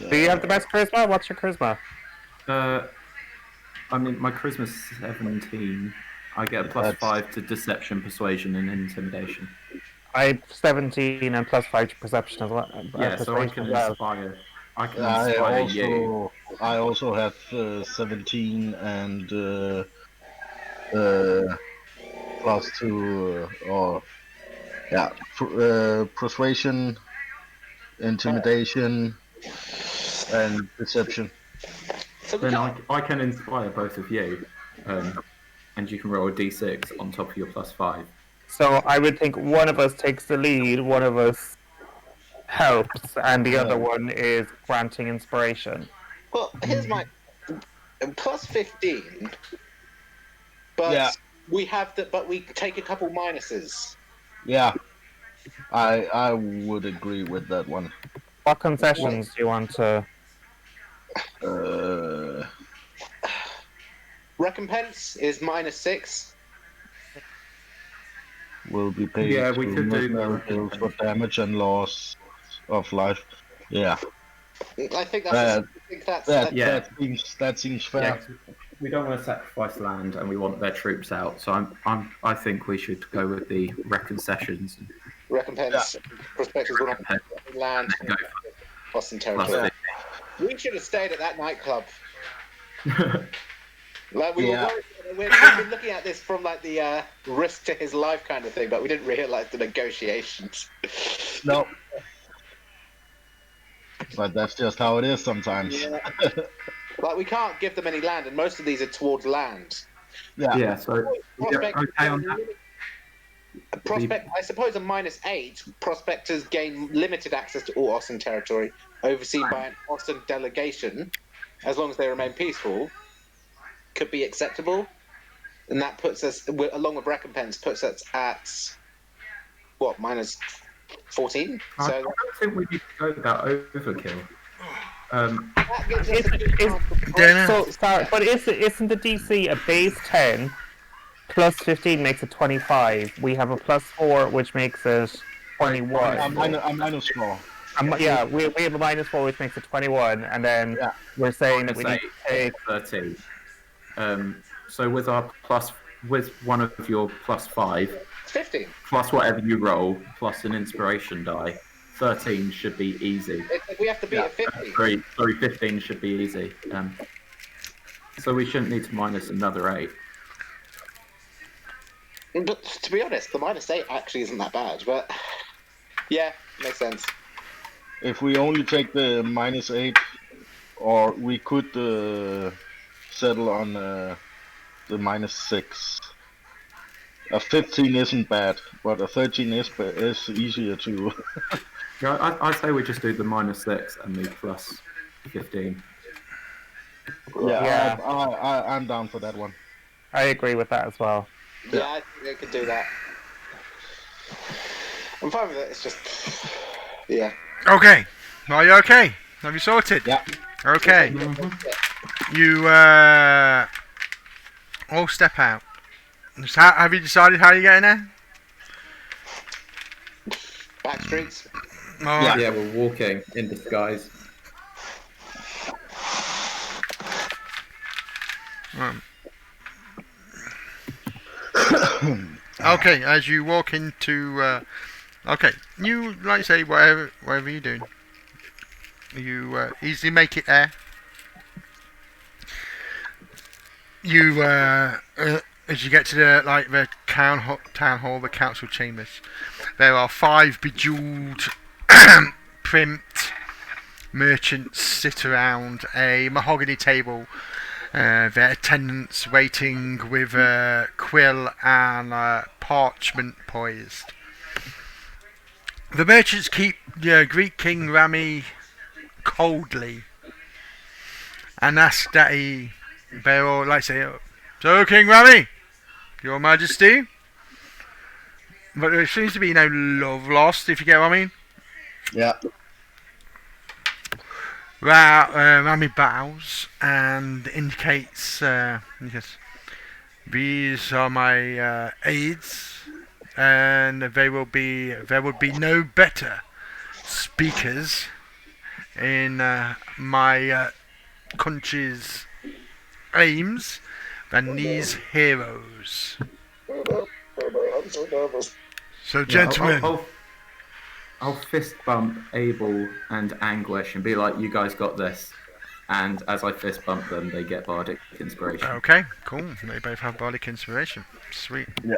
Do you have the best charisma? What's your charisma? I mean, my charisma's 17. I get a +5 to deception, persuasion, and intimidation. I 17 and +5 to perception as well. Yeah, so I can inspire. I can inspire you. I also have 17 and +2 persuasion, intimidation, and deception. Then I can inspire both of you, and you can roll a d6 on top of your +5. So I would think one of us takes the lead, one of us helps, and the other one is granting inspiration. Well, here's my +15, but we have but we take a couple minuses. Yeah, I would agree with that one. What concessions do you want to? Recompense is -6. Will be paid. Yeah, we could do miracles for damage and loss of life. Yeah. I think that's. That seems fair. Yeah, we don't want to sacrifice land, and we want their troops out. So I think we should go with the concessions. Recompense. Prospectors will not land. Boston territory. We should have stayed at that nightclub. Like we've been looking at this from like the risk to his life kind of thing, but we didn't realise the negotiations. No. But that's just how it is sometimes. Yeah. Like we can't give them any land, and most of these are towards land. Yeah. So Prospect, okay on that. Prospect, I suppose a -8. Prospectors gain limited access to all Austin territory, overseen by an Austin delegation, as long as they remain peaceful. Could be acceptable, and that puts us, along with recompense, puts us at what -14. I don't think we need to go with that overkill. But isn't the DC a base 10 plus 15 makes it 25? We have a +4, which makes it 21. I'm -4. Yeah, we have a -4, which makes it 21, and then we're saying that we need to take 13. So with one of your +5, 15 plus whatever you roll, plus an inspiration die, 13 should be easy. We have to be at 50. Sorry, 15 should be easy. So we shouldn't need to minus another 8. But to be honest, the -8 actually isn't that bad. But yeah, makes sense. If we only take the -8, or we could settle on the -6. A 15 isn't bad, but a 13 is easier to. Yeah, I'd say we just do the -6 and the +15. Yeah. I'm down for that one. I agree with that as well. Yeah, I think I could do that. I'm fine with it. It's just, yeah. Okay. Are you okay? Have you sorted? Yeah. Okay. You all step out. Have you decided how you're getting there? Back streets. Yeah, we're walking in disguise. Okay, as you walk into, okay, you like I say whatever you're doing, you easily make it there. You as you get to the town hall, the council chambers, there are 5 bejeweled print merchants sit around a mahogany table. Their attendants waiting with a quill and parchment poised. The merchants keep greet King Rami coldly and ask that they all like say, "So King Rami, Your Majesty." But there seems to be no love lost, if you get what I mean. Yeah. Rami bows and indicates, These are my aides, and there will be no better speakers in my country's aims than these heroes. I'm so nervous. So, Yeah, gentlemen, I'll fist bump Abel and Anguish and be like, "You guys got this." And as I fist bump them, they get bardic inspiration. okay, cool. They both have bardic inspiration. Sweet. Yeah.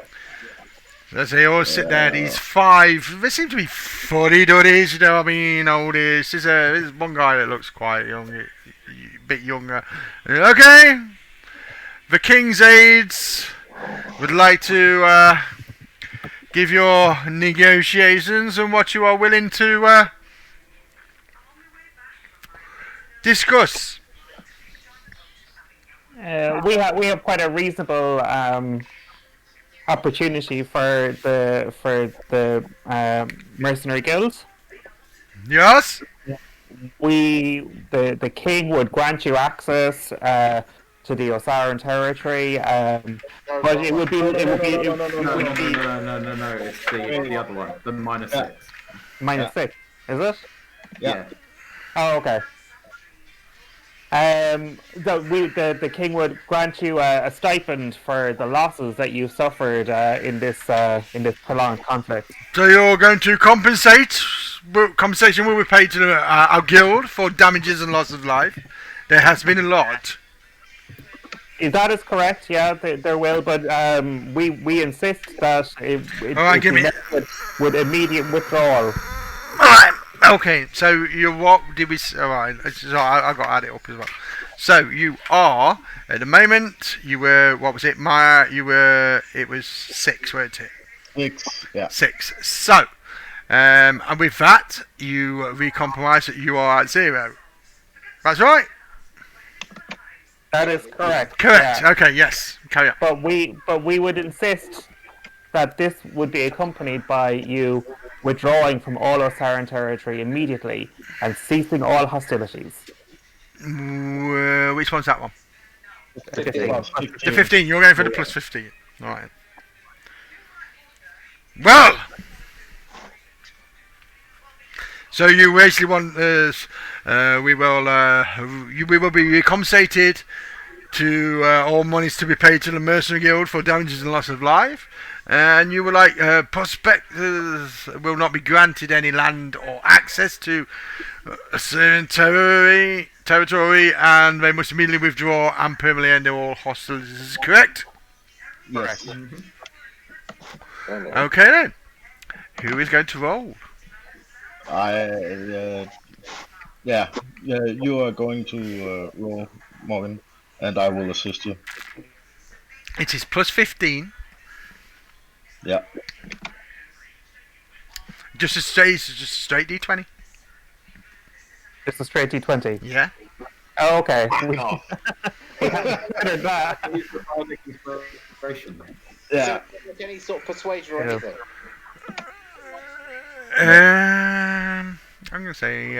As they all sit there, these five, they seem to be fuddy-duddies, you know what I mean, oldies. There's one guy that looks quite young, a bit younger. Okay, the King's aides would like to give your negotiations and what you are willing to discuss. We have quite a reasonable opportunity for the mercenary guild. Yes? The king would grant you access to the Osaran territory, but it would be No. It's the other one, the -6. -6. Is it? Yeah. Oh, okay. The king would grant you a stipend for the losses that you suffered in this prolonged conflict. So you're going to compensate? Compensation will be paid to our guild for damages and loss of life. There has been a lot. That is correct. Yeah, there will, but we insist that with immediate withdrawal. Alright, okay, so what did we... Alright, I've got to add it up as well. So, you are, at the moment, you were, what was it, Maya, it was 6, weren't it? 6, yeah. 6. So, and with that, you recompromise that you are at 0. That's right? That is correct. Correct, yeah. okay, yes, carry on. But we would insist that this would be accompanied by you withdrawing from all Osaran territory immediately and ceasing all hostilities. Which one's that one? 15. The 15, you're going for the plus 15. Alright. Well! So you basically want us, we will be compensated to all monies to be paid to the Mercenary Guild for damages and loss of life. And you would like prospectors will not be granted any land or access to a certain territory, and they must immediately withdraw and permanently end all hostilities. Is correct? Yes. Okay then. Who is going to roll? You are going to roll, Morgan, and I will assist you. It is plus 15. Yeah. Just a straight D20. It's a straight D20. Yeah. Oh, okay. We Oh. hadn't considered that. Yeah. Any sort of persuasion or Yeah. anything? I'm gonna say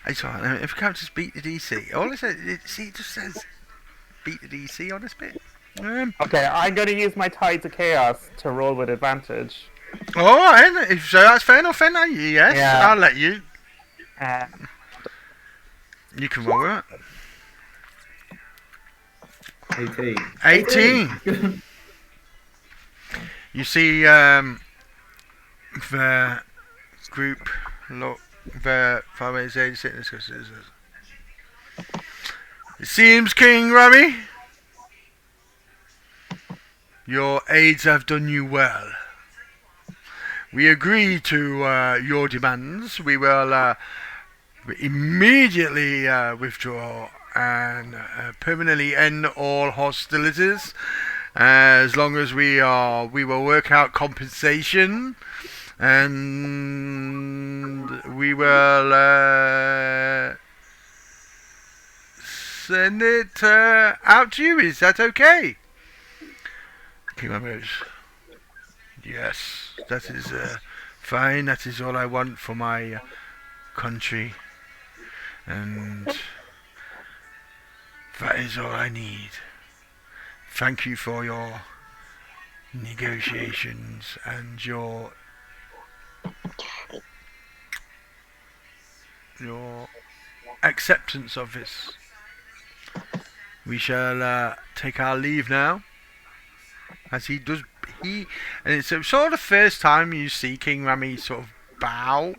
if characters beat the DC, all it says, it just says beat the DC on this bit. Okay, I'm going to use my Tides of Chaos to roll with advantage. Alright, if so that's fair enough then, yes, Yeah. I'll let you. Uh, You can roll it. 18. 18. You see the group look the Farmer's age sitting. It seems, King Rami, your aides have done you well. We agree to your demands. We will immediately withdraw and permanently end all hostilities. As long as we will work out compensation, and we will send it out to you. Is that okay? King Ramos. Yes, that is fine. That is all I want for my country, and that is all I need. thank you for your negotiations and your acceptance of this. We shall take our leave now, as he does. And it's sort of the first time you see King Rami sort of bow.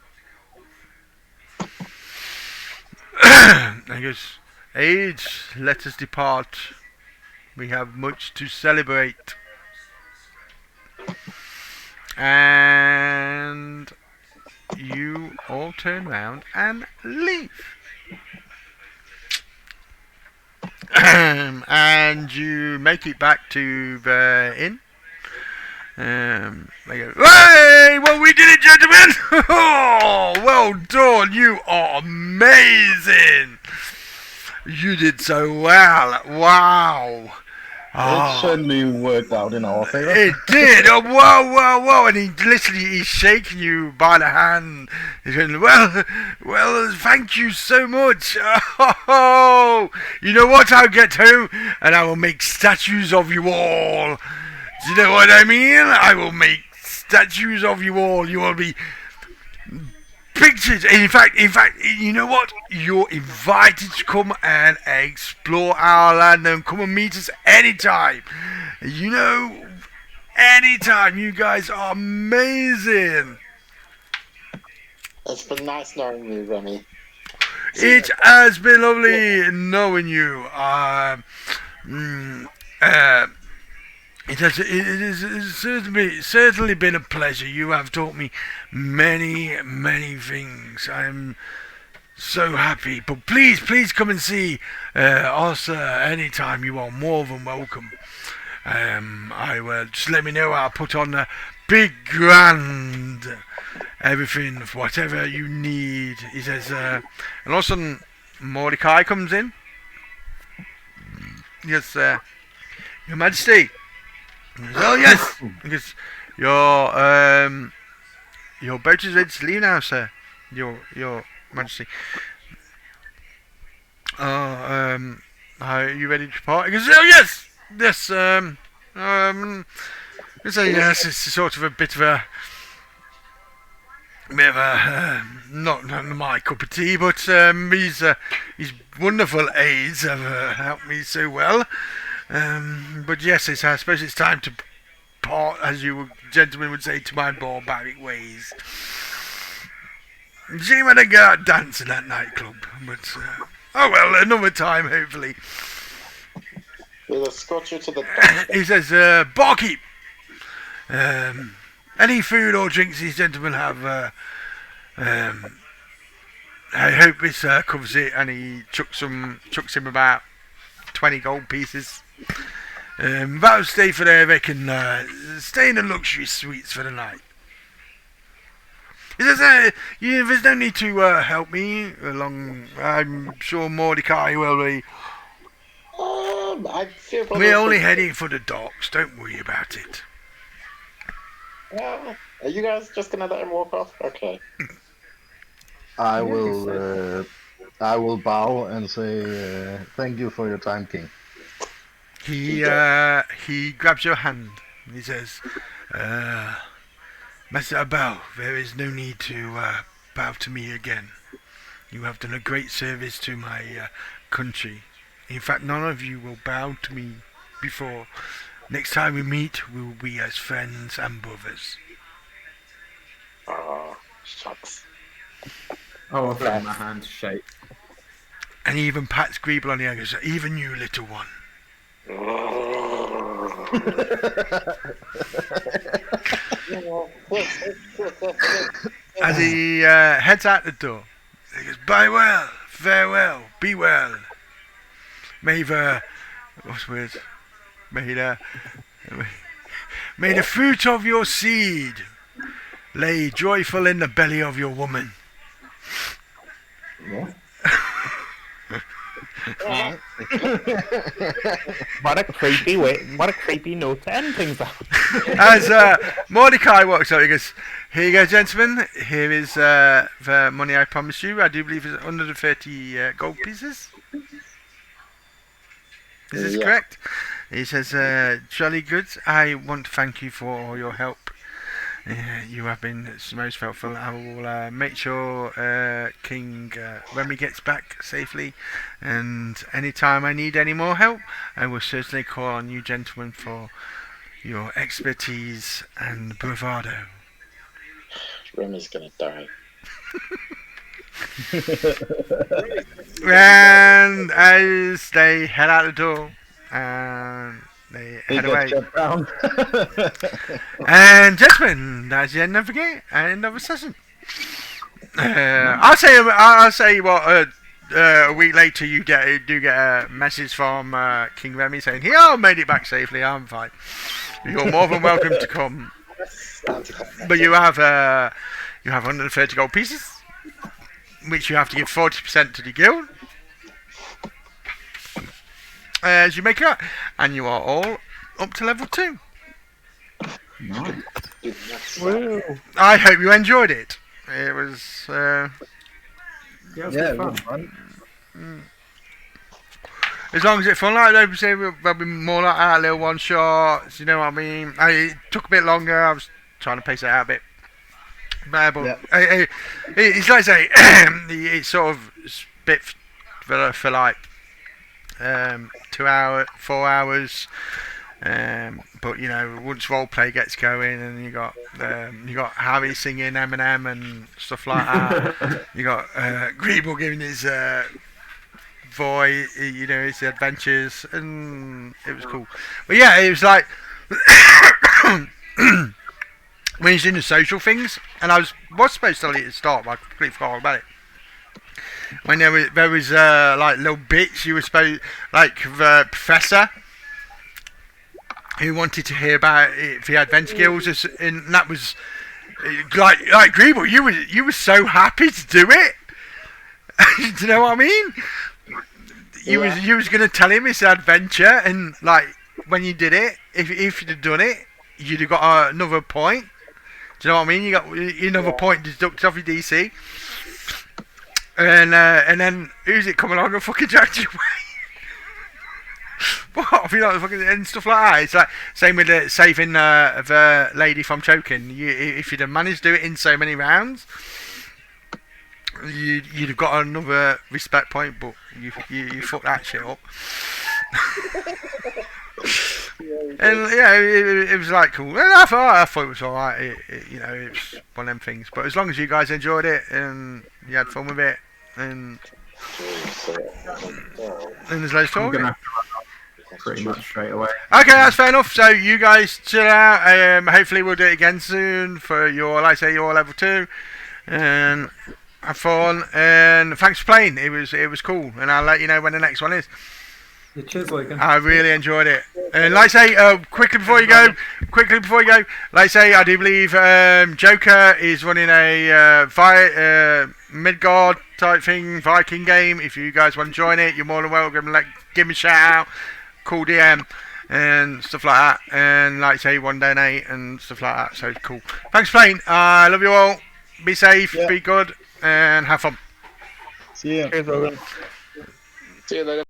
And he goes, "Aides, let us depart. We have much to celebrate." And you all turn round and leave. And you make it back to the inn. They go, "Hey, well, we did it, gentlemen! Oh, well done! You are amazing! You did so well! Wow!" It certainly worked out in our favor. It did. Oh, whoa! And he's shaking you by the hand. He's going, well, thank you so much. Oh, you know what? I'll get home and I will make statues of you all. Do you know what I mean? I will make statues of you all. You will be pictures. In fact, you know what? You're invited to come and explore our land and come and meet us anytime. You know, anytime. You guys are amazing. It's been nice knowing you, Remy. It has been lovely knowing you. It has certainly been a pleasure. You have taught me many things. I'm so happy. But please come and see us anytime. You are more than welcome. I will just let me know. I'll put on a big grand everything, whatever you need. He says, and all of a sudden Mordecai comes in. Yes, Your Majesty. Oh yes, because your boat is ready to leave now, sir. Your Majesty. Are you ready to depart? He goes, oh yes. So yes, it's sort of a bit of a not my cup of tea, but these wonderful aides have helped me so well. But yes, I suppose it's time to part, as you gentlemen would say, to my barbaric ways. See when I go out dancing at nightclub, but oh well, another time hopefully. We'll escort you to the He says, barkeep, any food or drinks these gentlemen have, I hope this covers it. And he chucks him about 20 gold pieces. That'll stay for there. They can stay in the luxury suites for the night. He says, there's no need to help me along. I'm sure Mordecai will be. I feel We're only heading for the docks. Don't worry about it. Are you guys just gonna let him walk off? Okay. I will bow and say thank you for your time, King. He grabs your hand and he says, Master Abel, there is no need to bow to me again. You have done a great service to my country. In fact, none of you will bow to me before. Next time we meet, we will be as friends and brothers. Oh, shucks. Oh, I've got my hand shake. And he even pats Greeble on the head and goes, even you, little one. As he heads out the door, he goes, "Bye well, farewell, be well. May the may the fruit of your seed lay joyful in the belly of your woman." What? What a creepy note to end things on. As Mordecai walks up, he goes, "Here you go, gentlemen. Here is the money I promised you. I do believe it's 130 gold pieces. Is this correct?" He says, "Jolly good. I want to thank you for all your help. You have been most helpful. I will make sure King Remy gets back safely, and anytime I need any more help, I will certainly call on you gentlemen for your expertise and bravado." Remy's gonna die. And as they head out the door, and they head away. Shut down. And gentlemen, that's the end of the game, end of the session. I'll say what. A week later, you do get a message from King Remy saying, "Here, I made it back safely. I'm fine. You're more than welcome to come." But you have 130 gold pieces, which you have to give 40% to the guild as you make it up, and you are all up to level 2. Nice. Woo. I hope you enjoyed it. It was Yeah, it was Yeah, good it was fun. fun. as long as it's fun. Like they say, there'll be more like that, little one shots. You know what I mean? It took a bit longer. I was trying to pace it out a bit. But it's like I say, it's sort of bit for like 2 hours, 4 hours. But you know, once roleplay gets going, and you got Harry singing Eminem and stuff like that. You got Greeble giving his voice, you know, his adventures, and it was cool. But yeah, it was like when he's in the social things, and I was supposed to tell you at the start, but I completely forgot all about it. When there was like little bits you were supposed, like the professor who wanted to hear about it for the adventure guilds, and that was like Greeble, you were so happy to do it. Do you know what I mean? You was gonna tell him it's an adventure, and like when you did it, if you'd have done it, you'd have got another point. Do you know what I mean? You got another point deducted off your DC, and then who's it coming along and fucking jacked you away? What? You know, fucking and stuff like that. It's like same with saving the lady from choking. If you'd have managed to do it in so many rounds, you'd have got another respect point, but you fucked that shit up. And yeah, it was like cool. And I thought it was alright. You know, it's one of them things. But as long as you guys enjoyed it and you had fun with it, and there's loads I'm talking. gonna have to run off pretty much straight away. Okay, that's fair enough. So you guys chill out. Hopefully we'll do it again soon for your, like I say, your level 2, and have fun. And thanks for playing. It was cool, and I'll let you know when the next one is. Yeah, cheers, Logan. I really enjoyed it. And like I say, quickly before you go, like I say, I do believe Joker is running a Midgard type thing, Viking game. If you guys want to join it, you're more than welcome. Give me a shout out, call DM and stuff like that. And like I say, one donate and stuff like that. So it's cool. Thanks for playing. I love you all. Be safe, be good, and have fun. See ya. Cheers, Logan. See you later.